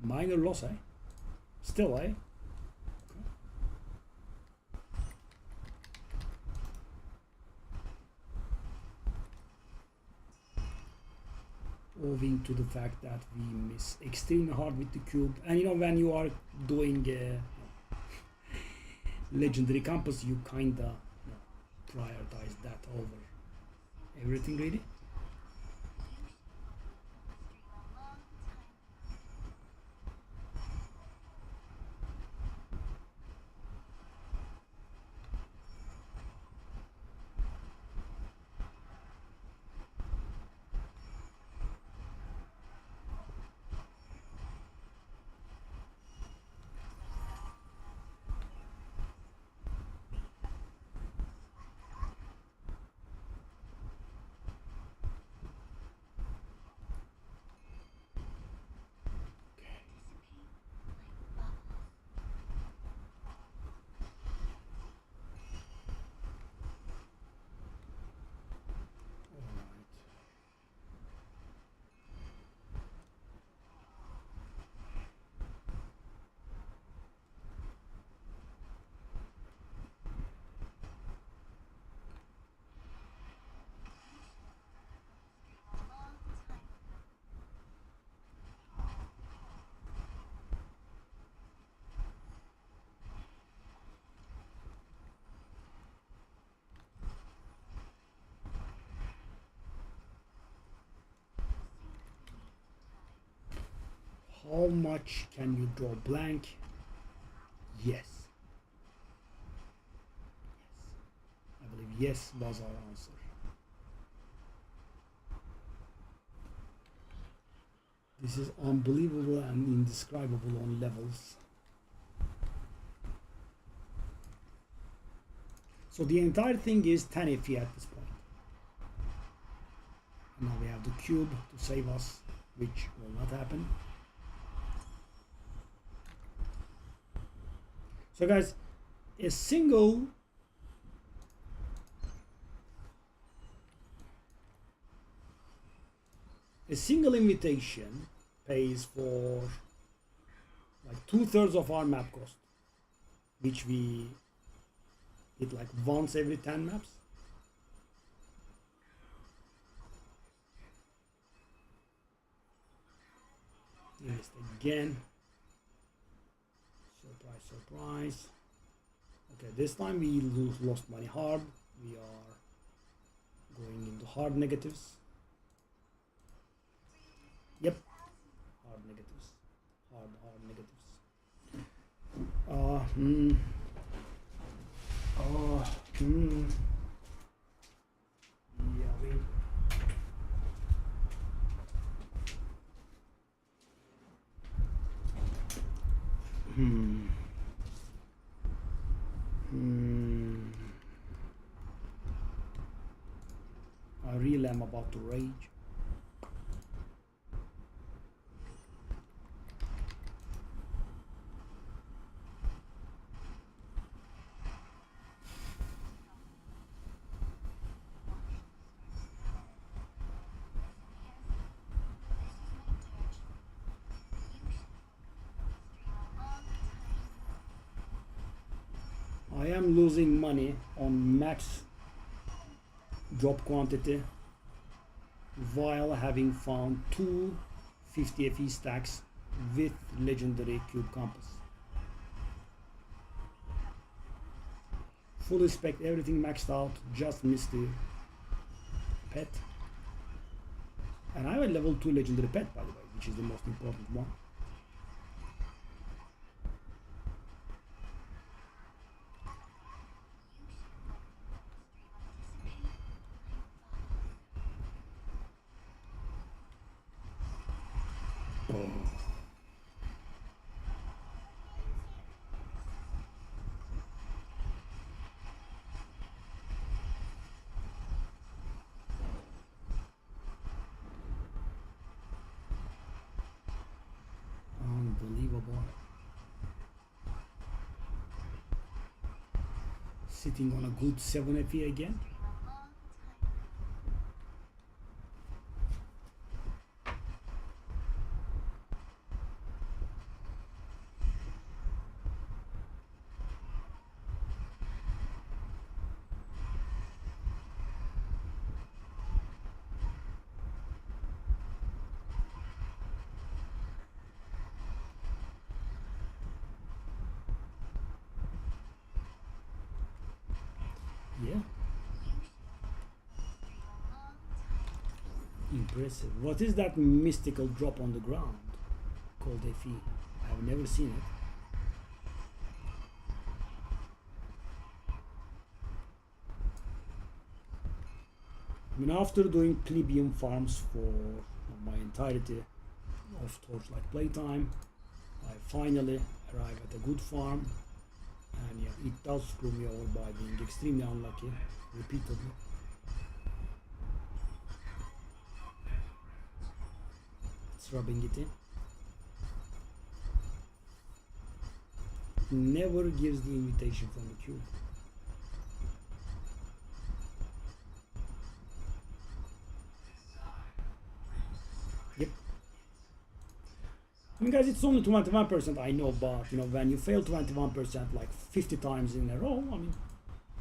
Minor loss, eh? Still, eh? Owing to the fact that we miss extremely hard with the cube, and you know, when you are doing legendary campus, you kinda prioritize that over everything really. How much can you draw blank? Yes. I believe yes was our answer. This is unbelievable and indescribable on levels. So the entire thing is 10 FE at this point. Now we have the cube to save us, which will not happen. So guys, a single invitation pays for like 2/3 of our map cost, which we hit like once every 10 maps. Missed again. Surprise, surprise. Okay, this time we lost money hard. We are going into hard negatives. Yep, hard negatives. Hard negatives. Yeah, I really am about to rage. I am losing money on max drop quantity while having found two 50 FE stacks with legendary cube compass. Full respect, everything maxed out, just missed the pet. And I have a level 2 legendary pet, by the way, which is the most important one. Unbelievable. Sitting on a good 7 FE again. Yeah. Impressive. What is that mystical drop on the ground called FE? I have never seen it. I mean, after doing plebeian farms for my entirety of Torchlight playtime, I finally arrive at a good farm, and yeah, it does screw me over by being extremely unlucky repeatedly. It's rubbing it in. Never gives the invitation from the cube. Yep. I mean, guys, it's only 21%, I know, but you know, when you fail 21% like 50 times in a row, I mean,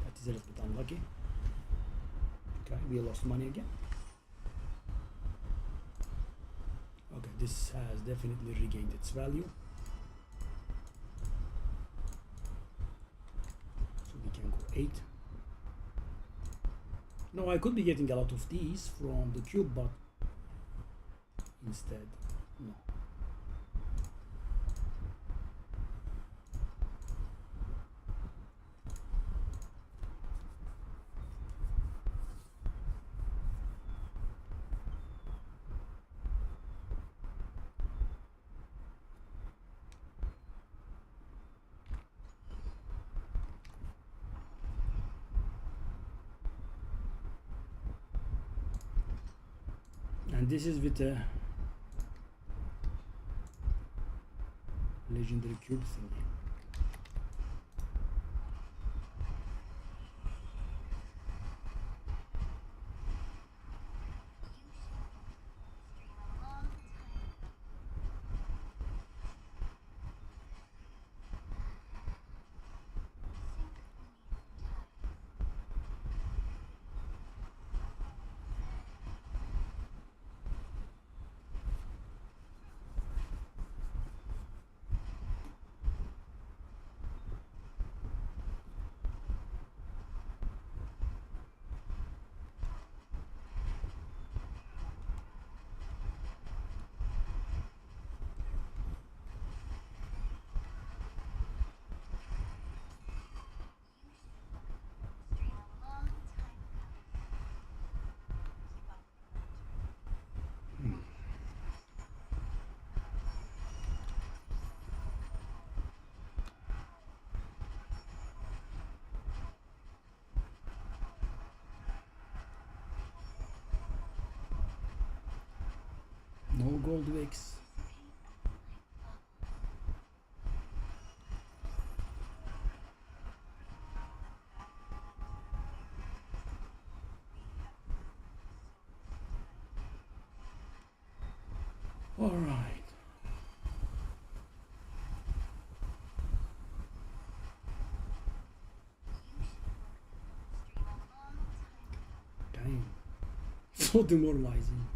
that is a little bit unlucky. Okay, we lost money again. Okay, this has definitely regained its value. So we can go 8. No, I could be getting a lot of these from the cube, but instead, no. And this is with a legendary cube thingy. No gold wicks. All right. Damn. So demoralizing.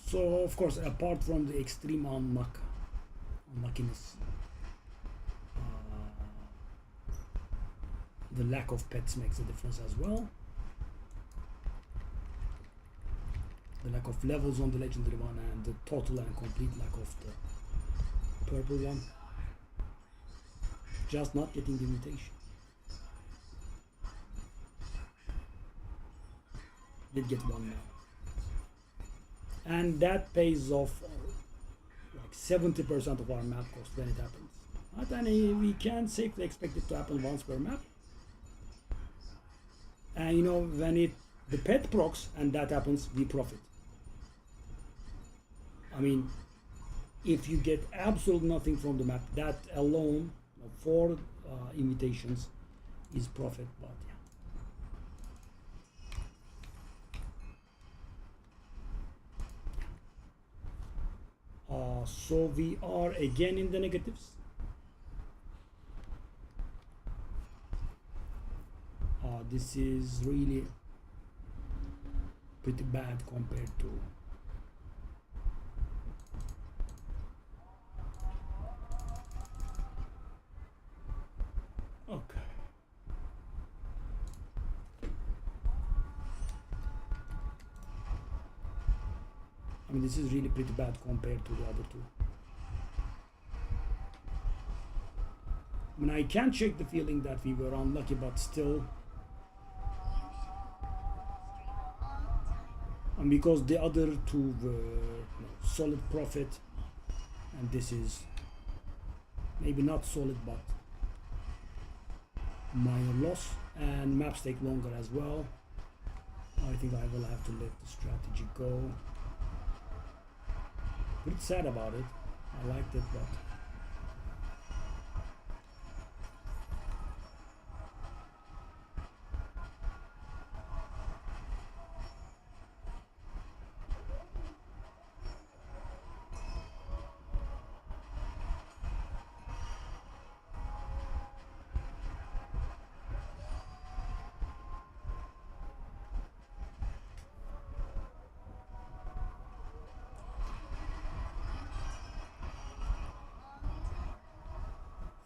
So of course, apart from the extreme unluckiness, the lack of pets makes a difference as well. The lack of levels on the legendary one and the total and complete lack of the purple one. Just not getting the mutation. Did get one now. And that pays off like 70% of our map cost when it happens. But then we can safely expect it to happen once per map. And you know, when the pet procs and that happens, we profit. I mean, if you get absolutely nothing from the map, that alone, 4 invitations is profit. But yeah. So we are again in the negatives. This is really pretty bad compared to okay. I mean, this is really pretty bad compared to the other two. I mean, I can shake the feeling that we were unlucky, but still. And because the other two were solid profit, and this is maybe not solid, but minor loss, and maps take longer as well. I think I will have to let the strategy go. Pretty sad about it. I liked it, but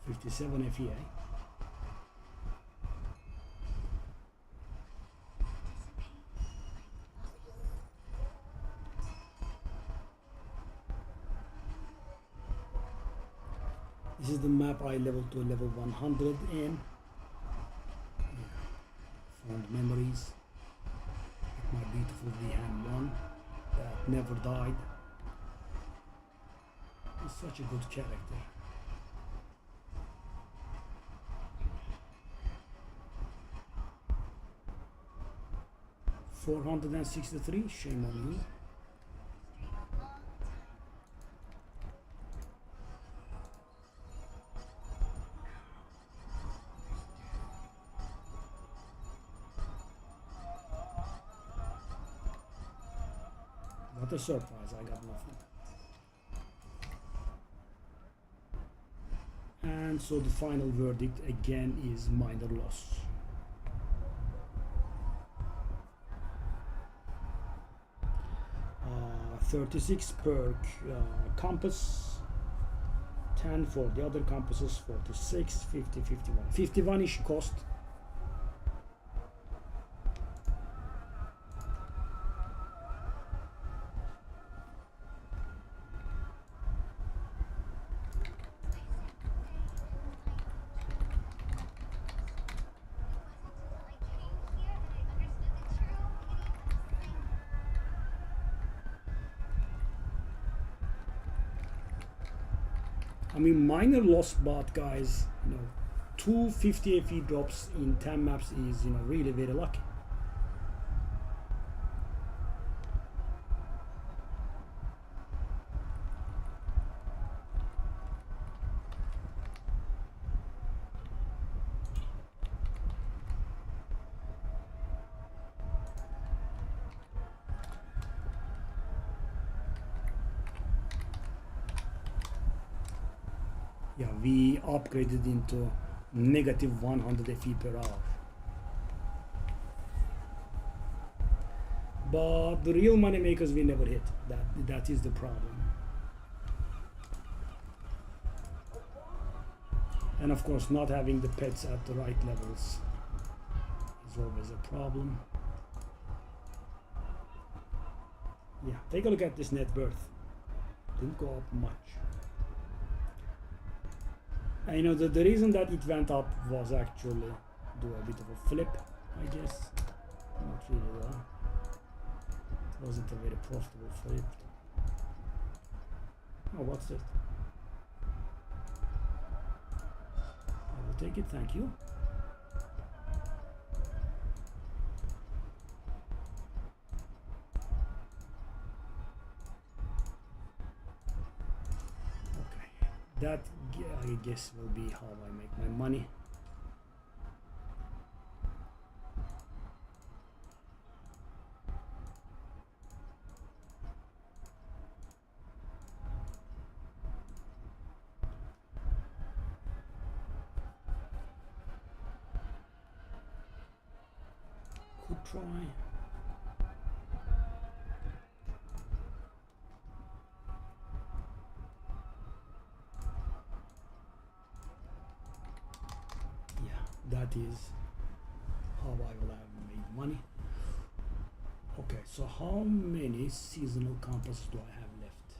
'57 FEA. This is the map I leveled to level 100 in. Fond memories. My beautiful Vihan one that never died. He's such a good character. $463, shame on you. What a surprise, I got nothing. And so the final verdict again is minor loss. 36 per compass, 10 for the other compasses, 46, 50, 51. 51-ish cost. I mean, minor loss, but guys, you know, 2 50 FE drops in 10 maps is, you know, really very lucky. Yeah, we upgraded into negative 100 FE per hour. But the real money makers we never hit. That is the problem. And of course, not having the pets at the right levels is always a problem. Yeah, take a look at this net worth. Didn't go up much. And you know, the reason that it went up was actually do a bit of a flip, I guess. Not really well. It wasn't a very profitable flip. Oh, what's that? I will take it, thank you. That, I guess, will be how I make my money. Could try. That is how I will have made money. Okay, so how many seasonal compasses do I have left?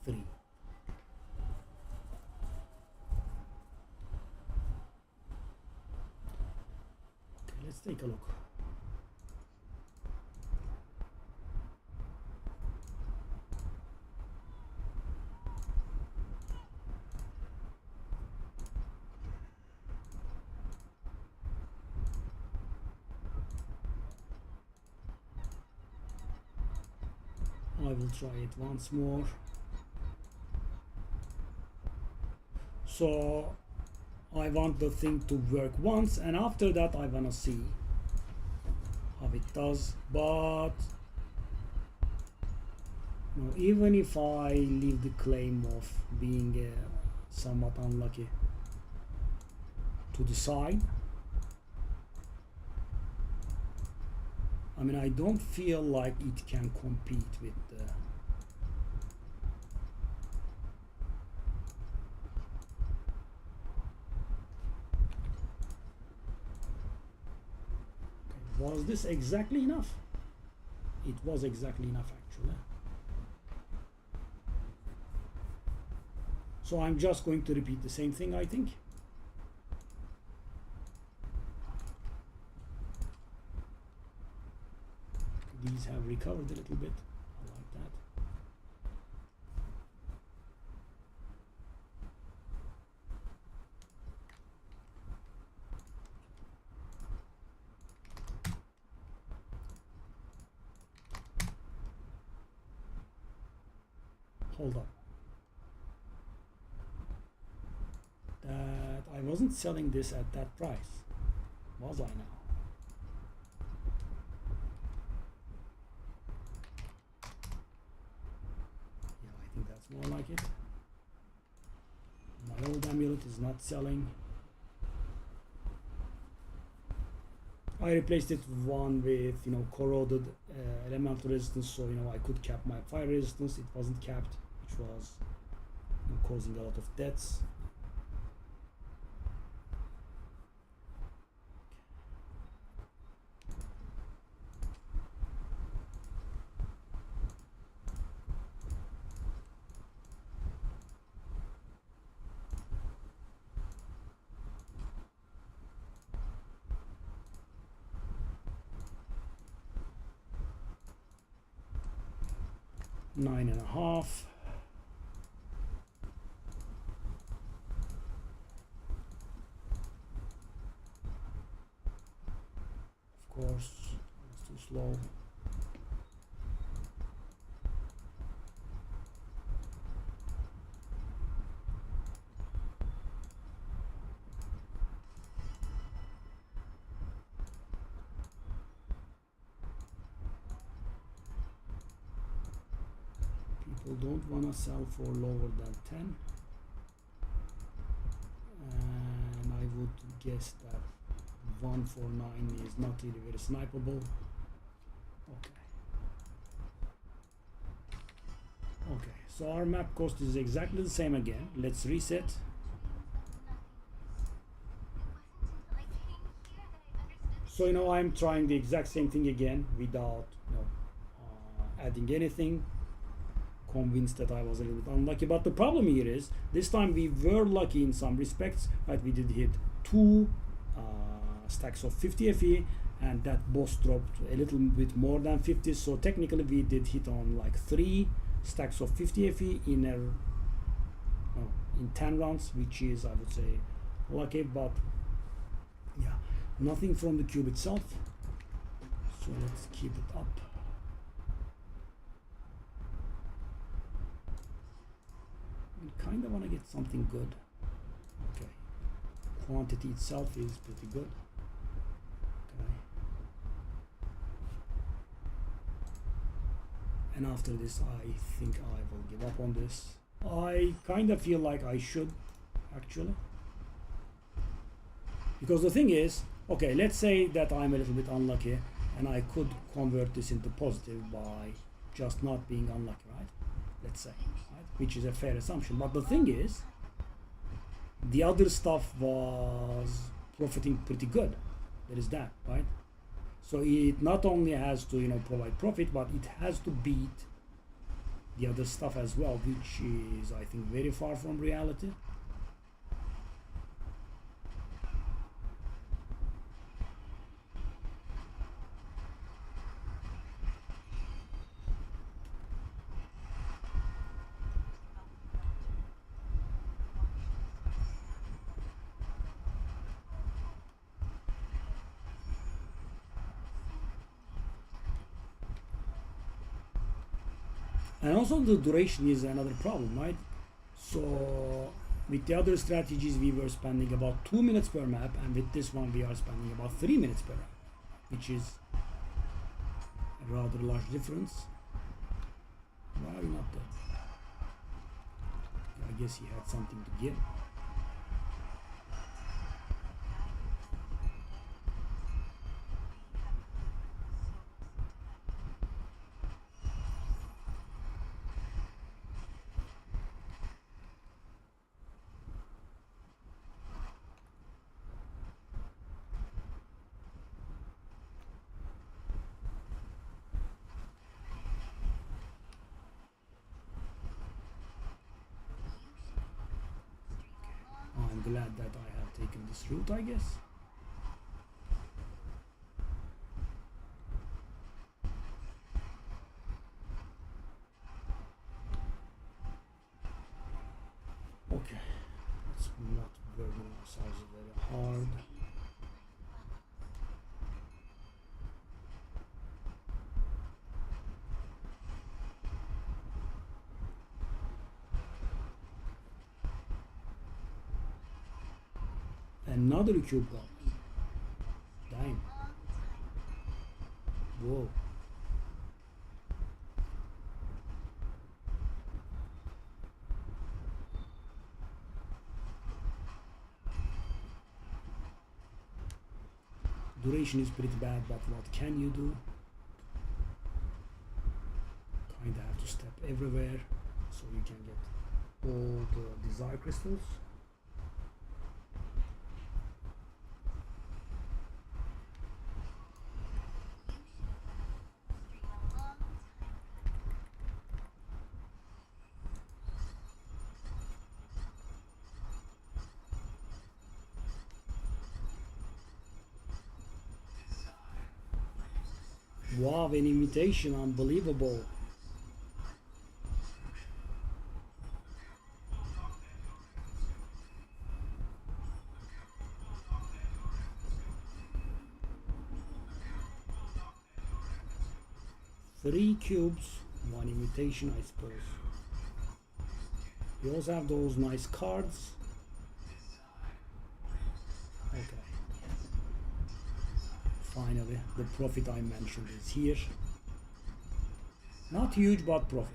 3. Okay, let's take a look. I will try it once more. So I want the thing to work once, and after that I wanna see how it does. But you know, even if I leave the claim of being somewhat unlucky to the side, I mean, I don't feel like it can compete with the Was this exactly enough? It was exactly enough, actually. So I'm just going to repeat the same thing, I think. These have recovered a little bit. I like that. Hold up. That I wasn't selling this at that price, was I now? Yeah, I think that's more like it. My old amulet is not selling. I replaced it one with, you know, corroded elemental resistance, so you know I could cap my fire resistance. It wasn't capped, which was, you know, causing a lot of deaths. Nine and a half. course, it's too slow. People don't want to sell for lower than 10. And I would guess that 149 is not really very snipeable. Okay. Okay, so our map cost is exactly the same again. Let's reset. So I'm trying the exact same thing again without adding anything. Convinced that I was a little bit unlucky, but the problem here is this time we were lucky in some respects, right? We did hit 2 stacks of 50 FE, and that boss dropped a little bit more than 50, so technically we did hit on like 3 stacks of 50 FE in 10 rounds, which is, I would say, lucky. But yeah, nothing from the cube itself, so let's keep it up. Kind of want to get something good. Okay, quantity itself is pretty good. Okay, and after this I think I will give up on this. I kind of feel like I should actually, because the thing is, okay, let's say that I'm a little bit unlucky and I could convert this into positive by just not being unlucky, right? Let's say, right? Which is a fair assumption, but the thing is, the other stuff was profiting pretty good. There is that, right? So it not only has to provide profit, but it has to beat the other stuff as well, which is, I think, very far from reality. And also the duration is another problem, right? So with the other strategies we were spending about 2 minutes per map, and with this one we are spending about 3 minutes per map, which is a rather large difference. Why are you not there? I guess he had something to give. I'm glad that I have taken this route, I guess. Okay, let's not burden ourselves very hard. Another cube gone. Damn. Whoa. Duration is pretty bad, but what can you do? Kinda have to step everywhere so you can get all the desire crystals. Wow, an invitation, unbelievable. 3 cubes, 1 invitation, I suppose. You also have those nice cards. Okay. Finally, the profit I mentioned is here. Not huge, but profit.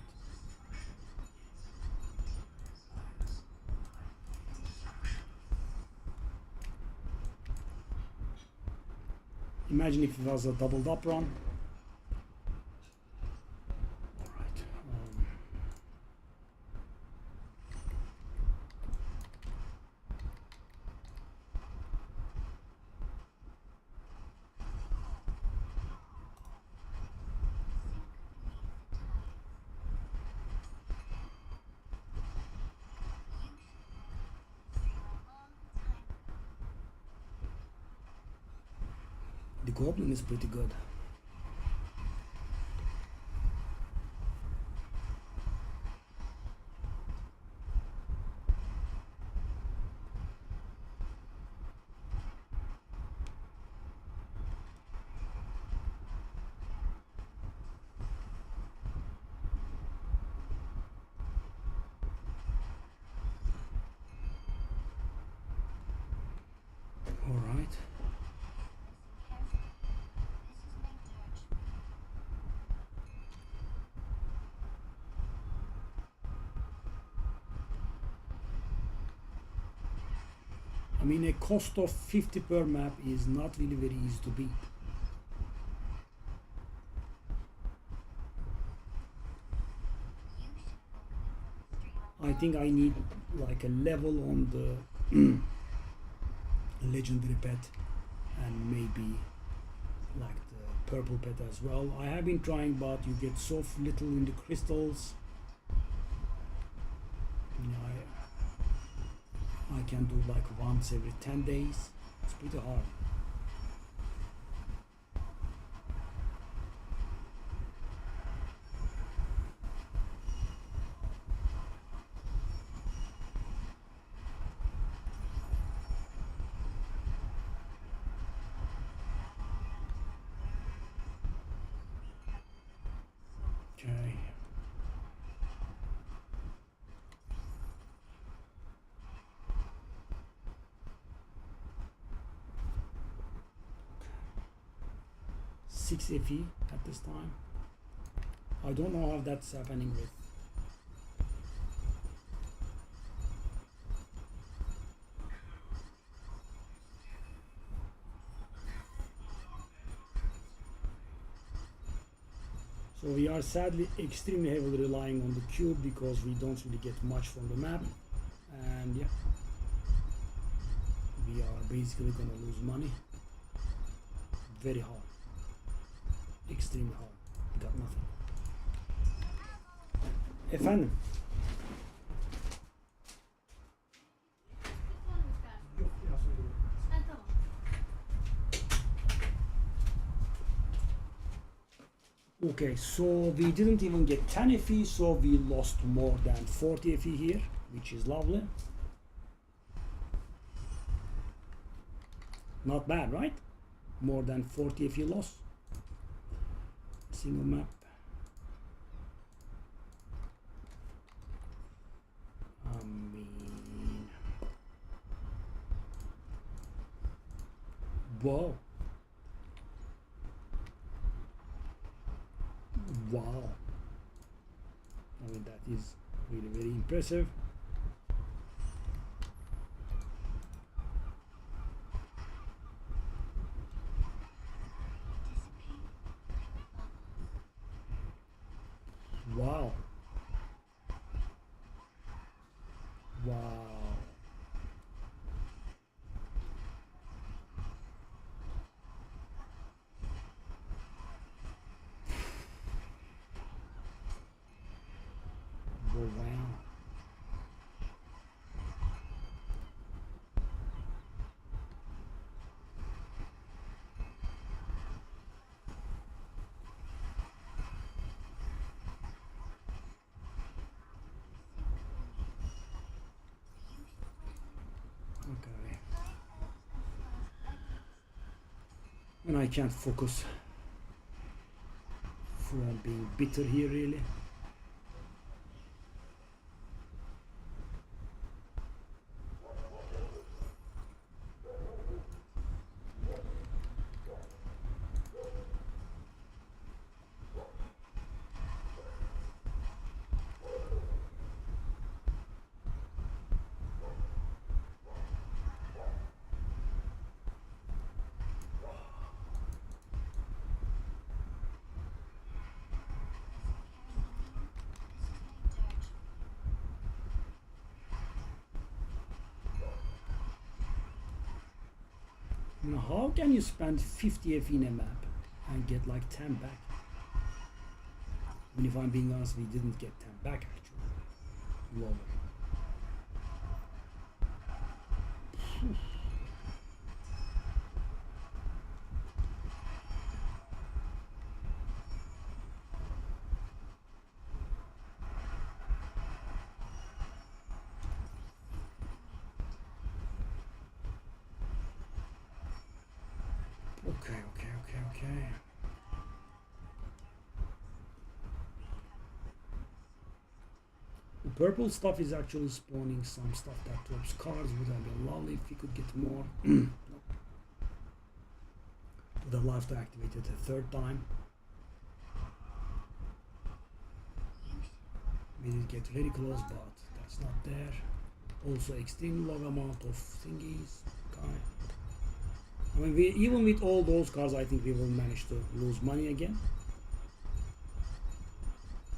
Imagine if it was a doubled up run. Alright. The goblin is pretty good. All right. I mean, a cost of 50 per map is not really very easy to beat. I think I need like a level on the legendary pet and maybe like the purple pet as well. I have been trying, but you get so little in the crystals. You know, I can do like once every 10 days. It's pretty hard. Okay. Six FE at this time. I don't know how that's happening with. So we are sadly extremely heavily relying on the cube because we don't really get much from the map, and yeah, we are basically gonna lose money. Very hard. Extremely hard. We got nothing. Efendim. Okay, so we didn't even get 10 FE, so we lost more than 40 FE here, which is lovely. Not bad, right? More than 40 FE loss. Single map. I mean, whoa. Wow. I mean, that is really very impressive. Wow. Wow. Oh, wow. Okay. And I can't focus from being bitter here really. Now, how can you spend 50 F in a map and get like 10 back? I mean, if I'm being honest, we didn't get 10 back actually. Lower. Okay. The purple stuff is actually spawning some stuff that drops cards. Would have been lovely if we could get more. No. Would have loved to activate it a third time. We did get very close, but that's not there. Also, extreme low amount of thingies. Okay. I mean, even with all those cards, I think we will manage to lose money again.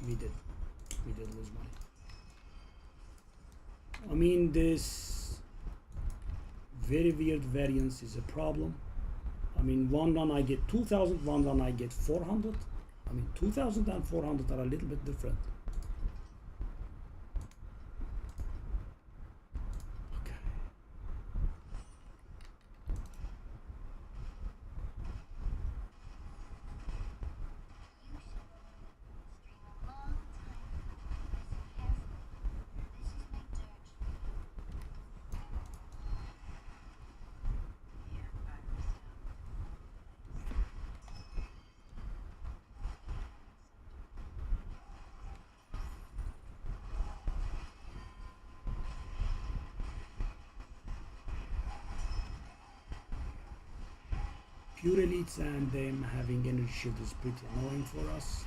We did lose money. I mean, this very weird variance is a problem. I mean, one run I get 2,000, one run I get 400. I mean, 2,000 and 400 are a little bit different. Pure elites and them having energy shield is pretty annoying for us.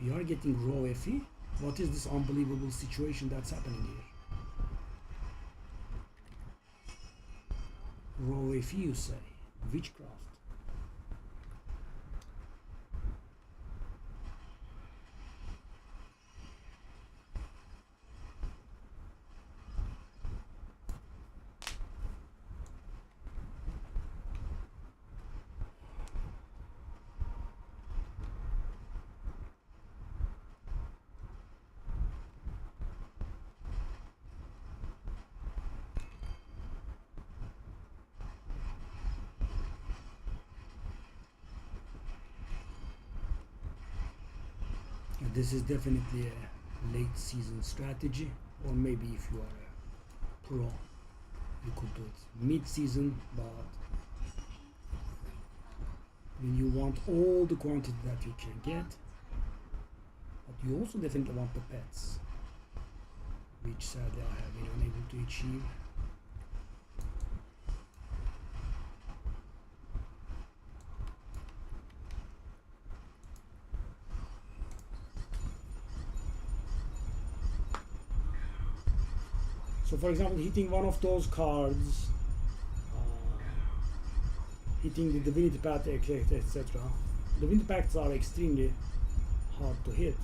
We are getting raw FE. What is this unbelievable situation that's happening here? Raw FE, you say? Witchcraft. This is definitely a late season strategy, or maybe if you are a pro, you could do it mid-season, but when you want all the quantity that you can get, but you also definitely want the pets, which sadly I have been unable to achieve. So for example, hitting one of those cards, hitting the Divinity Pact, etc. Divinity Pacts are extremely hard to hit,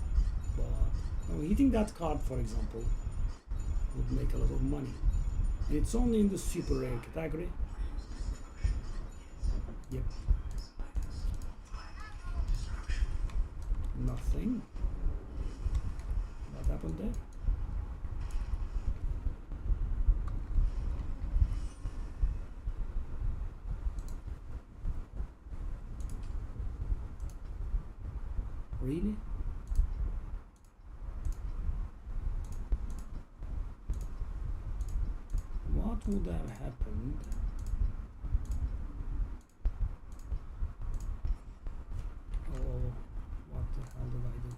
but hitting that card, for example, would make a lot of money. And it's only in the super rare category. Yep. Nothing. What happened there? Really? What would have happened? Oh, what the hell did I do?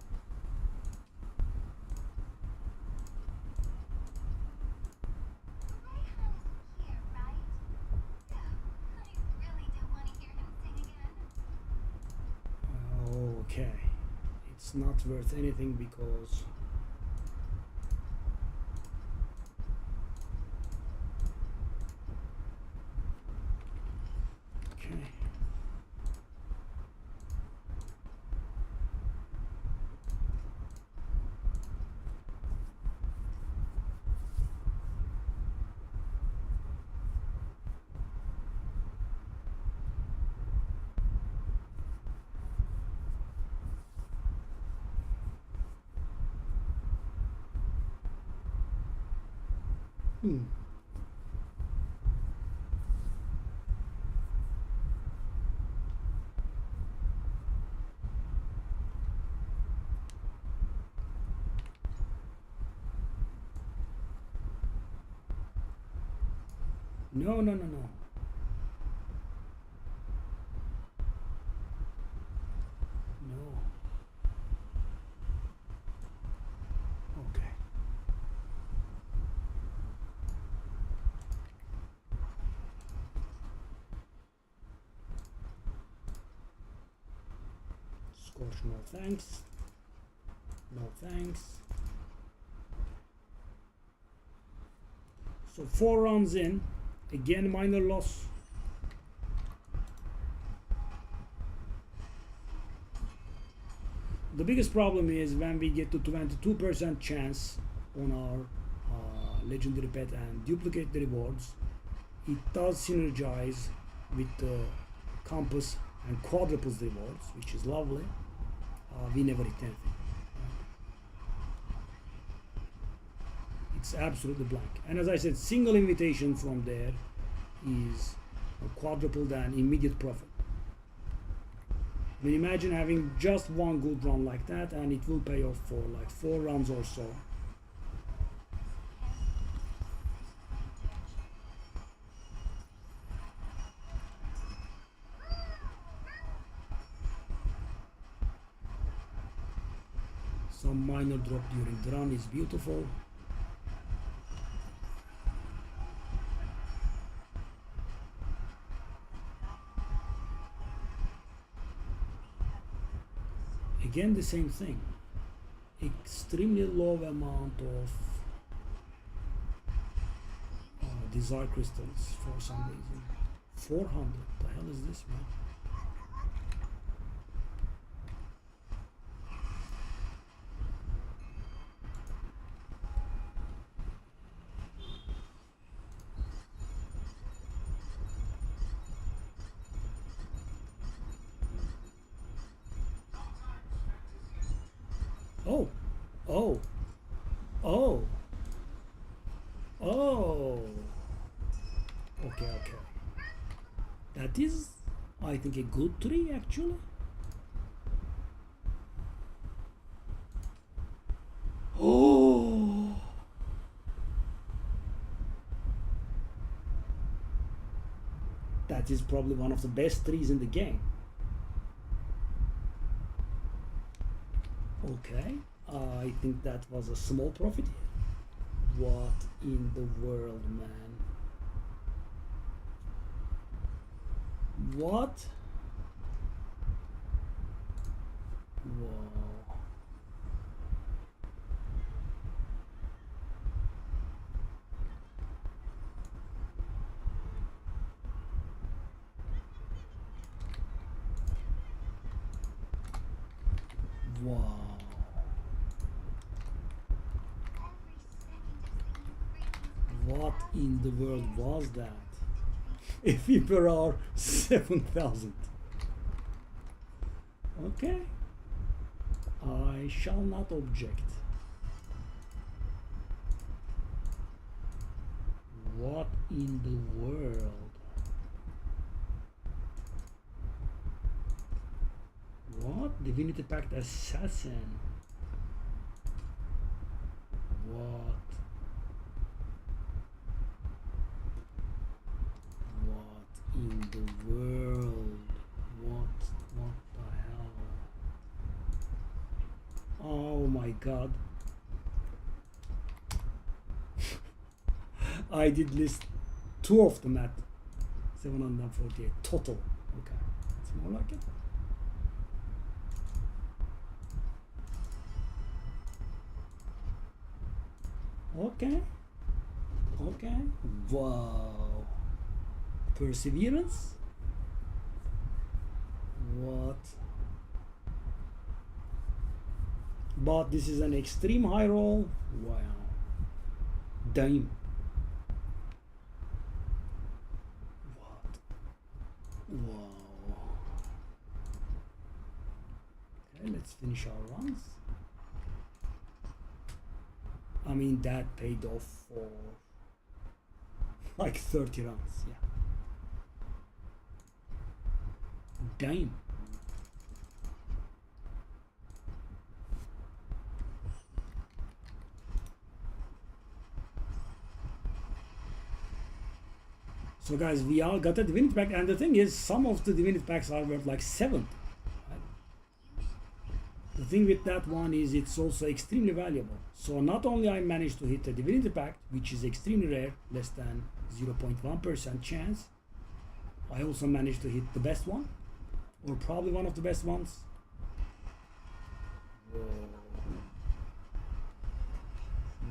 Okay, it's not worth anything because okay. No, no, no, no. No. Okay. Scorch, no thanks. No thanks. So 4 rounds in, again minor loss. The biggest problem is when we get to 22% chance on our legendary pet and duplicate the rewards, it does synergize with the compass and quadruples the rewards, which is lovely. We never hit anything. It's absolutely blank. And as I said, single invitation from there is quadrupled and immediate profit. I mean, imagine having just one good run like that and it will pay off for like 4 runs or so. Some minor drop during the run is beautiful. Again, the same thing. Extremely low amount of desire crystals for some reason. 400. The hell is this, man? Oh, oh, oh, oh. Okay, okay. That is, I think, a good tree actually. Oh. That is probably one of the best trees in the game. Okay, I think that was a small profit here. What in the world, man? What? Whoa. Wow. What in the world was that? If per hour 7,000. Okay. I shall not object. What in the world? What? Divinity Pact Assassin. What? in the world? What the hell? Oh my god. I did list 2 of them at 748 total. Okay, that's more like it. Okay. Okay. Wow. Perseverance. What? But this is an extreme high roll. Wow. Damn. What? Wow. Okay, let's finish our runs. I mean, that paid off for like 30 runs, yeah. Damn. So guys, we all got a divinity pack, and the thing is, some of the divinity packs are worth like 7. The thing with that one is it's also extremely valuable. So not only I managed to hit a divinity pack, which is extremely rare, less than 0.1% chance, I also managed to hit the best one, or probably one of the best ones. Whoa.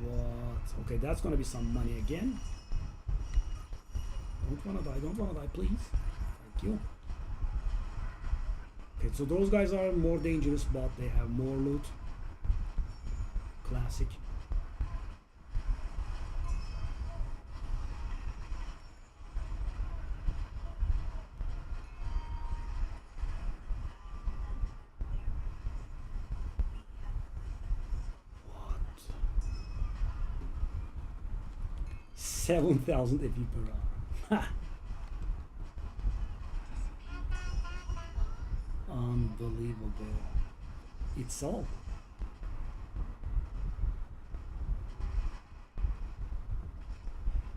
What? Okay, that's gonna be some money again. Don't wanna die, please. Thank you. Okay, so those guys are more dangerous, but they have more loot. Classic. What? 7,000 FE per hour. Ha! Unbelievable. It's all.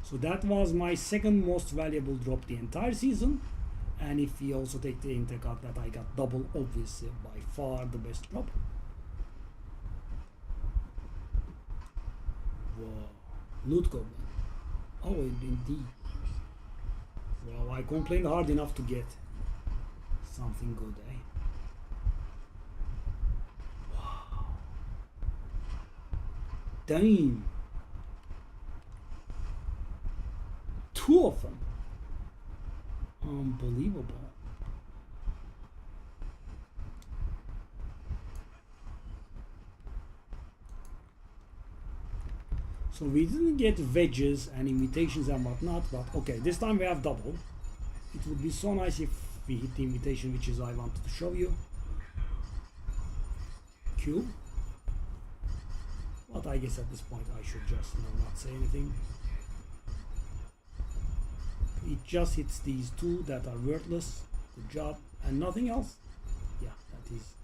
So that was my second most valuable drop the entire season. And if we also take the into account that I got double, obviously by far the best drop. Whoa. Loot goblin. Oh, indeed. Well, I complained hard enough to get something good, eh? Wow. Damn. 2 of them. Unbelievable. So we didn't get wedges and invitations and whatnot, but okay, this time we have double. It would be so nice if we hit the invitation, which is I wanted to show you. Q. But I guess at this point I should just not say anything. It just hits these 2 that are worthless. Good job. And nothing else. Yeah, that is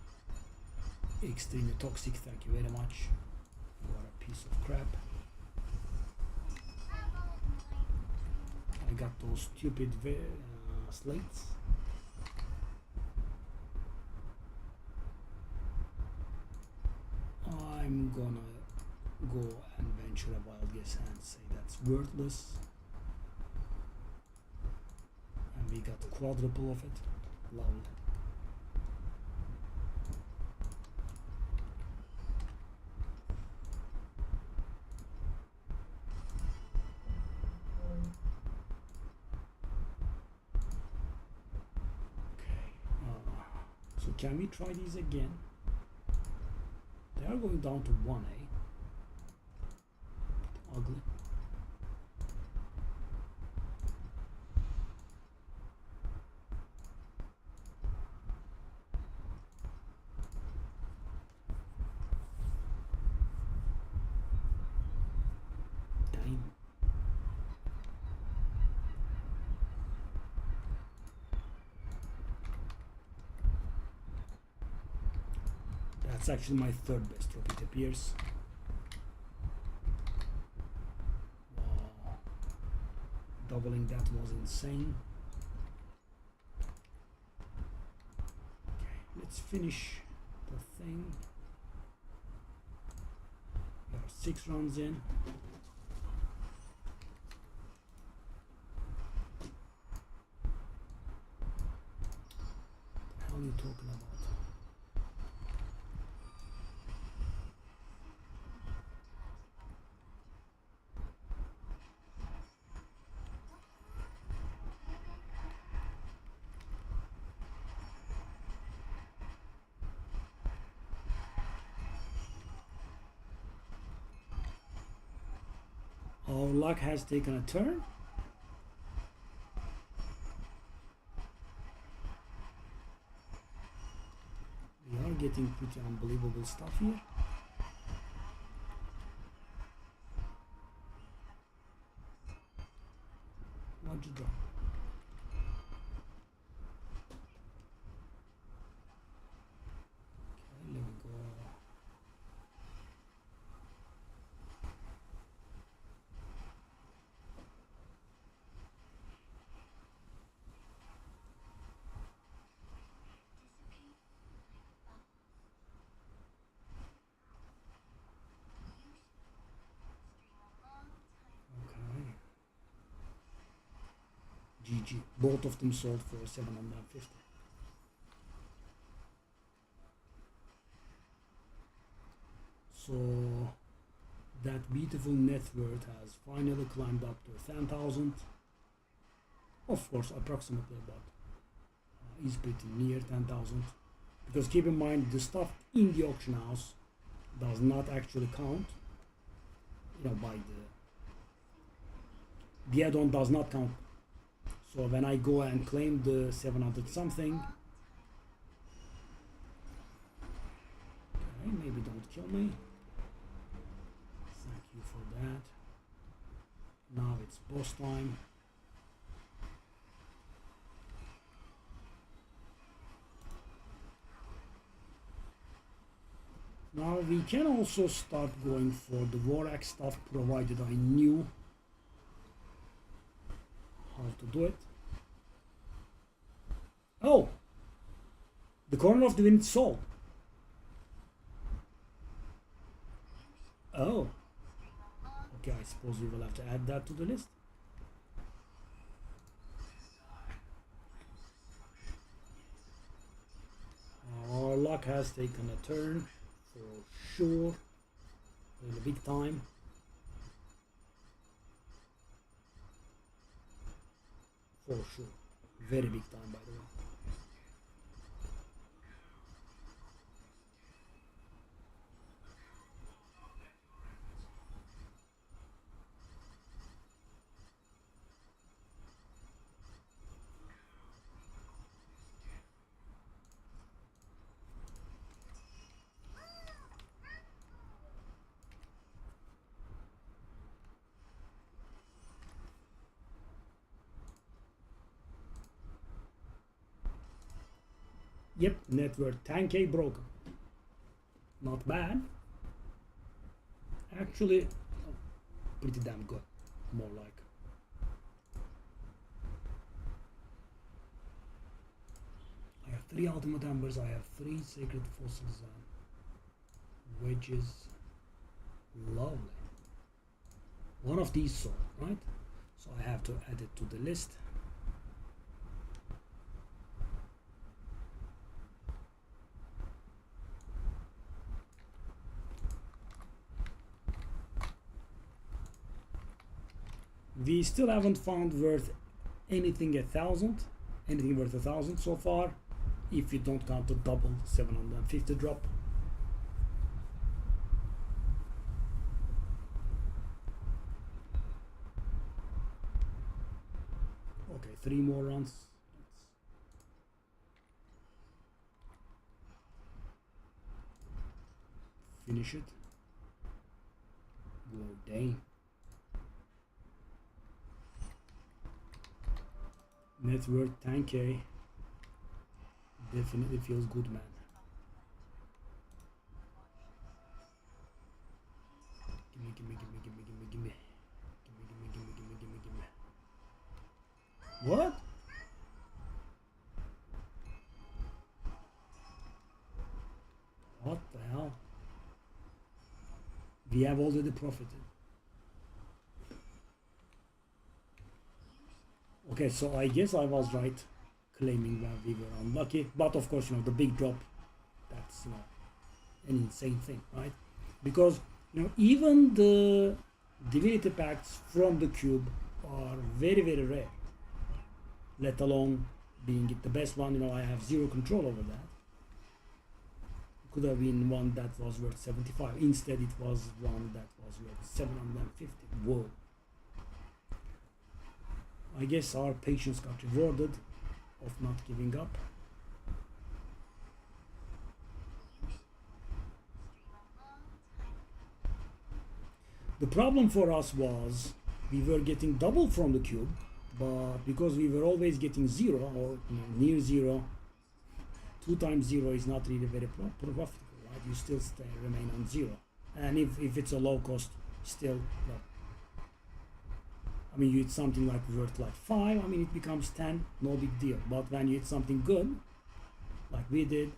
extremely toxic. Thank you very much. What a piece of crap. I got those stupid slates. I'm gonna go and venture a wild guess and say that's worthless. And we got a quadruple of it. Lovely. So can we try these again? They are going down to 1, eh? Ugly. Damn. That's actually my 3rd best drop, it appears. Wow. Doubling that was insane. let's finish the thing. We are 6 rounds in. What are you talking about? Our luck has taken a turn. We are getting pretty unbelievable stuff here. What'd you drop? Okay, let me go. GG. Both of them sold for 750. So that beautiful net worth has finally climbed up to 10,000. Of course, approximately, but is pretty near 10,000. Because keep in mind, the stuff in the auction house does not actually count. You know, by the add-on does not count. So when I go and claim the 700 something, okay, maybe don't kill me. Thank you for that. Now it's boss time. Now we can also start going for the Vorax stuff, provided I knew how to do it. Oh! The corner of the wind sold. Oh. Okay, I suppose we will have to add that to the list. Our luck has taken a turn, for sure. Really big time. For sure. Very big time, by the way. Yep, net worth 10k broken. Not bad. Actually, pretty damn good. More like. I have 3 ultimate embers, I have 3 sacred fossils and wedges. Lovely. One of these sold, right? So I have to add it to the list. We still haven't found worth anything 1,000, anything worth 1,000 so far, if you don't count the double 750 drop. Okay, 3 more runs. Let's finish it. Whoa, dang. Net worth 10k. Definitely feels good, man. Gimme, gimme, gimme, gimme, gimme, gimme. Gimme, gimme, gimme, gimme, gimme, gimme. What? We have already profited. Okay, so I guess I was right claiming that we were unlucky, but of course, the big drop, that's an insane thing, right? Because even the divinity pacts from the cube are very, very rare, let alone being it the best one. I have zero control over that. Could have been one that was worth 75. Instead, it was one that was worth 750. Whoa. I guess our patience got rewarded of not giving up. The problem for us was we were getting double from the cube, but because we were always getting zero or near zero, 2 times 0 is not really very profitable, right? You still remain on 0. And if it's a low cost, still, you hit something like worth like 5, it becomes 10, no big deal. But when you hit something good, like we did,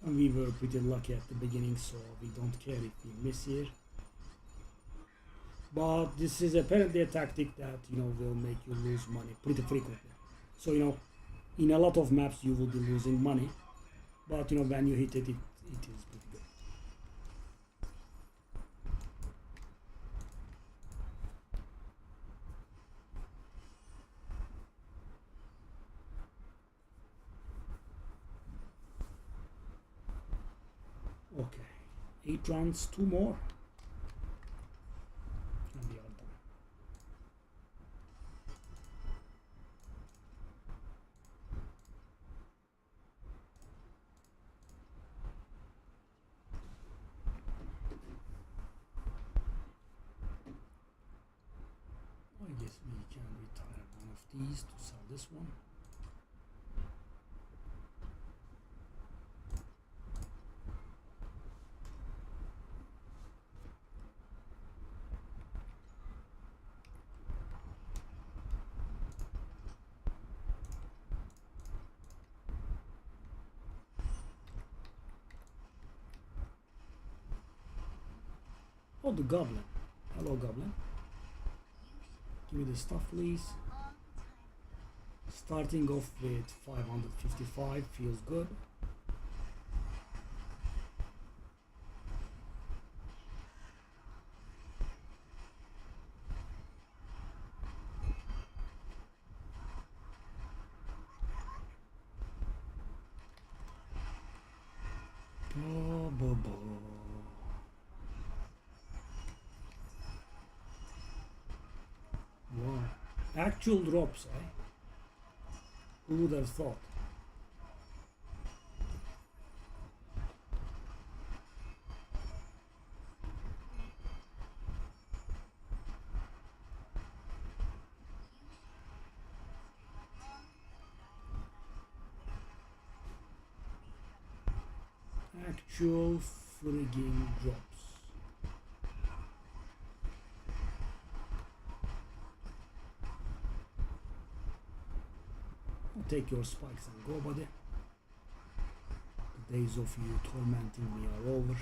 and we were pretty lucky at the beginning, so we don't care if we miss here. But this is apparently a tactic that will make you lose money pretty frequently. So in a lot of maps you will be losing money, but when you hit it, it is pretty good. Okay, 8 rounds, 2 more, and we are done. I guess we can retire one of these to sell this one. Oh, the goblin. Hello, goblin. Give me the stuff, please. Starting off with 555 feels good. Wow. Actual drops, eh? Who would have thought? Actual frigging drops. Take your spikes and go, buddy. The days of you tormenting me are over.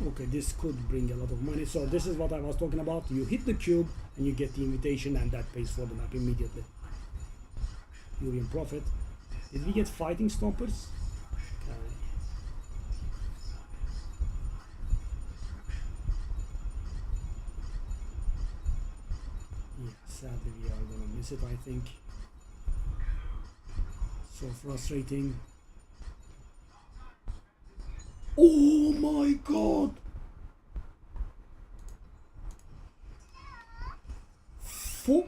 Okay, this could bring a lot of money. So this is what I was talking about. You hit the cube and you get the invitation, and that pays for the map immediately. Fury and Prophet. Did we get Fighting Stompers? Okay. Yeah, sadly we are gonna miss it, I think. So frustrating. Oh my god! Four.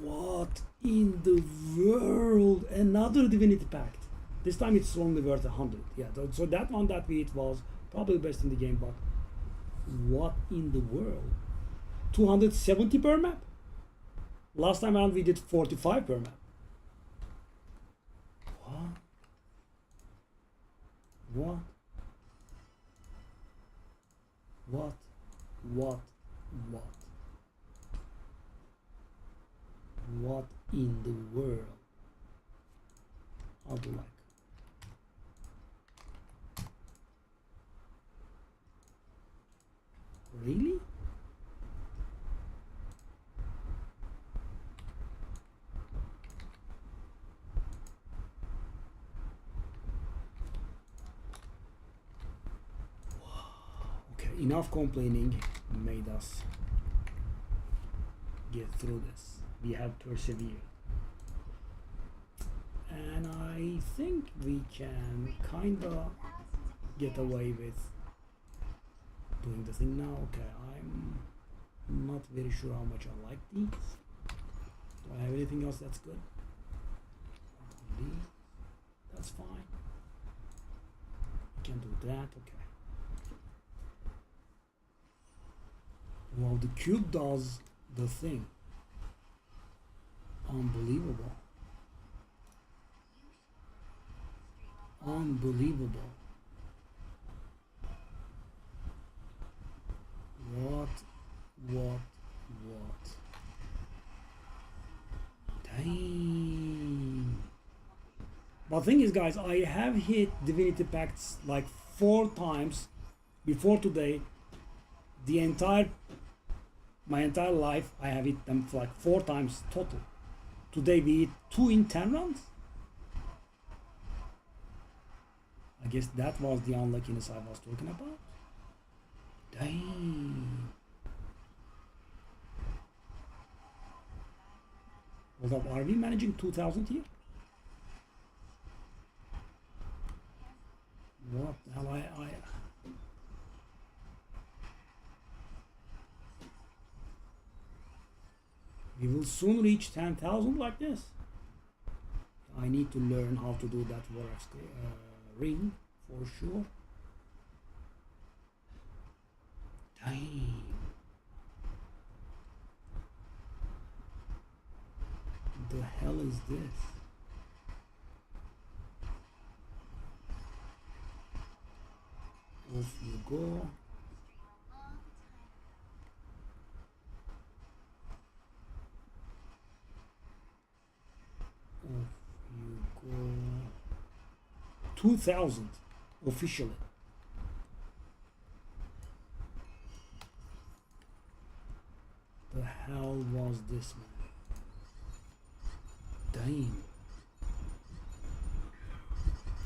What in the world? Another Divinity Pact. This time it's only worth 100. Yeah, so that one that we hit was probably the best in the game, but what in the world? 270 per map? Last time around we did 45 per map. What? What? What? What? What? What in the world? I'll do like. Really? Okay, enough complaining made us get through this. We have persevered. And I think we can kinda get away with doing the thing now. Okay, I'm not very sure how much I like these. Do I have anything else that's good? That's fine. I can do that, okay. Well, the cube does the thing. Unbelievable. Unbelievable. What? Dang. But the thing is, guys, I have hit Divinity Pacts like 4 times before today. My entire life, I have hit them for like 4 times total. Today we hit 2 in 10 rounds. I guess that was the unluckiness I was talking about. Dang. Hold up, are we managing 2,000 here? What the hell, we will soon reach 10,000 like this. I need to learn how to do that Vorax ring for sure. Dang. The hell is this? Off you go. Off you go. 2,000 officially. The hell was this, man? Dang.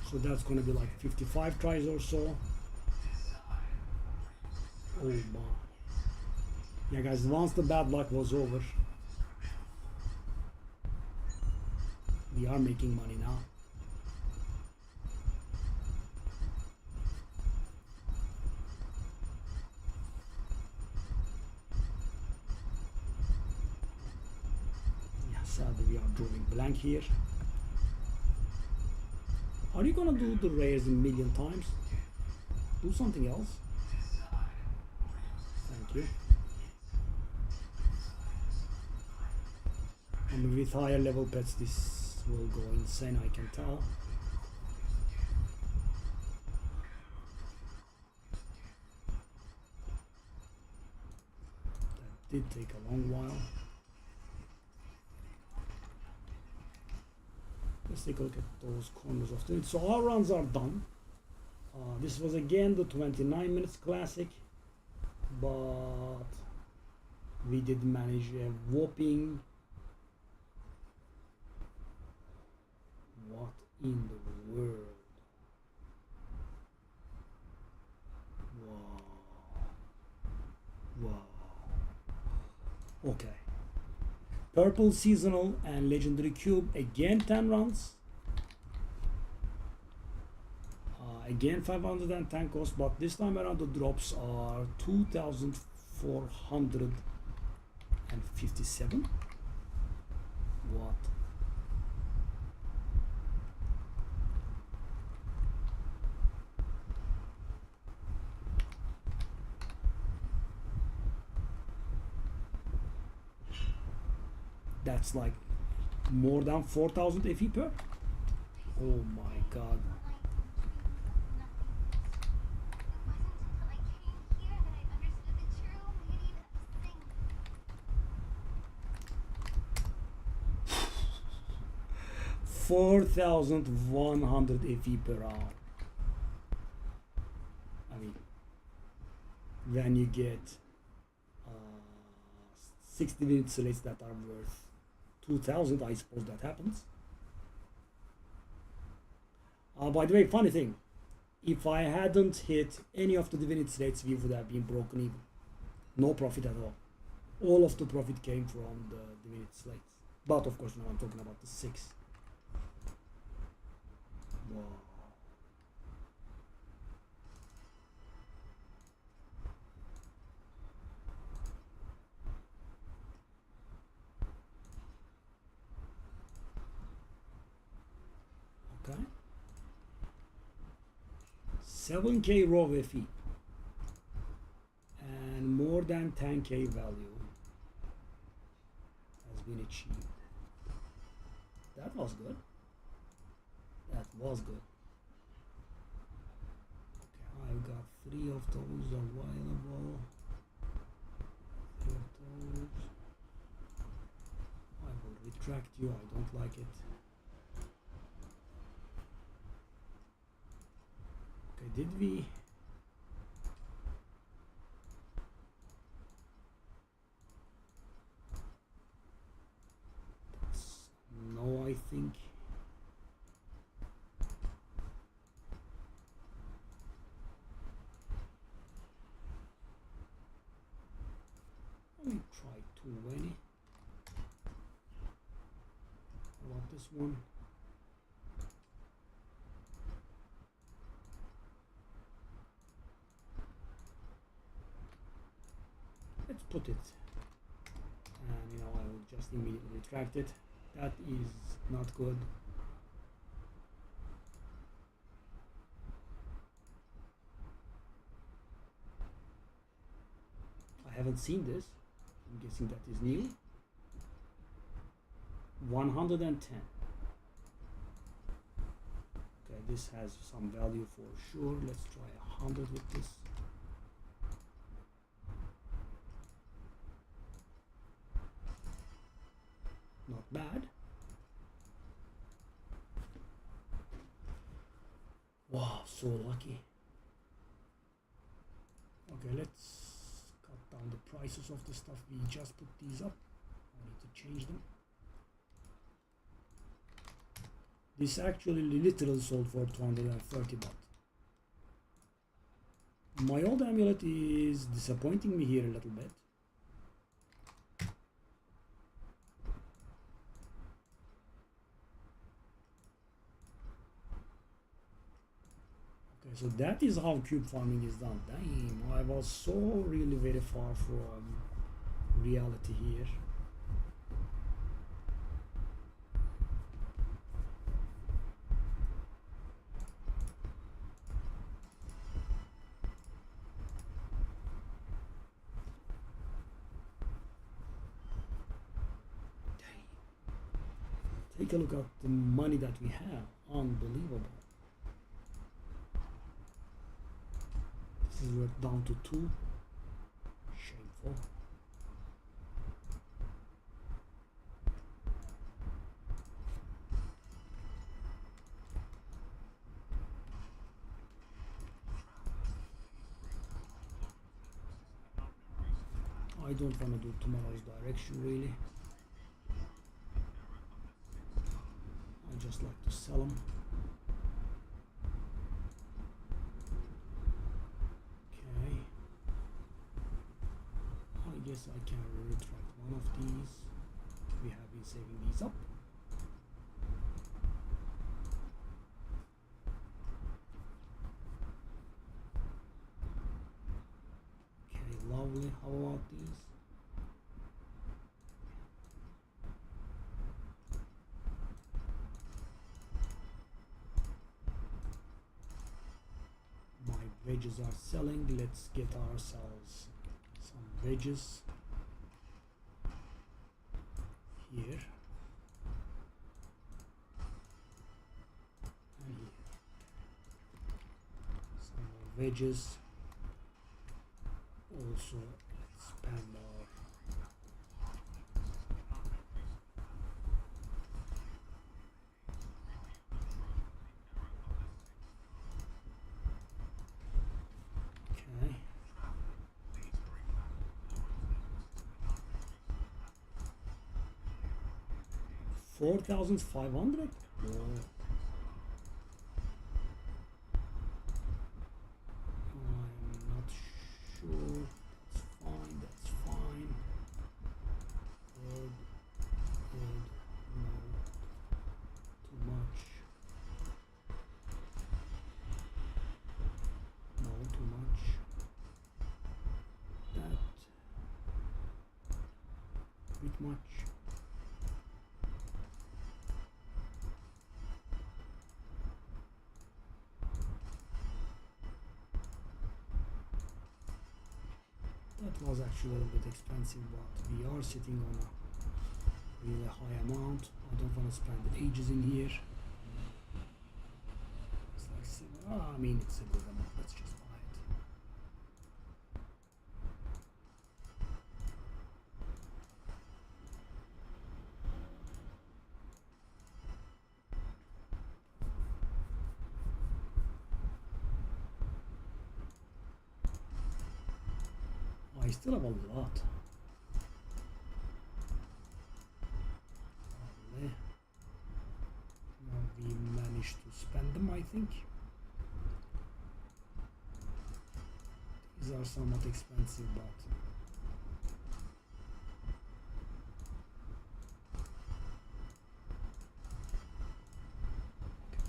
So that's gonna be like 55 tries or so. Oh my. Yeah, guys, once the bad luck was over, we are making money now. Yeah, sadly we are drawing blank here. Are you gonna do the rares a million times? Do something else. Thank you. And with higher level pets this will go insane, I can tell. That did take a long while. Let's take a look at those corners of it. So our runs are done. This was again the 29 minutes classic, but we did manage a whopping, what in the world? Wow. Okay. Purple seasonal and legendary cube, again 10 runs. Again 510 cost, but this time around the drops are 2,457. What? That's like more than 4,000 FE per. Oh my god. $4,100 FE per hour. I mean, when you get 60 minute slates that are worth 2,000, I suppose that happens. By the way, funny thing, if I hadn't hit any of the divinity slates, we would have been broken even. No profit at all. All of the profit came from the divinity slates. But of course now I'm talking about the 6. Wow. Okay. 7K raw FE and more than 10K value has been achieved. That was good. That was good. Okay, I've got 3 of those available. 3 of those. I will retract you, I don't like it. Okay, did we? No, I think. Let me try 220. I want this one. Let's put it, and I will just immediately retract it. That is not good. I haven't seen this. I'm guessing that is new. 110. Okay, this has some value for sure. Let's try 100 with this. Not bad. Wow, so lucky. Okay, let's cut down the prices of the stuff. We just put these up. I need to change them. This actually literally sold for 230 baht. My old amulet is disappointing me here a little bit. So that is how cube farming is done. Damn, I was so really very far from reality here. Damn. Take a look at the money that we have. Unbelievable. We're down to 2. Shameful. I don't want to do tomorrow's direction really. I just like to sell them. Okay. I guess I can retract one of these. We have been saving these up. Okay, lovely. How about these? Wedges are selling. Let's get ourselves some wedges here and here. Some more wedges. Also expand our $4,500. I'm not sure. That's fine. Good. No. Too much. No, too much. That. Bit much. That was actually a little bit expensive, but we are sitting on a really high amount. I don't want to spend ages in here. It's like, I mean, it's a good amount. Let's just buy it. I still have a lot. Now we managed to spend them, I think. These are somewhat expensive, but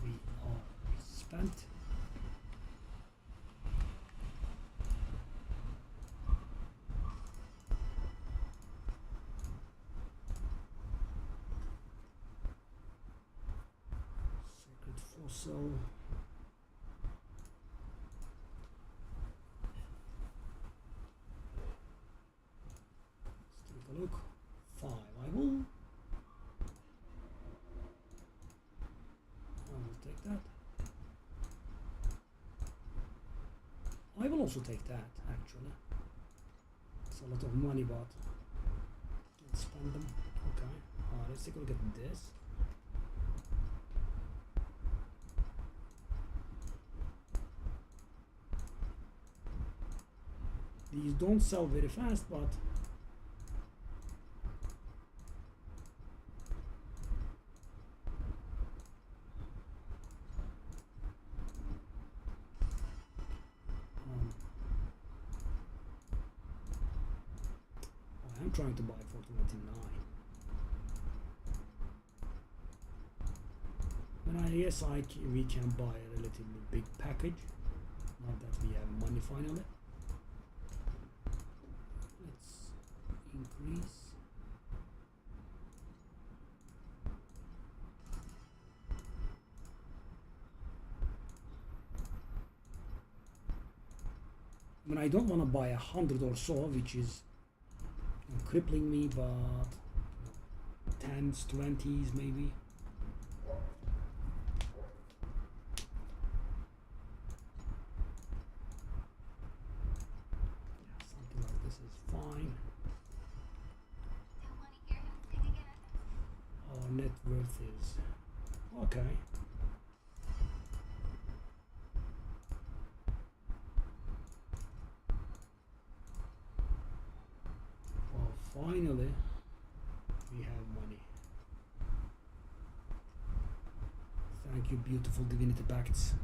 we are spent. So let's take a look. 5. I will take that. I will also take that, actually. It's a lot of money, but can't spend them. Okay. Let's take a look at this. These don't sell very fast, but I'm trying to buy for 29. And I guess we can buy a relatively big package. Not that we have money finally. Increase. I mean, I don't want to buy 100 or so, which is crippling me, but 10s, 20s maybe. Something like this is fine. Our net worth is okay. finally we have money. Thank you, beautiful divinity pacts.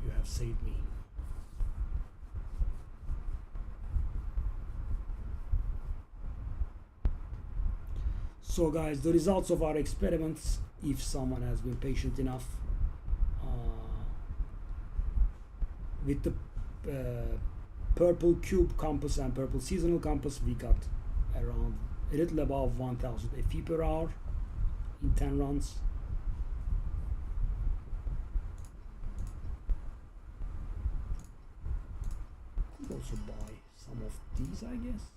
You have saved me. So guys, the results of our experiments, if someone has been patient enough, with the purple cube compass and purple seasonal compass, we got around a little above 1000 FE per hour in 10 runs. Could also buy some of these, I guess.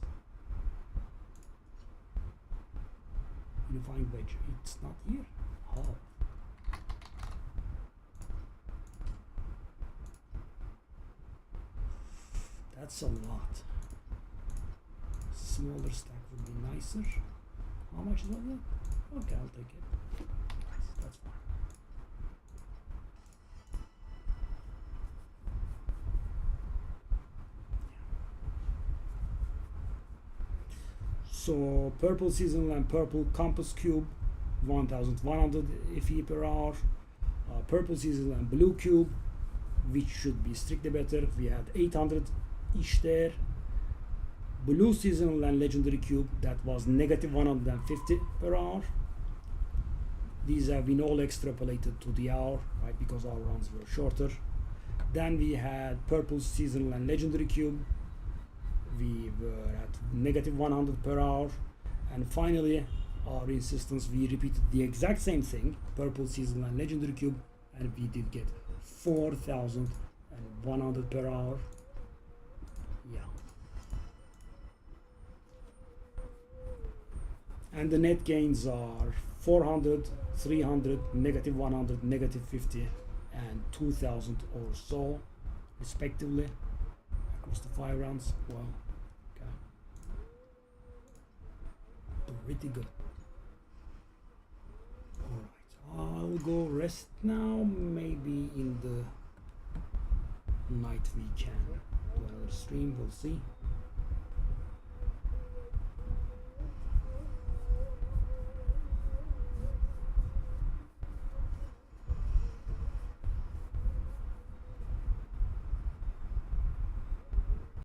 Unifying wedge, it's not here. Oh. That's a lot. Smaller stack would be nicer. How much is that? Okay, I'll take it. Nice, that's fine. So purple seasonal and purple compass cube, 1100 FE per hour. Purple seasonal and blue cube, which should be strictly better, we had 800-ish there. Blue seasonal and legendary cube, that was negative 150 per hour. These have been all extrapolated to the hour, right, because our runs were shorter. Then we had purple seasonal and legendary cube. We were at negative 100 per hour. And finally, our insistence, we repeated the exact same thing, purple seasonal and legendary cube, and we did get 4100 per hour. Yeah. And the net gains are 400, 300, negative 100, negative 50, and 2000 or so, respectively, across the 5 rounds. Well, okay. Pretty good. Alright, I'll go rest now. Maybe in the night we can do another stream, we'll see.